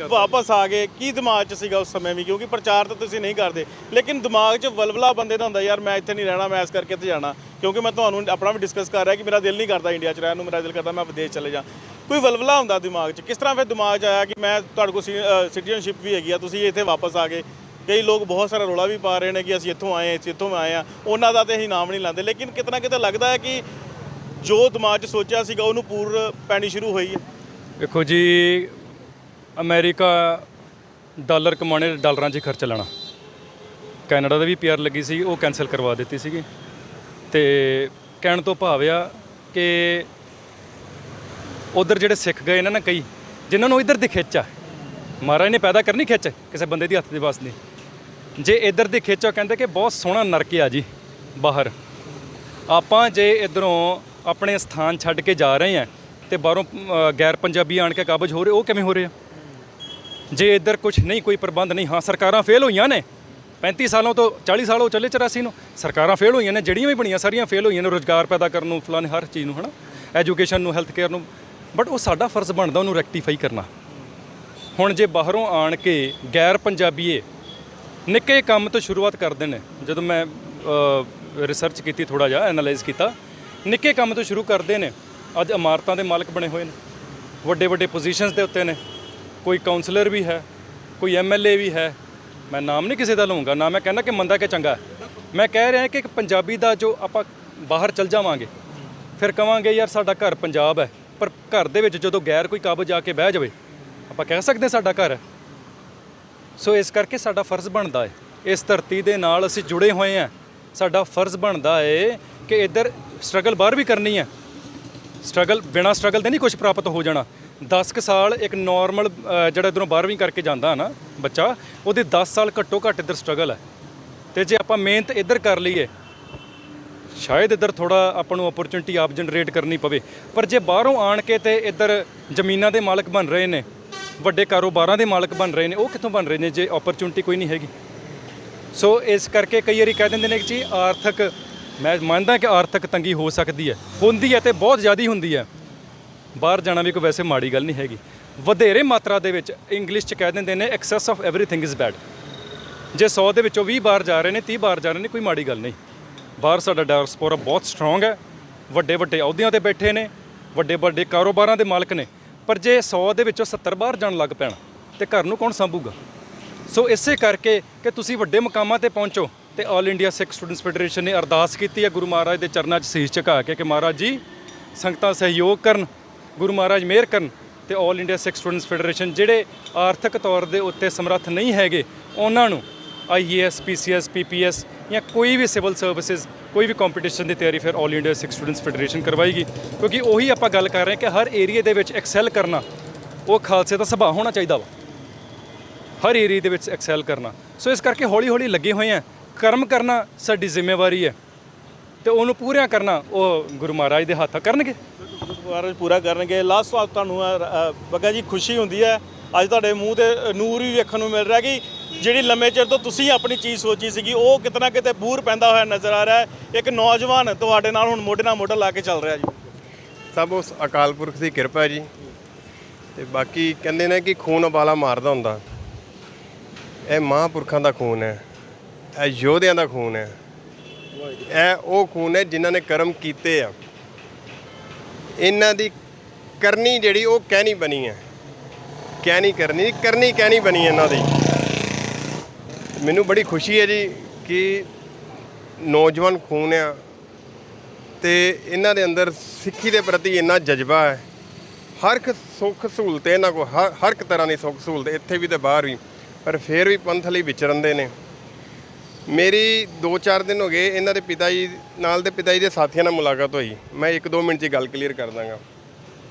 ਵਾਪਸ ਆ ਗਏ, ਕੀ ਦਿਮਾਗ 'ਚ ਸੀਗਾ ਉਸ ਸਮੇਂ ਵੀ? ਕਿਉਂਕਿ ਪ੍ਰਚਾਰ ਤਾਂ ਤੁਸੀਂ ਨਹੀਂ ਕਰਦੇ, ਲੇਕਿਨ ਦਿਮਾਗ 'ਚ ਵਲਵਲਾ ਬੰਦੇ ਦਾ ਹੁੰਦਾ, ਯਾਰ ਮੈਂ ਇੱਥੇ ਨਹੀਂ ਰਹਿਣਾ, ਮੈਂ ਇਸ ਕਰਕੇ ਇੱਥੇ ਜਾਣਾ। ਕਿਉਂਕਿ ਮੈਂ ਤੁਹਾਨੂੰ ਆਪਣਾ ਵੀ ਡਿਸਕਸ ਕਰ ਰਿਹਾ ਕਿ ਮੇਰਾ ਦਿਲ ਨਹੀਂ ਕਰਦਾ ਇੰਡੀਆ 'ਚ ਰਹਿਣ ਨੂੰ, ਮੇਰਾ ਦਿਲ ਕਰਦਾ ਮੈਂ ਵਿਦੇਸ਼ ਚਲੇ ਜਾ। ਕੋਈ ਵਲਵਲਾ ਹੁੰਦਾ ਦਿਮਾਗ 'ਚ? ਕਿਸ ਤਰ੍ਹਾਂ ਫਿਰ ਦਿਮਾਗ 'ਚ ਆਇਆ ਕਿ ਮੈਂ ਤੁਹਾਡੇ ਕੋਲ ਸਿਟੀਜ਼ਨਸ਼ਿਪ ਵੀ ਹੈਗੀ ਆ, ਤੁਸੀਂ ਇੱਥੇ ਵਾਪਸ ਆ ਗਏ? ਕਈ ਲੋਕ ਬਹੁਤ ਸਾਰਾ ਰੌਲਾ ਵੀ ਪਾ ਰਹੇ ਨੇ ਕਿ ਅਸੀਂ ਇੱਥੋਂ ਆਏ ਆ, ਉਹਨਾਂ ਦਾ ਤਾਂ ਅਸੀਂ ਨਾਮ ਨਹੀਂ ਲਾਉਂਦੇ, ਲੇਕਿਨ ਕਿਤੇ ਨਾ ਕਿਤੇ ਲੱਗਦਾ ਹੈ ਕਿ ਜੋ ਦਿਮਾਗ 'ਚ ਸੋਚਿਆ ਸੀਗਾ ਉਹਨੂੰ ਪੂਰ ਪੈਣੀ ਸ਼ੁਰੂ ਹੋਈ ਹੈ। ਵੇਖੋ ਜੀ, ਅਮਰੀਕਾ ਡਾਲਰ ਕਮਾਉਣੇ, ਡਾਲਰਾਂ 'ਚ ਖਰਚ ਲੈਣਾ। ਕੈਨੇਡਾ ਦਾ ਵੀ ਪੀਆਰ ਲੱਗੀ ਸੀ, ਉਹ ਕੈਂਸਲ ਕਰਵਾ ਦਿੱਤੀ ਸੀਗੀ। ਤੇ ਕਹਿਣ ਤੋਂ ਭਾਵ ਆ ਕਿ ਉਧਰ ਜਿਹੜੇ ਸਿੱਖ ਗਏ ਨੇ ਨਾ, ਕਈ ਜਿਨ੍ਹਾਂ ਨੂੰ ਇੱਧਰ ਦੀ ਖਿੱਚ ਆ, ਮਹਾਰਾਜ ਨੇ ਪੈਦਾ ਕਰਨੀ ਖਿੱਚ, ਕਿਸੇ ਬੰਦੇ ਦੀ ਹੱਥ ਦੇ ਵੱਸ ਨਹੀਂ। ਜੇ ਇੱਧਰ ਦੀ ਖਿੱਚ ਆ, ਕਹਿੰਦੇ ਕਿ ਬਹੁਤ ਸੋਹਣਾ ਨਰਕ ਆ ਜੀ ਬਾਹਰ। ਆਪਾਂ ਜੇ ਇੱਧਰੋਂ ਆਪਣੇ ਸਥਾਨ ਛੱਡ ਕੇ ਜਾ ਰਹੇ ਹਾਂ ਤੇ ਬਾਹਰੋਂ ਗੈਰ ਪੰਜਾਬੀ ਆਣ ਕੇ ਕਾਬਜ ਹੋ ਰਹੇ, ਉਹ ਕਿਵੇਂ ਹੋ ਰਹੇ ਆ? ਜੇ ਇੱਧਰ ਕੁਝ ਨਹੀਂ, ਕੋਈ ਪ੍ਰਬੰਧ ਨਹੀਂ। ਹਾਂ, ਸਰਕਾਰਾਂ ਫੇਲ ਹੋਈਆਂ ਨੇ 35 ਸਾਲਾਂ ਤੋਂ, 40 ਸਾਲ ਹੋ ਚੱਲੇ 84 ਨੂੰ, ਸਰਕਾਰਾਂ ਫੇਲ ਹੋਈਆਂ ਨੇ, ਜਿਹੜੀਆਂ ਵੀ ਬਣੀਆਂ ਸਾਰੀਆਂ ਫੇਲ ਹੋਈਆਂ ਨੇ, ਰੁਜ਼ਗਾਰ ਪੈਦਾ ਕਰਨ ਨੂੰ, ਫਲਾਣੇ ਹਰ ਚੀਜ਼ ਨੂੰ, ਹੈ ਨਾ, ਐਜੂਕੇਸ਼ਨ ਨੂੰ, ਹੈਲਥ ਕੇਅਰ ਨੂੰ। ਬਟ ਉਹ ਸਾਡਾ ਫਰਜ਼ ਬਣਦਾ ਉਹਨੂੰ ਰੈਕਟੀਫਾਈ ਕਰਨਾ। ਹੁਣ ਜੇ ਬਾਹਰੋਂ ਆਣ ਕੇ ਗੈਰ ਪੰਜਾਬੀਏ ਨਿੱਕੇ ਕੰਮ ਤੋਂ ਸ਼ੁਰੂਆਤ ਕਰਦੇ ਨੇ, ਜਦੋਂ ਮੈਂ ਰਿਸਰਚ ਕੀਤੀ, ਥੋੜ੍ਹਾ ਜਿਹਾ ਐਨਾਲਾਈਜ਼ ਕੀਤਾ, ਨਿੱਕੇ ਕੰਮ ਤੋਂ ਸ਼ੁਰੂ ਕਰਦੇ ਨੇ, ਅੱਜ ਇਮਾਰਤਾਂ ਦੇ ਮਾਲਕ ਬਣੇ ਹੋਏ ਨੇ, ਵੱਡੇ ਵੱਡੇ ਪੋਜੀਸ਼ਨਸ ਦੇ ਉੱਤੇ ਨੇ, ਕੋਈ ਕਾਉਂਸਲਰ ਵੀ ਹੈ, ਕੋਈ ਐਮਐਲਏ ਵੀ ਹੈ। ਮੈਂ ਨਾਮ ਨਹੀਂ ਕਿਸੇ ਦਾ ਲਊਂਗਾ, ਨਾ ਮੈਂ ਕਹਿੰਦਾ ਕਿ ਮੰਦਾ ਕਿ ਚੰਗਾ। ਮੈਂ ਕਹਿ ਰਿਹਾ ਕਿ ਇੱਕ ਪੰਜਾਬੀ ਦਾ ਜੋ ਆਪਾਂ ਬਾਹਰ ਚਲ ਜਾਵਾਂਗੇ, ਫਿਰ ਕਵਾਂਗੇ ਯਾਰ ਸਾਡਾ ਘਰ ਪੰਜਾਬ ਹੈ, ਪਰ ਘਰ ਦੇ ਵਿੱਚ ਜਦੋਂ ਗੈਰ ਕੋਈ ਕਾਬਜ ਆ ਕੇ ਬਹਿ ਜਾਵੇ, ਆਪਾਂ ਕਹਿ ਸਕਦੇ ਸਾਡਾ ਘਰ ਹੈ। ਸੋ ਇਸ ਕਰਕੇ ਸਾਡਾ ਫਰਜ਼ ਬਣਦਾ ਹੈ, ਇਸ ਧਰਤੀ ਦੇ ਨਾਲ ਅਸੀਂ ਜੁੜੇ ਹੋਏ ਹਾਂ, ਸਾਡਾ ਫਰਜ਼ ਬਣਦਾ ਹੈ ਕਿ ਇੱਧਰ ਸਟਰਗਲ ਬਾਹਰ ਵੀ ਕਰਨੀ ਹੈ। ਸਟਰਗਲ, ਬਿਨਾਂ ਸਟਰਗਲ ਦੇ ਨਹੀਂ ਕੁਝ ਪ੍ਰਾਪਤ ਹੋ ਜਾਣਾ। 10 ਕੁ ਸਾਲ ਇੱਕ ਨੋਰਮਲ ਜਿਹੜਾ ਇੱਧਰੋਂ 12ਵੀਂ ਕਰਕੇ ਜਾਂਦਾ ਨਾ ਬੱਚਾ, ਉਹਦੇ 10 ਸਾਲ ਘੱਟੋ ਘੱਟ ਇੱਧਰ ਸਟਰਗਲ ਹੈ। ਅਤੇ ਜੇ ਆਪਾਂ ਮਿਹਨਤ ਇੱਧਰ ਕਰ ਲਈਏ, ਸ਼ਾਇਦ ਇੱਧਰ ਥੋੜ੍ਹਾ ਆਪਾਂ ਨੂੰ ਓਪਰਚੁਨਿਟੀ ਆਪ ਜਨਰੇਟ ਕਰਨੀ ਪਵੇ। ਪਰ ਜੇ ਬਾਹਰੋਂ ਆਣ ਕੇ ਤੇ ਇੱਧਰ ਜ਼ਮੀਨਾਂ ਦੇ ਮਾਲਕ ਬਣ ਰਹੇ ਨੇ, ਵੱਡੇ ਕਾਰੋਬਾਰਾਂ ਦੇ ਮਾਲਕ ਬਣ ਰਹੇ ਨੇ, ਉਹ ਕਿੱਥੋਂ ਬਣ ਰਹੇ ਨੇ ਜੇ ਓਪਰਚੁਨਿਟੀ ਕੋਈ ਨਹੀਂ ਹੈਗੀ? ਸੋ ਇਸ ਕਰਕੇ ਕਈ ਵਾਰੀ ਕਹਿ ਦਿੰਦੇ ਨੇ ਕਿ ਜੀ ਆਰਥਿਕ, ਮੈਂ ਮੰਨਦਾ ਕਿ ਆਰਥਿਕ ਤੰਗੀ ਹੋ ਸਕਦੀ ਹੈ, ਹੁੰਦੀ ਹੈ, ਅਤੇ ਬਹੁਤ ਜ਼ਿਆਦਾ ਹੁੰਦੀ ਹੈ। ਬਾਹਰ ਜਾਣਾ ਵੀ ਕੋਈ ਵੈਸੇ ਮਾੜੀ ਗੱਲ ਨਹੀਂ ਹੈਗੀ। ਵਧੇਰੇ ਮਾਤਰਾ ਦੇ ਵਿੱਚ ਇੰਗਲਿਸ਼ 'ਚ ਕਹਿ ਦਿੰਦੇ ਨੇ access of everything is bad. ਜੇ 100 ਦੇ ਵਿੱਚੋਂ 20 ਬਾਹਰ ਜਾ ਰਹੇ ਨੇ, 30 ਬਾਹਰ ਜਾ ਰਹੇ ਨੇ, ਕੋਈ ਮਾੜੀ ਗੱਲ ਨਹੀਂ। ਬਾਹਰ ਸਾਡਾ ਡਾਇਸਪੋਰਾ ਬਹੁਤ ਸਟਰੋਂਗ ਹੈ, ਵੱਡੇ ਵੱਡੇ ਅਹੁਦਿਆਂ 'ਤੇ ਬੈਠੇ ਨੇ, ਵੱਡੇ ਵੱਡੇ ਕਾਰੋਬਾਰਾਂ ਦੇ ਮਾਲਕ ਨੇ। ਪਰ ਜੇ 100 ਦੇ ਵਿੱਚੋਂ 70 ਬਾਹਰ ਜਾਣ ਲੱਗ ਪੈਣ ਤੇ ਘਰ ਨੂੰ ਕੌਣ ਸੰਭੂਗਾ? ਸੋ ਇਸੇ ਕਰਕੇ ਕਿ ਤੁਸੀਂ ਵੱਡੇ ਮੁਕਾਮਾਂ 'ਤੇ ਪਹੁੰਚੋ, ਤੇ ਆਲ ਇੰਡੀਆ ਸਿੱਖ ਸਟੂਡੈਂਟਸ ਫੈਡਰੇਸ਼ਨ ਨੇ ਅਰਦਾਸ ਕੀਤੀ ਹੈ ਗੁਰੂ ਮਹਾਰਾਜ ਦੇ ਚਰਨਾਂ 'ਚ ਸੀਸ ਝੁਕਾ ਕੇ ਕਿ ਮਹਾਰਾਜ ਜੀ ਸੰਗਤਾਂ ਸਹਿਯੋਗ ਕਰਨ, ਗੁਰੂ ਮਹਾਰਾਜ ਮਿਹਰ ਕਰਨ, ਤੇ ਆਲ ਇੰਡੀਆ ਸਿੱਖ ਸਟੂਡੈਂਟਸ ਫੈਡਰੇਸ਼ਨ ਜਿਹੜੇ ਆਰਥਿਕ ਤੌਰ ਦੇ ਉੱਤੇ ਸਮਰੱਥ ਨਹੀਂ ਹੈਗੇ, ਉਹਨਾਂ ਨੂੰ IAS PCS PPS ਜਾਂ ਕੋਈ ਵੀ ਸਿਵਲ ਸਰਵਿਸਿਜ਼, ਕੋਈ ਵੀ ਕੰਪੀਟੀਸ਼ਨ ਦੀ ਤਿਆਰੀ ਫਿਰ ਆਲ ਇੰਡੀਆ ਸਿੱਖ ਸਟੂਡੈਂਟਸ ਫੈਡਰੇਸ਼ਨ ਕਰਵਾਏਗੀ। ਕਿਉਂਕਿ ਉਹੀ ਆਪਾਂ ਗੱਲ ਕਰ ਰਹੇ ਹਾਂ ਕਿ ਹਰ ਏਰੀਏ ਦੇ ਵਿੱਚ ਐਕਸੈਲ ਕਰਨਾ ਉਹ ਖਾਲਸੇ ਦਾ ਸੁਭਾਅ ਹੋਣਾ ਚਾਹੀਦਾ ਵਾ, ਹਰ ਏਰੀਏ ਦੇ ਵਿੱਚ ਐਕਸੈਲ ਕਰਨਾ। ਸੋ ਇਸ ਕਰਕੇ ਹੌਲੀ ਹੌਲੀ ਲੱਗੇ ਹੋਏ ਹਾਂ। ਕਰਮ ਕਰਨਾ ਸਾਡੀ ਜ਼ਿੰਮੇਵਾਰੀ ਹੈ, ਤੇ ਉਹਨੂੰ ਪੂਰਾ ਕਰਨਾ ਉਹ ਗੁਰੂ ਮਹਾਰਾਜ ਦੇ ਹੱਥ ਕਰਨਗੇ, ਗੁਰੂ ਮਹਾਰਾਜ ਪੂਰਾ ਕਰਨਗੇ। ਲਾਸਟ ਸਵਾਲ ਤੁਹਾਨੂੰ ਬੱਗਾ ਜੀ, ਖੁਸ਼ੀ ਹੁੰਦੀ ਹੈ ਅੱਜ ਤੁਹਾਡੇ ਮੂੰਹ ਤੇ ਨੂਰ ਵੀ ਵੇਖਣ ਨੂੰ ਮਿਲ ਰਿਹਾ ਕਿ ਜਿਹੜੀ ਲੰਮੇ ਚਿਰ ਤੋਂ ਤੁਸੀਂ ਆਪਣੀ ਚੀਜ਼ ਸੋਚੀ ਸੀਗੀ, ਉਹ ਕਿਤੇ ਨਾ ਕਿਤੇ ਬੂਰ ਪੈਂਦਾ ਹੋਇਆ ਨਜ਼ਰ ਆ ਰਿਹਾ ਹੈ। ਇੱਕ ਨੌਜਵਾਨ ਤੁਹਾਡੇ ਨਾਲ ਹੁਣ ਮੋਢੇ ਨਾਲ ਮੋਢਾ ਲਾ ਕੇ ਚੱਲ ਰਿਹਾ ਜੀ। ਸਭ ਉਸ ਅਕਾਲ ਪੁਰਖ ਦੀ ਕਿਰਪਾ ਜੀ। ਤੇ ਬਾਕੀ ਕਹਿੰਦੇ ਨੇ ਕਿ ਖੂਨ ਉਬਾਲਾ ਮਾਰਦਾ ਹੁੰਦਾ, ਇਹ ਮਹਾਂਪੁਰਖਾਂ ਦਾ ਖੂਨ ਹੈ, ਇਹ ਯੋਧਿਆਂ ਦਾ ਖੂਨ ਹੈ, ਇਹ ਉਹ ਖੂਨ ਹੈ ਜਿਨ੍ਹਾਂ ਨੇ ਕਰਮ ਕੀਤੇ ਆ। ਇਹਨਾਂ ਦੀ ਕਰਨੀ ਜਿਹੜੀ ਉਹ ਕਹਿਣੀ ਬਣੀ ਹੈ, ਕਹਿਣੀ ਕਰਨੀ, ਕਰਨੀ ਕਹਿਣੀ ਬਣੀ ਇਹਨਾਂ ਦੀ। ਮੈਨੂੰ ਬੜੀ ਖੁਸ਼ੀ ਹੈ ਜੀ ਕਿ ਨੌਜਵਾਨ ਖੂਨ ਆ ਤੇ ਇਹਨਾਂ ਦੇ ਅੰਦਰ ਸਿੱਖੀ ਦੇ ਪ੍ਰਤੀ ਇੰਨਾ ਜਜ਼ਬਾ ਹੈ। ਹਰ ਇੱਕ ਸੁੱਖ ਸਹੂਲਤ ਇਹਨਾਂ ਕੋਲ, ਹਰ ਇੱਕ ਤਰ੍ਹਾਂ ਦੀ ਸੁੱਖ ਸਹੂਲਤ ਇੱਥੇ ਵੀ ਤੇ ਬਾਹਰ ਵੀ, ਪਰ ਫਿਰ ਵੀ ਪੰਥ ਲਈ ਵਿਚਰਦੇ ਨੇ। ਮੇਰੀ 2-4 ਦਿਨ ਹੋ ਗਏ ਇਹਨਾਂ ਦੇ ਪਿਤਾ ਜੀ ਨਾਲ ਦੇ ਪਿਤਾ ਜੀ ਦੇ ਸਾਥੀਆਂ ਨਾਲ ਮੁਲਾਕਾਤ ਹੋਈ। ਮੈਂ 1-2 ਮਿੰਟ 'ਚ ਗੱਲ ਕਲੀਅਰ ਕਰ ਦਾਂਗਾ।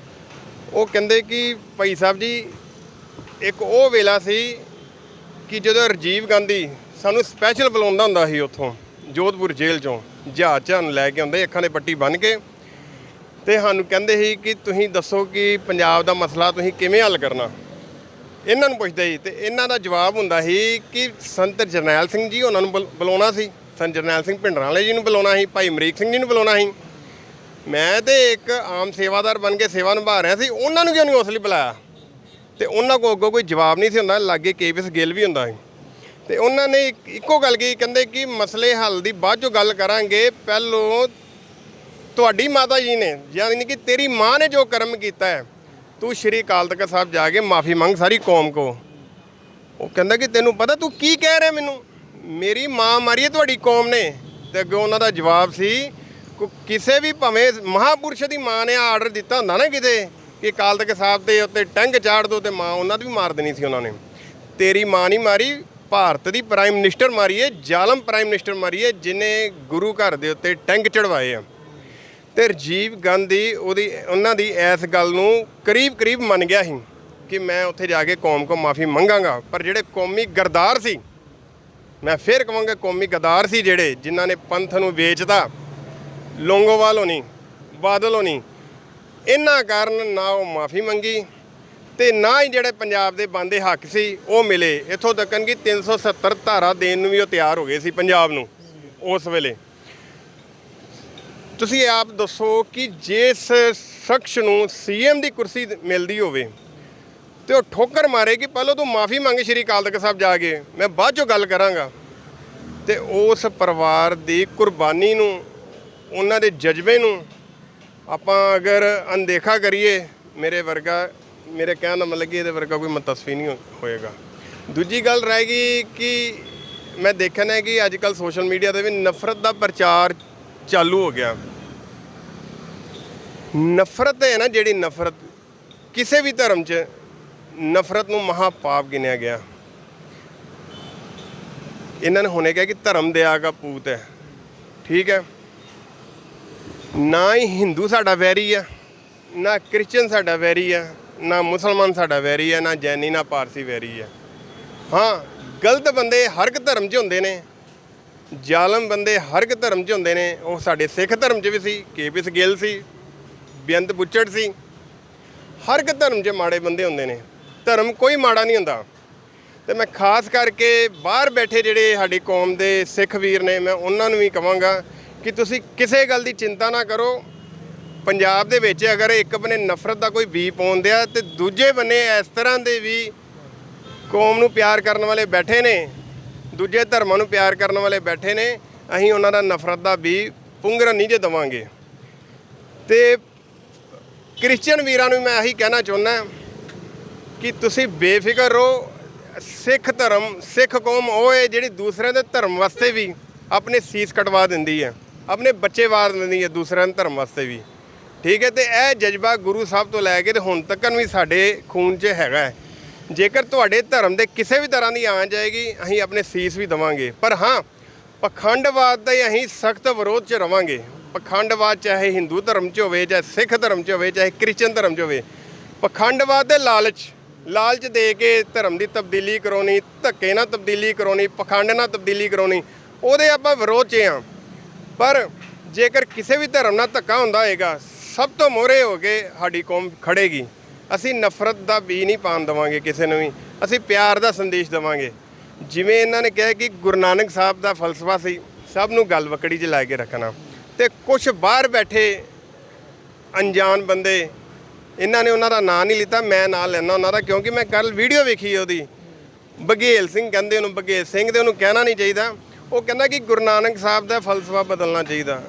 ਉਹ ਕਹਿੰਦੇ ਕਿ ਭਾਈ ਸਾਹਿਬ ਜੀ ਇੱਕ ਉਹ ਵੇਲਾ ਸੀ ਕਿ ਜਦੋਂ ਰਾਜੀਵ ਗਾਂਧੀ ਸਾਨੂੰ ਸਪੈਸ਼ਲ ਬੁਲਾਉਂਦਾ ਹੁੰਦਾ ਸੀ ਉੱਥੋਂ ਜੋਧਪੁਰ ਜੇਲ੍ਹ 'ਚੋਂ, ਜਹਾਜ਼ 'ਚ ਸਾਨੂੰ ਲੈ ਕੇ ਆਉਂਦੇ ਅੱਖਾਂ ਦੇ ਪੱਟੀ ਬੰਨ੍ਹ ਕੇ, ਤੇ ਸਾਨੂੰ ਕਹਿੰਦੇ ਸੀ ਕਿ ਤੁਸੀਂ ਦੱਸੋ ਕਿ ਪੰਜਾਬ ਦਾ ਮਸਲਾ ਤੁਸੀਂ ਕਿਵੇਂ ਹੱਲ ਕਰਨਾ। ਇਹਨਾਂ ਨੂੰ ਪੁੱਛਦੇ ਸੀ ਤੇ ਇਹਨਾਂ ਦਾ ਜਵਾਬ ਹੁੰਦਾ ਸੀ ਕਿ ਸੰਤ ਜਰਨੈਲ ਸਿੰਘ ਜੀ ਉਹਨਾਂ ਨੂੰ ਬੁਲਾਉਣਾ ਸੀ, ਸੰਤ ਜਰਨੈਲ ਸਿੰਘ ਭਿੰਡਰਾਂ ਜੀ ਨੂੰ ਬੁਲਾਉਣਾ ਸੀ, ਭਾਈ ਅਮਰੀਕ ਸਿੰਘ ਜੀ ਨੂੰ ਬੁਲਾਉਣਾ ਸੀ। ਮੈਂ ਤੇ ਇੱਕ ਆਮ ਸੇਵਾਦਾਰ ਬਣ ਕੇ ਸੇਵਾ ਨਿਭਾ ਰਿਹਾ ਸੀ, ਉਹਨਾਂ ਨੂੰ ਕਿਉਂ ਨਹੀਂ ਉਸ ਲਈ ਬੁਲਾਇਆ? ਤੇ ਉਹਨਾਂ ਕੋਲ ਅੱਗੋਂ ਕੋਈ ਜਵਾਬ ਨਹੀਂ ਸੀ ਹੁੰਦਾ। ਲਾਗੇ ਕੇਵਿਸ ਗਿੱਲ ਵੀ ਹੁੰਦਾ ਸੀ ਤੇ ਉਹਨਾਂ ਨੇ ਇੱਕੋ ਗੱਲ ਕੀ ਕਹਿੰਦੇ ਕਿ ਮਸਲੇ ਹੱਲ ਦੀ ਬਾਅਦ 'ਚੋਂ ਗੱਲ ਕਰਾਂਗੇ, ਪਹਿਲੋਂ ਤੁਹਾਡੀ ਮਾਤਾ ਜੀ ਨੇ, ਯਾਨੀ ਕਿ ਤੇਰੀ ਮਾਂ ਨੇ ਜੋ ਕਰਮ ਕੀਤਾ ਹੈ, ਤੂੰ ਸ਼੍ਰੀ ਅਕਾਲ ਤਖਤ ਸਾਹਿਬ ਜਾ ਕੇ ਮਾਫੀ ਮੰਗ ਸਾਰੀ ਕੌਮ ਕੋ। ਉਹ ਕਹਿੰਦਾ ਕਿ ਤੈਨੂੰ ਪਤਾ ਤੂੰ ਕੀ ਕਹਿ ਰਿਹਾ ਮੈਨੂੰ? ਮੇਰੀ ਮਾਂ ਮਾਰੀ ਹੈ ਤੁਹਾਡੀ ਕੌਮ ਨੇ। ਤੇ ਅੱਗੇ ਉਹਨਾਂ ਦਾ ਜਵਾਬ ਸੀ ਕਿਸੇ ਵੀ ਭਾਵੇਂ ਮਹਾਂਪੁਰਸ਼ ਦੀ ਮਾਂ ਨੇ ਆਰਡਰ ਦਿੱਤਾ ਹੁੰਦਾ ਨਾ ਕਿਤੇ ਕਿ ਅਕਾਲ ਤਖਤ ਸਾਹਿਬ ਦੇ ਉੱਤੇ ਟੰਗ ਚਾੜ ਦੋ, ਤੇ ਮਾਂ ਉਹਨਾਂ ਦੀ ਵੀ ਮਾਰ ਦੇਣੀ ਸੀ ਉਹਨਾਂ ਨੇ। ਤੇਰੀ ਮਾਂ ਨਹੀਂ ਮਾਰੀ, ਭਾਰਤ ਦੀ ਪ੍ਰਾਈਮ ਮਿਨਿਸਟਰ ਮਾਰੀ ਹੈ, ਜ਼ਾਲਮ ਪ੍ਰਾਈਮ ਮਿਨਿਸਟਰ ਮਾਰੀ ਹੈ ਜਿਹਨੇ ਗੁਰੂ ਘਰ ਦੇ ਉੱਤੇ ਟੰਗ ਚੜਵਾਏ ਆ। ਤੇ ਰਾਜੀਵ ਗਾਂਧੀ ਉਹਨਾਂ ਦੀ ਇਸ ਗੱਲ ਨੂੰ ਕਰੀਬ ਮੰਨ ਗਿਆ ਸੀ ਕਿ ਮੈਂ ਉੱਥੇ ਜਾ ਕੇ ਕੌਮ ਕੋ ਮਾਫੀ ਮੰਗਾਂਗਾ। ਪਰ ਜਿਹੜੇ ਕੌਮੀ ਗਰਦਾਰ ਸੀ, ਮੈਂ ਫਿਰ ਕਹਾਂਗਾ ਕੌਮੀ ਗਰਦਾਰ ਸੀ, ਜਿਹੜੇ ਜਿਨ੍ਹਾਂ ਨੇ ਪੰਥ ਨੂੰ ਵੇਚਦਾ, ਲੋਂਗੋਵਾਲ ਹੋਣੀ, ਬਾਦਲ ਹੋਣੀ, ਇਹਨਾਂ ਕਾਰਨ ਨਾ ਉਹ ਮਾਫੀ ਮੰਗੀ ਤੇ ਨਾ ਹੀ ਜਿਹੜੇ ਪੰਜਾਬ ਦੇ ਬੰਦੇ ਹੱਕ ਸੀ ਉਹ ਮਿਲੇ। ਇੱਥੋਂ ਤੱਕ ਕਿ 370 ਧਾਰਾ ਦੇਣ ਨੂੰ ਵੀ ਉਹ ਤਿਆਰ ਹੋ ਗਏ ਸੀ ਪੰਜਾਬ ਨੂੰ ਉਸ ਵੇਲੇ। ਤੁਸੀਂ ਆਪ ਦੱਸੋ ਕਿ ਜਿਸ ਸ਼ਖਸ ਨੂੰ ਸੀਐਮ ਦੀ ਕੁਰਸੀ ਮਿਲਦੀ ਹੋਵੇ ਤੇ ਉਹ ਠੋਕਰ ਮਾਰੇ ਕਿ ਪਹਿਲਾਂ ਤੂੰ ਮਾਫੀ ਮੰਗ ਸ਼੍ਰੀ ਅਕਾਲ ਤਖਤ ਸਾਹਿਬ ਜਾ ਕੇ, ਮੈਂ ਬਾਅਦ 'ਚੋਂ ਗੱਲ ਕਰਾਂਗਾ। ਤੇ ਉਸ ਪਰਿਵਾਰ ਦੀ ਕੁਰਬਾਨੀ ਨੂੰ, ਉਹਨਾਂ ਦੇ ਜਜ਼ਬੇ ਨੂੰ ਆਪਾਂ ਅਗਰ ਅਣਦੇਖਾ ਕਰੀਏ, ਮੇਰੇ ਕਹਿਣ ਦਾ ਮਤਲਬ ਕਿ ਇਹਦੇ ਵਰਗਾ ਕੋਈ ਮੁਤੱਸਫੀ ਨਹੀਂ ਹੋਏਗਾ। ਦੂਜੀ ਗੱਲ ਰਹਿ ਗਈ ਕਿ ਮੈਂ ਦੇਖਿਆ ਹੈ ਕਿ ਅੱਜ ਕੱਲ੍ਹ ਸੋਸ਼ਲ ਮੀਡੀਆ 'ਤੇ ਵੀ ਨਫ਼ਰਤ ਦਾ ਪ੍ਰਚਾਰ ਚਾਲੂ ਹੋ ਗਿਆ। ਨਫ਼ਰਤ ਹੈ ਨਾ, ਜਿਹੜੀ ਨਫ਼ਰਤ ਕਿਸੇ ਵੀ ਧਰਮ 'ਚ ਨਫ਼ਰਤ ਨੂੰ ਮਹਾਪਾਪ ਗਿਣਿਆ ਗਿਆ। ਇਹਨਾਂ ਨੇ ਹੁਣੇ ਕਿਹਾ ਕਿ ਧਰਮ ਦਇਆ ਦਾ ਪੂਤ ਹੈ, ਠੀਕ ਹੈ। ਨਾ ਹੀ ਹਿੰਦੂ ਸਾਡਾ ਵੈਰੀ ਆ, ਨਾ ਕ੍ਰਿਸਚਨ ਸਾਡਾ ਵੈਰੀ ਆ, ਨਾ ਮੁਸਲਮਾਨ ਸਾਡਾ ਵੈਰੀ ਹੈ, ਨਾ ਜੈਨੀ, ਨਾ ਪਾਰਸੀ ਵੈਰੀ ਹੈ। ਹਾਂ, ਗਲਤ ਬੰਦੇ ਹਰ ਇੱਕ ਧਰਮ 'ਚ ਹੁੰਦੇ ਨੇ, ਜ਼ਾਲਮ ਬੰਦੇ ਹਰ ਇੱਕ ਧਰਮ 'ਚ ਹੁੰਦੇ ਨੇ। ਉਹ ਸਾਡੇ ਸਿੱਖ ਧਰਮ 'ਚ ਵੀ ਸੀ, ਕੇਵਿਸ ਗਿੱਲ ਸੀ, ਬੇਅੰਤ ਬੁੱਚੜ ਸੀ। ਹਰ ਇੱਕ ਧਰਮ 'ਚ ਮਾੜੇ ਬੰਦੇ ਹੁੰਦੇ ਨੇ, ਧਰਮ ਕੋਈ ਮਾੜਾ ਨਹੀਂ ਹੁੰਦਾ। ਤੇ ਮੈਂ ਖਾਸ ਕਰਕੇ ਬਾਹਰ ਬੈਠੇ ਜਿਹੜੇ ਸਾਡੀ ਕੌਮ ਦੇ ਸਿੱਖ ਵੀਰ ਨੇ, ਮੈਂ ਉਹਨਾਂ ਨੂੰ ਵੀ ਕਹਾਂਗਾ ਕਿ ਤੁਸੀਂ ਕਿਸੇ ਗੱਲ ਦੀ ਚਿੰਤਾ ਨਾ ਕਰੋ। ਪੰਜਾਬ ਦੇ ਵਿੱਚ ਅਗਰ ਇੱਕ ਬੰਨੇ ਨਫ਼ਰਤ ਦਾ ਕੋਈ ਬੀ ਪਾਉਂਦੇ ਆ ਤੇ ਦੂਜੇ ਬੰਨੇ ਇਸ ਤਰ੍ਹਾਂ ਦੇ ਵੀ ਕੌਮ ਨੂੰ ਪਿਆਰ ਕਰਨ ਵਾਲੇ ਬੈਠੇ ਨੇ, ਦੂਜੇ ਧਰਮਾਂ ਨੂੰ ਪਿਆਰ ਕਰਨ ਵਾਲੇ ਬੈਠੇ ਨੇ। ਅਸੀਂ ਉਹਨਾਂ ਦਾ ਨਫ਼ਰਤ ਦਾ ਬੀ ਪੁੰਗਰਨ ਨਹੀਂ ਜੇ ਦੇਵਾਂਗੇ। ਤੇ ਕ੍ਰਿਸਚਨ ਵੀਰਾਂ ਨੂੰ ਮੈਂ ਇਹੀ ਕਹਿਣਾ ਚਾਹੁੰਦਾ ਕਿ ਤੁਸੀਂ ਬੇਫਿਕਰ ਰਹੋ। ਸਿੱਖ ਧਰਮ, ਸਿੱਖ ਕੌਮ ਉਹ ਹੈ ਜਿਹੜੀ ਦੂਸਰਿਆਂ ਦੇ ਧਰਮ ਵਾਸਤੇ ਵੀ ਆਪਣੇ ਸੀਸ ਕਟਵਾ ਦਿੰਦੀ ਹੈ, ਆਪਣੇ ਬੱਚੇ ਵਾਰ ਦਿੰਦੀ ਹੈ ਦੂਸਰਿਆਂ ਦੇ ਧਰਮ ਵਾਸਤੇ ਵੀ, ਠੀਕ ਹੈ। ਤੇ ਇਹ ਜਜ਼ਬਾ ਗੁਰੂ ਸਾਹਿਬ ਤੋਂ ਲੈ ਕੇ ਤੇ ਹੁਣ ਤੱਕ ਵੀ ਸਾਡੇ ਖੂਨ 'ਚ ਹੈਗਾ ਹੈ। ਜੇਕਰ ਤੁਹਾਡੇ ਧਰਮ ਦੇ ਕਿਸੇ ਵੀ ਤਰ੍ਹਾਂ ਦੀ ਆ ਜਾਏਗੀ, ਅਸੀਂ ਆਪਣੇ ਸੀਸ ਵੀ ਦੇਵਾਂਗੇ। ਪਰ ਹਾਂ, ਪਖੰਡਵਾਦ ਦਾ ਹੀ ਅਸੀਂ ਸਖਤ ਵਿਰੋਧ 'ਚ ਰਵਾਂਗੇ। ਪਖੰਡਵਾਦ ਚਾਹੇ ਹਿੰਦੂ ਧਰਮ 'ਚ ਹੋਵੇ, ਚਾਹੇ ਸਿੱਖ ਧਰਮ 'ਚ ਹੋਵੇ, ਚਾਹੇ ਕ੍ਰਿਸਚਨ ਧਰਮ 'ਚ ਹੋਵੇ, ਪਖੰਡਵਾਦ ਦੇ ਲਾਲਚ ਦੇ ਕੇ ਧਰਮ ਦੀ ਤਬਦੀਲੀ ਕਰਾਉਣੀ, ਧੱਕੇ ਨਾਲ ਤਬਦੀਲੀ ਕਰਾਉਣੀ, ਪਖੰਡ ਨਾਲ ਤਬਦੀਲੀ ਕਰਾਉਣੀ, ਉਹਦੇ ਆਪਾਂ ਵਿਰੋਧ 'ਚ ਹਾਂ। ਪਰ ਜੇਕਰ ਕਿਸੇ ਵੀ ਧਰਮ ਨਾਲ ਧੱਕਾ ਹੁੰਦਾ ਹੋਏਗਾ, ਸਭ ਤੋਂ ਮੋਹਰੇ ਹੋ ਕੇ ਸਾਡੀ ਕੌਮ ਖੜੇਗੀ। ਅਸੀਂ ਨਫ਼ਰਤ ਦਾ ਬੀ ਨਹੀਂ ਪਾਉਣ ਦੇਵਾਂਗੇ ਕਿਸੇ ਨੂੰ ਵੀ, ਅਸੀਂ ਪਿਆਰ ਦਾ ਸੰਦੇਸ਼ ਦੇਵਾਂਗੇ। ਜਿਵੇਂ ਇਹਨਾਂ ਨੇ ਕਿਹਾ ਕਿ ਗੁਰੂ ਨਾਨਕ ਸਾਹਿਬ ਦਾ ਫਲਸਫਾ ਸੀ ਸਭ ਨੂੰ ਗੱਲ ਵਕੜੀ 'ਚ ਲੈ ਕੇ ਰੱਖਣਾ, ਤੇ ਕੁਝ ਬਾਹਰ ਬੈਠੇ ਅਣਜਾਣ ਬੰਦੇ, ਇਹਨਾਂ ਨੇ ਉਹਨਾਂ ਦਾ ਨਾਂ ਨਹੀਂ ਲਿੱਤਾ, ਮੈਂ ਨਾਂ ਲੈਣਾ ਉਹਨਾਂ ਦਾ, ਕਿਉਂਕਿ ਮੈਂ ਕੱਲ ਵੀਡੀਓ ਵੇਖੀ ਉਹਦੀ। ਬਘੇਲ ਸਿੰਘ ਕਹਿੰਦੇ ਉਹਨੂੰ, ਬਘੇਲ ਸਿੰਘ ਦੇ ਉਹਨੂੰ ਕਹਿਣਾ ਨਹੀਂ ਚਾਹੀਦਾ। ਉਹ ਕਹਿੰਦਾ ਕਿ ਗੁਰੂ ਨਾਨਕ ਸਾਹਿਬ ਦਾ ਫਲਸਫਾ ਬਦਲਣਾ ਚਾਹੀਦਾ।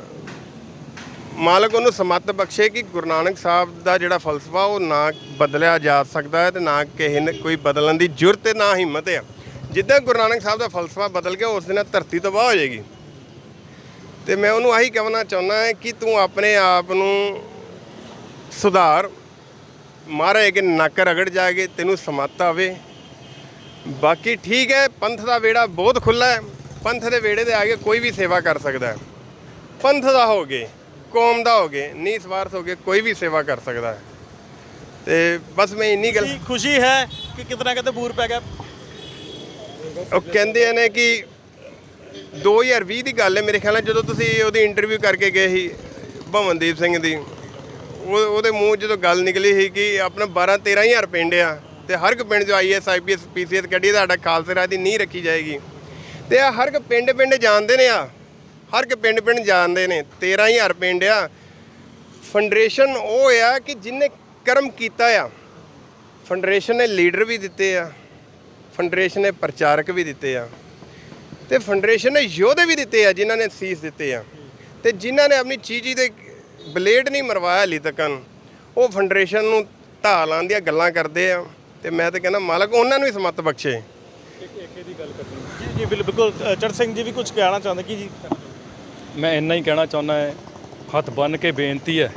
ਮਾਲਕ ਉਹਨੂੰ ਸਮੱਤ ਬਖਸ਼ੇ ਕਿ ਗੁਰੂ ਨਾਨਕ ਸਾਹਿਬ ਦਾ ਜਿਹੜਾ ਫਲਸਫਾ ਉਹ ਨਾ ਬਦਲਿਆ ਜਾ ਸਕਦਾ ਹੈ, ਤੇ ਨਾ ਕਿਸੇ ਨੇ ਕੋਈ ਬਦਲਣ ਦੀ ਜ਼ਰੂਰਤ ਤੇ ਨਾ ਹਿੰਮਤ ਆ। ਜਿੱਦਾਂ ਗੁਰੂ ਨਾਨਕ ਸਾਹਿਬ ਦਾ ਫਲਸਫਾ ਬਦਲ ਗਿਆ, ਉਸ ਦਿਨ ਧਰਤੀ ਤਬਾਹ ਹੋ ਜਾਏਗੀ। ਤੇ ਮੈਂ ਉਹਨੂੰ ਆਹੀ ਕਹਿਣਾ ਚਾਹੁੰਦਾ ਹੈ ਕਿ ਤੂੰ ਆਪਣੇ ਆਪ ਨੂੰ ਸੁਧਾਰ, ਮਹਾਰਾਜ ਅੱਗੇ ਨੱਕ ਰਗੜ ਜਾ ਕੇ ਤੈਨੂੰ ਸਮੱਤ ਆਵੇ। ਬਾਕੀ ਠੀਕ ਹੈ, ਪੰਥ ਦਾ ਵਿਹੜਾ ਬਹੁਤ ਖੁੱਲ੍ਹਾ ਹੈ, ਪੰਥ ਦੇ ਵਿਹੜੇ ਦੇ ਆ ਕੇ ਕੋਈ ਵੀ ਸੇਵਾ ਕਰ ਸਕਦਾ ਹੈ। ਪੰਥ ਦਾ ਹੋ ਗਏ, ਕੌਮ ਦਾ ਹੋ ਗਏ, ਨਿਸਵਾਰਥ ਹੋ ਗਏ, ਕੋਈ ਵੀ ਸੇਵਾ ਕਰ ਸਕਦਾ ਹੈ। ਤੇ ਬਸ ਮੈਂ ਇੰਨੀ ਗੱਲ, ਖੁਸ਼ੀ ਹੈ ਕਿ ਕਿਤਨਾ ਕਿਤੇ ਬੂਰ ਪੈ ਗਿਆ। ਉਹ ਕਹਿੰਦੇ ਨੇ ਕਿ 2020 ਦੀ ਗੱਲ ਹੈ ਮੇਰੇ ਖਿਆਲ ਨਾਲ, ਜਦੋਂ ਤੁਸੀਂ ਉਹਦੀ ਇੰਟਰਵਿਊ ਕਰਕੇ ਗਏ ਸੀ ਭਵਨਦੀਪ ਸਿੰਘ ਦੀ, ਉਹਦੇ ਮੂੰਹ ਜਦੋਂ ਗੱਲ ਨਿਕਲੀ ਸੀ ਕਿ ਆਪਣਾ 12-13 ਹਜ਼ਾਰ ਪਿੰਡ ਆ ਤੇ ਹਰ ਇੱਕ ਪਿੰਡ 'ਚ IAS IPS PCS ਕੱਢੀ ਸਾਡਾ ਖਾਲਸੇ ਰਾਜ ਦੀ ਨੀਂਹ ਰੱਖੀ ਜਾਏਗੀ। ਤੇ ਆ ਹਰ ਇੱਕ ਪਿੰਡ ਜਾਣਦੇ ਨੇ, ਹਰ ਇੱਕ ਪਿੰਡ ਜਾਣਦੇ ਨੇ। 13,000 ਪਿੰਡ ਆ। ਫੈਡਰੇਸ਼ਨ ਉਹ ਆ ਕਿ ਜਿਹਨੇ ਕਰਮ ਕੀਤਾ ਆ। ਫੈਡਰੇਸ਼ਨ ਨੇ ਲੀਡਰ ਵੀ ਦਿੱਤੇ ਆ, ਫੈਡਰੇਸ਼ਨ ਨੇ ਪ੍ਰਚਾਰਕ ਵੀ ਦਿੱਤੇ ਆ, ਤੇ ਫੈਡਰੇਸ਼ਨ ਨੇ ਯੋਧੇ ਵੀ ਦਿੱਤੇ ਆ ਜਿਨ੍ਹਾਂ ਨੇ ਸੀਸ ਦਿੱਤੇ ਆ। ਤੇ ਜਿਨ੍ਹਾਂ ਨੇ ਆਪਣੀ ਚੀਜ਼ੀ ਦੇ ਬਲੇਡ ਨਹੀਂ ਮਰਵਾਇਆ ਹਾਲੇ ਤੱਕ, ਉਹ ਫੈਡਰੇਸ਼ਨ ਨੂੰ ਢਾਹ ਲਾਉਣ ਦੀਆਂ ਗੱਲਾਂ ਕਰਦੇ ਆ। ਤੇ ਮੈਂ ਤਾਂ ਕਹਿੰਦਾ ਮਾਲਕ ਉਹਨਾਂ ਨੂੰ ਹੀ ਸਮੱਤ ਬਖਸ਼ੇ। ਏਕੇ ਦੀ ਗੱਲ ਕਰਨੀ ਜੀ ਬਿਲਕੁਲ। ਚੜ੍ਹ ਸਿੰਘ ਜੀ ਵੀ ਕੁਝ ਕਹਿਣਾ ਚਾਹੁੰਦੇ ਕਿ ਜੀ? ਮੈਂ ਇੰਨਾ ਹੀ ਕਹਿਣਾ ਚਾਹੁੰਦਾ ਹੈ, ਹੱਥ ਬੰਨ੍ਹ ਕੇ ਬੇਨਤੀ ਹੈ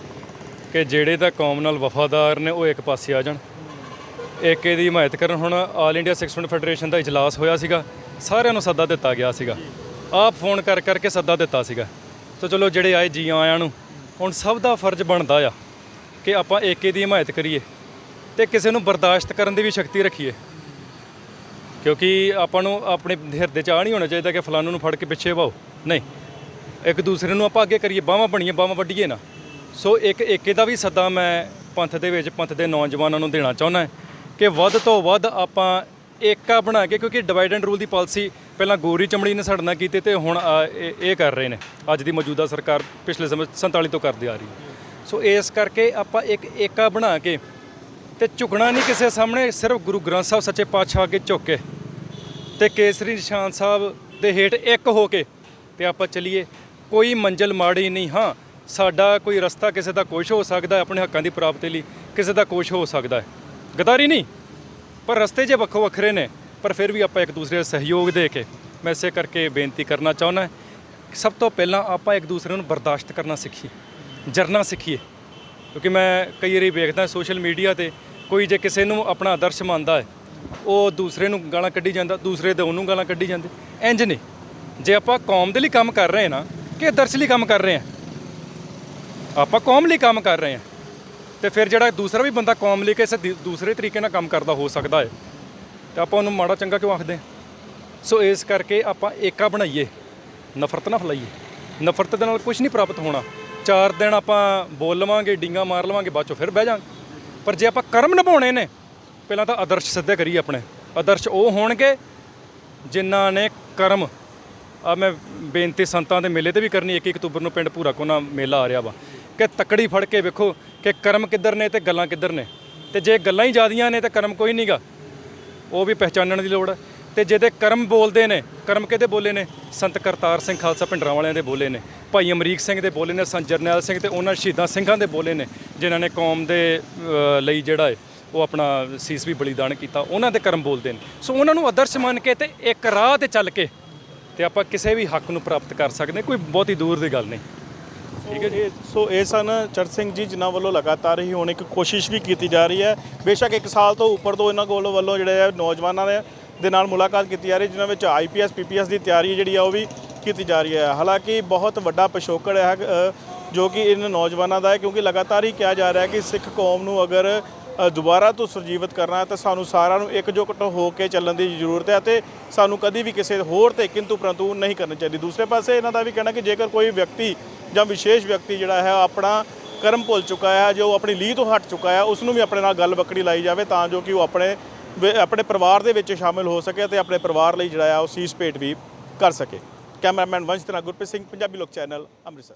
ਕਿ ਜਿਹੜੇ ਤਾਂ ਕੌਮ ਨਾਲ ਵਫਾਦਾਰ ਨੇ ਉਹ ਇੱਕ ਪਾਸੇ ਆ ਜਾਣ, ਏਕੇ ਦੀ ਹਮਾਇਤ ਕਰਨ। ਹੁਣ ਆਲ ਇੰਡੀਆ ਸਿੱਖ ਸਟੂਡੈਂਟ ਫੈਡਰੇਸ਼ਨ ਦਾ ਇਜਲਾਸ ਹੋਇਆ ਸੀਗਾ, ਸਾਰਿਆਂ ਨੂੰ ਸੱਦਾ ਦਿੱਤਾ ਗਿਆ ਸੀਗਾ, ਆਪ ਫੋਨ ਕਰਕੇ ਸੱਦਾ ਦਿੱਤਾ ਸੀਗਾ। ਸੋ ਚਲੋ ਜਿਹੜੇ ਆਏ ਜੀ ਆਇਆਂ ਨੂੰ, ਹੁਣ ਸਭ ਦਾ ਫਰਜ਼ ਬਣਦਾ ਆ ਕਿ ਆਪਾਂ ਏਕੇ ਦੀ ਹਮਾਇਤ ਕਰੀਏ ਤੇ ਕਿਸੇ ਨੂੰ ਬਰਦਾਸ਼ਤ ਕਰਨ ਦੀ ਵੀ ਸ਼ਕਤੀ ਰੱਖੀਏ, ਕਿਉਂਕਿ ਆਪਾਂ ਨੂੰ ਆਪਣੇ ਹਿਰਦੇ 'ਚ ਆ ਨਹੀਂ ਹੋਣਾ ਚਾਹੀਦਾ ਕਿ ਫਲਾਨੂੰ ਨੂੰ ਫੜ ਕੇ ਪਿੱਛੇ ਵਾਓ, ਨਹੀਂ, ਇੱਕ ਦੂਸਰੇ ਨੂੰ ਆਪਾਂ ਅੱਗੇ ਕਰੀਏ, ਬਾਹਾਂ ਬਣੀਏ, ਬਾਹਾਂ ਵੱਢੀਏ ਨਾ। ਸੋ ਇੱਕ ਏਕੇ ਦਾ ਵੀ ਸੱਦਾ ਮੈਂ ਪੰਥ ਦੇ ਵਿੱਚ, ਪੰਥ ਦੇ ਨੌਜਵਾਨਾਂ ਨੂੰ ਦੇਣਾ ਚਾਹੁੰਦਾ ਕਿ ਵੱਧ ਤੋਂ ਵੱਧ ਆਪਾਂ ਏਕਾ ਬਣਾ ਕੇ, ਕਿਉਂਕਿ divide and rule the policy ਪਹਿਲਾਂ ਗੋਰੀ ਚਮੜੀ ਨੇ ਸਾਡੇ ਨਾਲ ਕੀਤੀ ਤੇ ਹੁਣ ਇਹ ਕਰ ਰਹੇ ਨੇ, ਅੱਜ ਦੀ ਮੌਜੂਦਾ ਸਰਕਾਰ ਪਿਛਲੇ ਸਮੇਂ 47 ਤੋਂ ਕਰਦੀ ਆ ਰਹੀ। ਸੋ ਇਸ ਕਰਕੇ ਆਪਾਂ ਇੱਕ ਏਕਾ ਬਣਾ ਕੇ ਤੇ ਝੁਕਣਾ ਨਹੀਂ ਕਿਸੇ ਸਾਹਮਣੇ, ਸਿਰਫ ਗੁਰੂ ਗ੍ਰੰਥ ਸਾਹਿਬ ਸੱਚੇ ਪਾਤਸ਼ਾਹ ਅੱਗੇ ਝੁੱਕ ਕੇ ਤੇ ਕੇਸਰੀ ਨਿਸ਼ਾਨ ਸਾਹਿਬ ਦੇ ਹੇਠ ਇੱਕ ਹੋ ਕੇ ਤੇ ਆਪਾਂ ਚੱਲੀਏ। ਕੋਈ ਮੰਜ਼ਿਲ ਮਾੜੀ ਨਹੀਂ। ਹਾਂ, ਸਾਡਾ ਕੋਈ ਰਸਤਾ ਕਿਸੇ ਦਾ ਕੁਛ ਹੋ ਸਕਦਾ, ਆਪਣੇ ਹੱਕਾਂ ਦੀ ਪ੍ਰਾਪਤੀ ਲਈ ਕਿਸੇ ਦਾ ਕੁਛ ਹੋ ਸਕਦਾ ਹੈ, ਗਦਾਰੀ ਨਹੀਂ, ਪਰ ਰਸਤੇ ਜੇ ਵੱਖੋ ਵੱਖਰੇ ਨੇ, ਪਰ ਫਿਰ ਵੀ ਆਪਾਂ ਇੱਕ ਦੂਸਰੇ ਦਾ ਸਹਿਯੋਗ ਦੇ ਕੇ, ਮੈਂ ਇਸੇ ਕਰਕੇ ਬੇਨਤੀ ਕਰਨਾ ਚਾਹੁੰਦਾ ਸਭ ਤੋਂ ਪਹਿਲਾਂ ਆਪਾਂ ਇੱਕ ਦੂਸਰੇ ਨੂੰ ਬਰਦਾਸ਼ਤ ਕਰਨਾ ਸਿੱਖੀਏ, ਜਰਨਾ ਸਿੱਖੀਏ। ਕਿਉਂਕਿ ਮੈਂ ਕਈ ਵਾਰੀ ਵੇਖਦਾ ਸੋਸ਼ਲ ਮੀਡੀਆ ਤੇ ਕੋਈ ਜੇ ਕਿਸੇ ਨੂੰ ਆਪਣਾ ਆਦਰਸ਼ ਮੰਨਦਾ ਹੈ, ਉਹ ਦੂਸਰੇ ਨੂੰ ਗਾਲਾਂ ਕੱਢੀ ਜਾਂਦਾ, ਦੂਸਰੇ ਦੇ ਉਹਨੂੰ ਗਾਲਾਂ ਕੱਢੀ ਜਾਂਦੇ। ਇੰਜ ਨਹੀਂ, ਜੇ ਆਪਾਂ ਕੌਮ ਦੇ ਲਈ ਕੰਮ ਕਰ ਰਹੇ ਨਾ ਕਿ ਆਦਰਸ਼ ਲਈ ਕੰਮ ਕਰ ਰਹੇ ਹਾਂ, ਆਪਾਂ ਕੌਮ ਲਈ ਕੰਮ ਕਰ ਰਹੇ ਹਾਂ, ਤੇ ਫਿਰ ਜਿਹੜਾ ਦੂਸਰਾ ਵੀ ਬੰਦਾ ਕੌਮ ਲਈ ਕਿਸੇ ਦੂਸਰੇ ਤਰੀਕੇ ਨਾਲ ਕੰਮ ਕਰਦਾ ਹੋ ਸਕਦਾ ਹੈ, ਤੇ ਆਪਾਂ ਉਹਨੂੰ ਮਾੜਾ ਚੰਗਾ ਕਿਉਂ ਆਖਦੇ? ਸੋ ਇਸ ਕਰਕੇ ਆਪਾਂ ਏਕਾ ਬਣਾਈਏ, ਨਫ਼ਰਤ ਨਾ ਫੈਲਾਈਏ। ਨਫ਼ਰਤ ਦੇ ਨਾਲ ਕੁਝ ਨਹੀਂ ਪ੍ਰਾਪਤ ਹੋਣਾ। 4 ਦਿਨ ਆਪਾਂ ਬੋਲ ਲਵਾਂਗੇ, ਡੀਂਗਾ ਮਾਰ ਲਵਾਂਗੇ, ਬਾਅਦ 'ਚੋਂ ਫਿਰ ਬਹਿ ਜਾਵਾਂਗੇ। ਪਰ ਜੇ ਆਪਾਂ ਕਰਮ ਨਿਭਾਉਣੇ ਨੇ, ਪਹਿਲਾਂ ਤਾਂ ਆਦਰਸ਼ ਸਿੱਧੇ ਕਰੀਏ। ਆਪਣੇ ਆਦਰਸ਼ ਉਹ ਹੋਣਗੇ ਜਿਨ੍ਹਾਂ ਨੇ ਕਰਮ, ਆ ਮੈਂ ਬੇਨਤੀ ਸੰਤਾਂ ਦੇ ਮੇਲੇ ਤੇ ਵੀ ਕਰਨੀ, 1 ਅਕਤੂਬਰ ਨੂੰ ਪਿੰਡ ਭੂਰਾ ਕੋਨਾ ਮੇਲਾ ਆ ਰਿਹਾ ਵਾ, ਕਿ ਤੱਕੜੀ ਫੜ ਕੇ ਵੇਖੋ ਕਿ ਕਰਮ ਕਿੱਧਰ ਨੇ ਤੇ ਗੱਲਾਂ ਕਿੱਧਰ ਨੇ। ਤੇ ਜੇ ਗੱਲਾਂ ਹੀ ਜ਼ਿਆਦੀਆਂ ਨੇ ਤੇ ਕਰਮ ਕੋਈ ਨਹੀਂਗਾ, ਉਹ ਵੀ ਪਹਿਚਾਨਣ ਦੀ ਲੋੜ ਹੈ। ਤੇ ਜਿਹਦੇ ਕਰਮ ਬੋਲਦੇ ਨੇ, ਕਰਮ ਕਿਹਦੇ ਬੋਲੇ ਨੇ? ਸੰਤ ਕਰਤਾਰ ਸਿੰਘ ਖਾਲਸਾ ਭਿੰਡਰਾਂ ਵਾਲਿਆਂ ਦੇ ਬੋਲੇ ਨੇ, ਭਾਈ ਅਮਰੀਕ ਸਿੰਘ ਦੇ ਬੋਲੇ ਨੇ, ਸੰਤ ਜਰਨੈਲ ਸਿੰਘ ਤੇ ਉਹਨਾਂ ਸ਼ਹੀਦਾਂ ਸਿੰਘਾਂ ਦੇ ਬੋਲੇ ਨੇ ਜਿਨ੍ਹਾਂ ਨੇ ਕੌਮ ਦੇ ਲਈ ਜਿਹੜਾ ਹੈ ਉਹ ਆਪਣਾ ਸੀਸ ਵੀ ਬਲੀਦਾਨ ਕੀਤਾ, ਉਹਨਾਂ ਦੇ ਕਰਮ ਬੋਲਦੇ ਨੇ। ਸੋ ਉਹਨਾਂ ਨੂੰ ਆਦਰਸ਼ ਮੰਨ ਕੇ ਤੇ ਇੱਕ ਰਾਹ ਤੇ ਚੱਲ ਕੇ ਤੇ ਆਪਾਂ ਕਿਸੇ ਵੀ ਹੱਕ ਨੂੰ ਪ੍ਰਾਪਤ ਕਰ ਸਕਦੇ, ਕੋਈ ਬਹੁਤੀ ਦੂਰ ਦੀ ਗੱਲ ਨਹੀਂ। ਠੀਕ ਹੈ ਜੀ। ਸੋ ਇਹ ਸਨ ਚੜ੍ਹ ਸਿੰਘ ਜੀ, ਜਿਨ੍ਹਾਂ ਵੱਲੋਂ ਲਗਾਤਾਰ ਹੀ ਹੁਣ ਇੱਕ ਕੋਸ਼ਿਸ਼ ਵੀ ਕੀਤੀ ਜਾ ਰਹੀ ਹੈ। ਬੇਸ਼ੱਕ 1 ਸਾਲ ਤੋਂ ਉੱਪਰ ਤੋਂ ਇਹਨਾਂ ਵੱਲੋਂ ਜਿਹੜੇ ਆ ਨੌਜਵਾਨਾਂ ਦੇ ਨਾਲ ਮੁਲਾਕਾਤ ਕੀਤੀ ਜਾ ਰਹੀ, ਜਿਨ੍ਹਾਂ ਵਿੱਚ IPS PPS ਦੀ ਤਿਆਰੀ ਜਿਹੜੀ ਆ ਉਹ ਵੀ ਕੀਤੀ ਜਾ ਰਹੀ ਹੈ। ਹਾਲਾਂਕਿ ਬਹੁਤ ਵੱਡਾ ਪਿਛੋਕੜ ਹੈ ਜੋ ਕਿ ਇਹਨਾਂ ਨੌਜਵਾਨਾਂ ਦਾ ਹੈ, ਕਿਉਂਕਿ ਲਗਾਤਾਰ ਹੀ ਕਿਹਾ ਜਾ ਰਿਹਾ ਕਿ ਸਿੱਖ ਕੌਮ ਨੂੰ ਅਗਰ ਦੁਬਾਰਾ ਤੋਂ ਸੁਰਜੀਵਿਤ ਕਰਨਾ ਹੈ ਤਾਂ ਸਾਨੂੰ ਸਾਰਿਆਂ ਨੂੰ ਇਕਜੁੱਟ ਹੋ ਕੇ ਚੱਲਣ ਦੀ ਜ਼ਰੂਰਤ ਹੈ ਤੇ ਸਾਨੂੰ ਕਦੀ ਵੀ ਕਿਸੇ ਹੋਰ ਤੇ ਕਿੰਤੂ ਪ੍ਰੰਤੂ ਨਹੀਂ ਕਰਨੀ ਚਾਹੀਦੀ। ਦੂਸਰੇ ਪਾਸੇ ਇਹਨਾਂ ਦਾ ਵੀ ਕਹਿਣਾ ਕਿ ਜੇਕਰ ਕੋਈ ਵਿਅਕਤੀ ਜਾਂ ਵਿਸ਼ੇਸ਼ ਵਿਅਕਤੀ ਜਿਹੜਾ ਹੈ ਆਪਣਾ ਕਰਮ ਭੁੱਲ ਚੁੱਕਾ ਹੈ, ਜੋ ਆਪਣੀ ਲੀਹ ਤੋਂ ਹਟ ਚੁੱਕਾ ਹੈ, ਉਸ ਨੂੰ ਵੀ ਆਪਣੇ ਨਾਲ ਗੱਲ ਬੱਕੜੀ ਲਾਈ ਜਾਵੇ ਤਾਂ ਜੋ ਕਿ ਉਹ ਆਪਣੇ ਪਰਿਵਾਰ ਦੇ ਵਿੱਚ ਸ਼ਾਮਿਲ ਹੋ ਸਕੇ ਤੇ ਆਪਣੇ ਪਰਿਵਾਰ ਲਈ ਜਿਹੜਾ ਆ ਉਹ ਸੀਸ ਭੇਟ ਵੀ ਕਰ ਸਕੇ। ਕੈਮਰਾਮੈਨ ਵੰਸ਼ ਦੇ ਨਾਲ ਗੁਰਪ੍ਰੀਤ ਸਿੰਘ, ਪੰਜਾਬੀ ਲੋਕ ਚੈਨਲ, ਅੰਮ੍ਰਿਤਸਰ।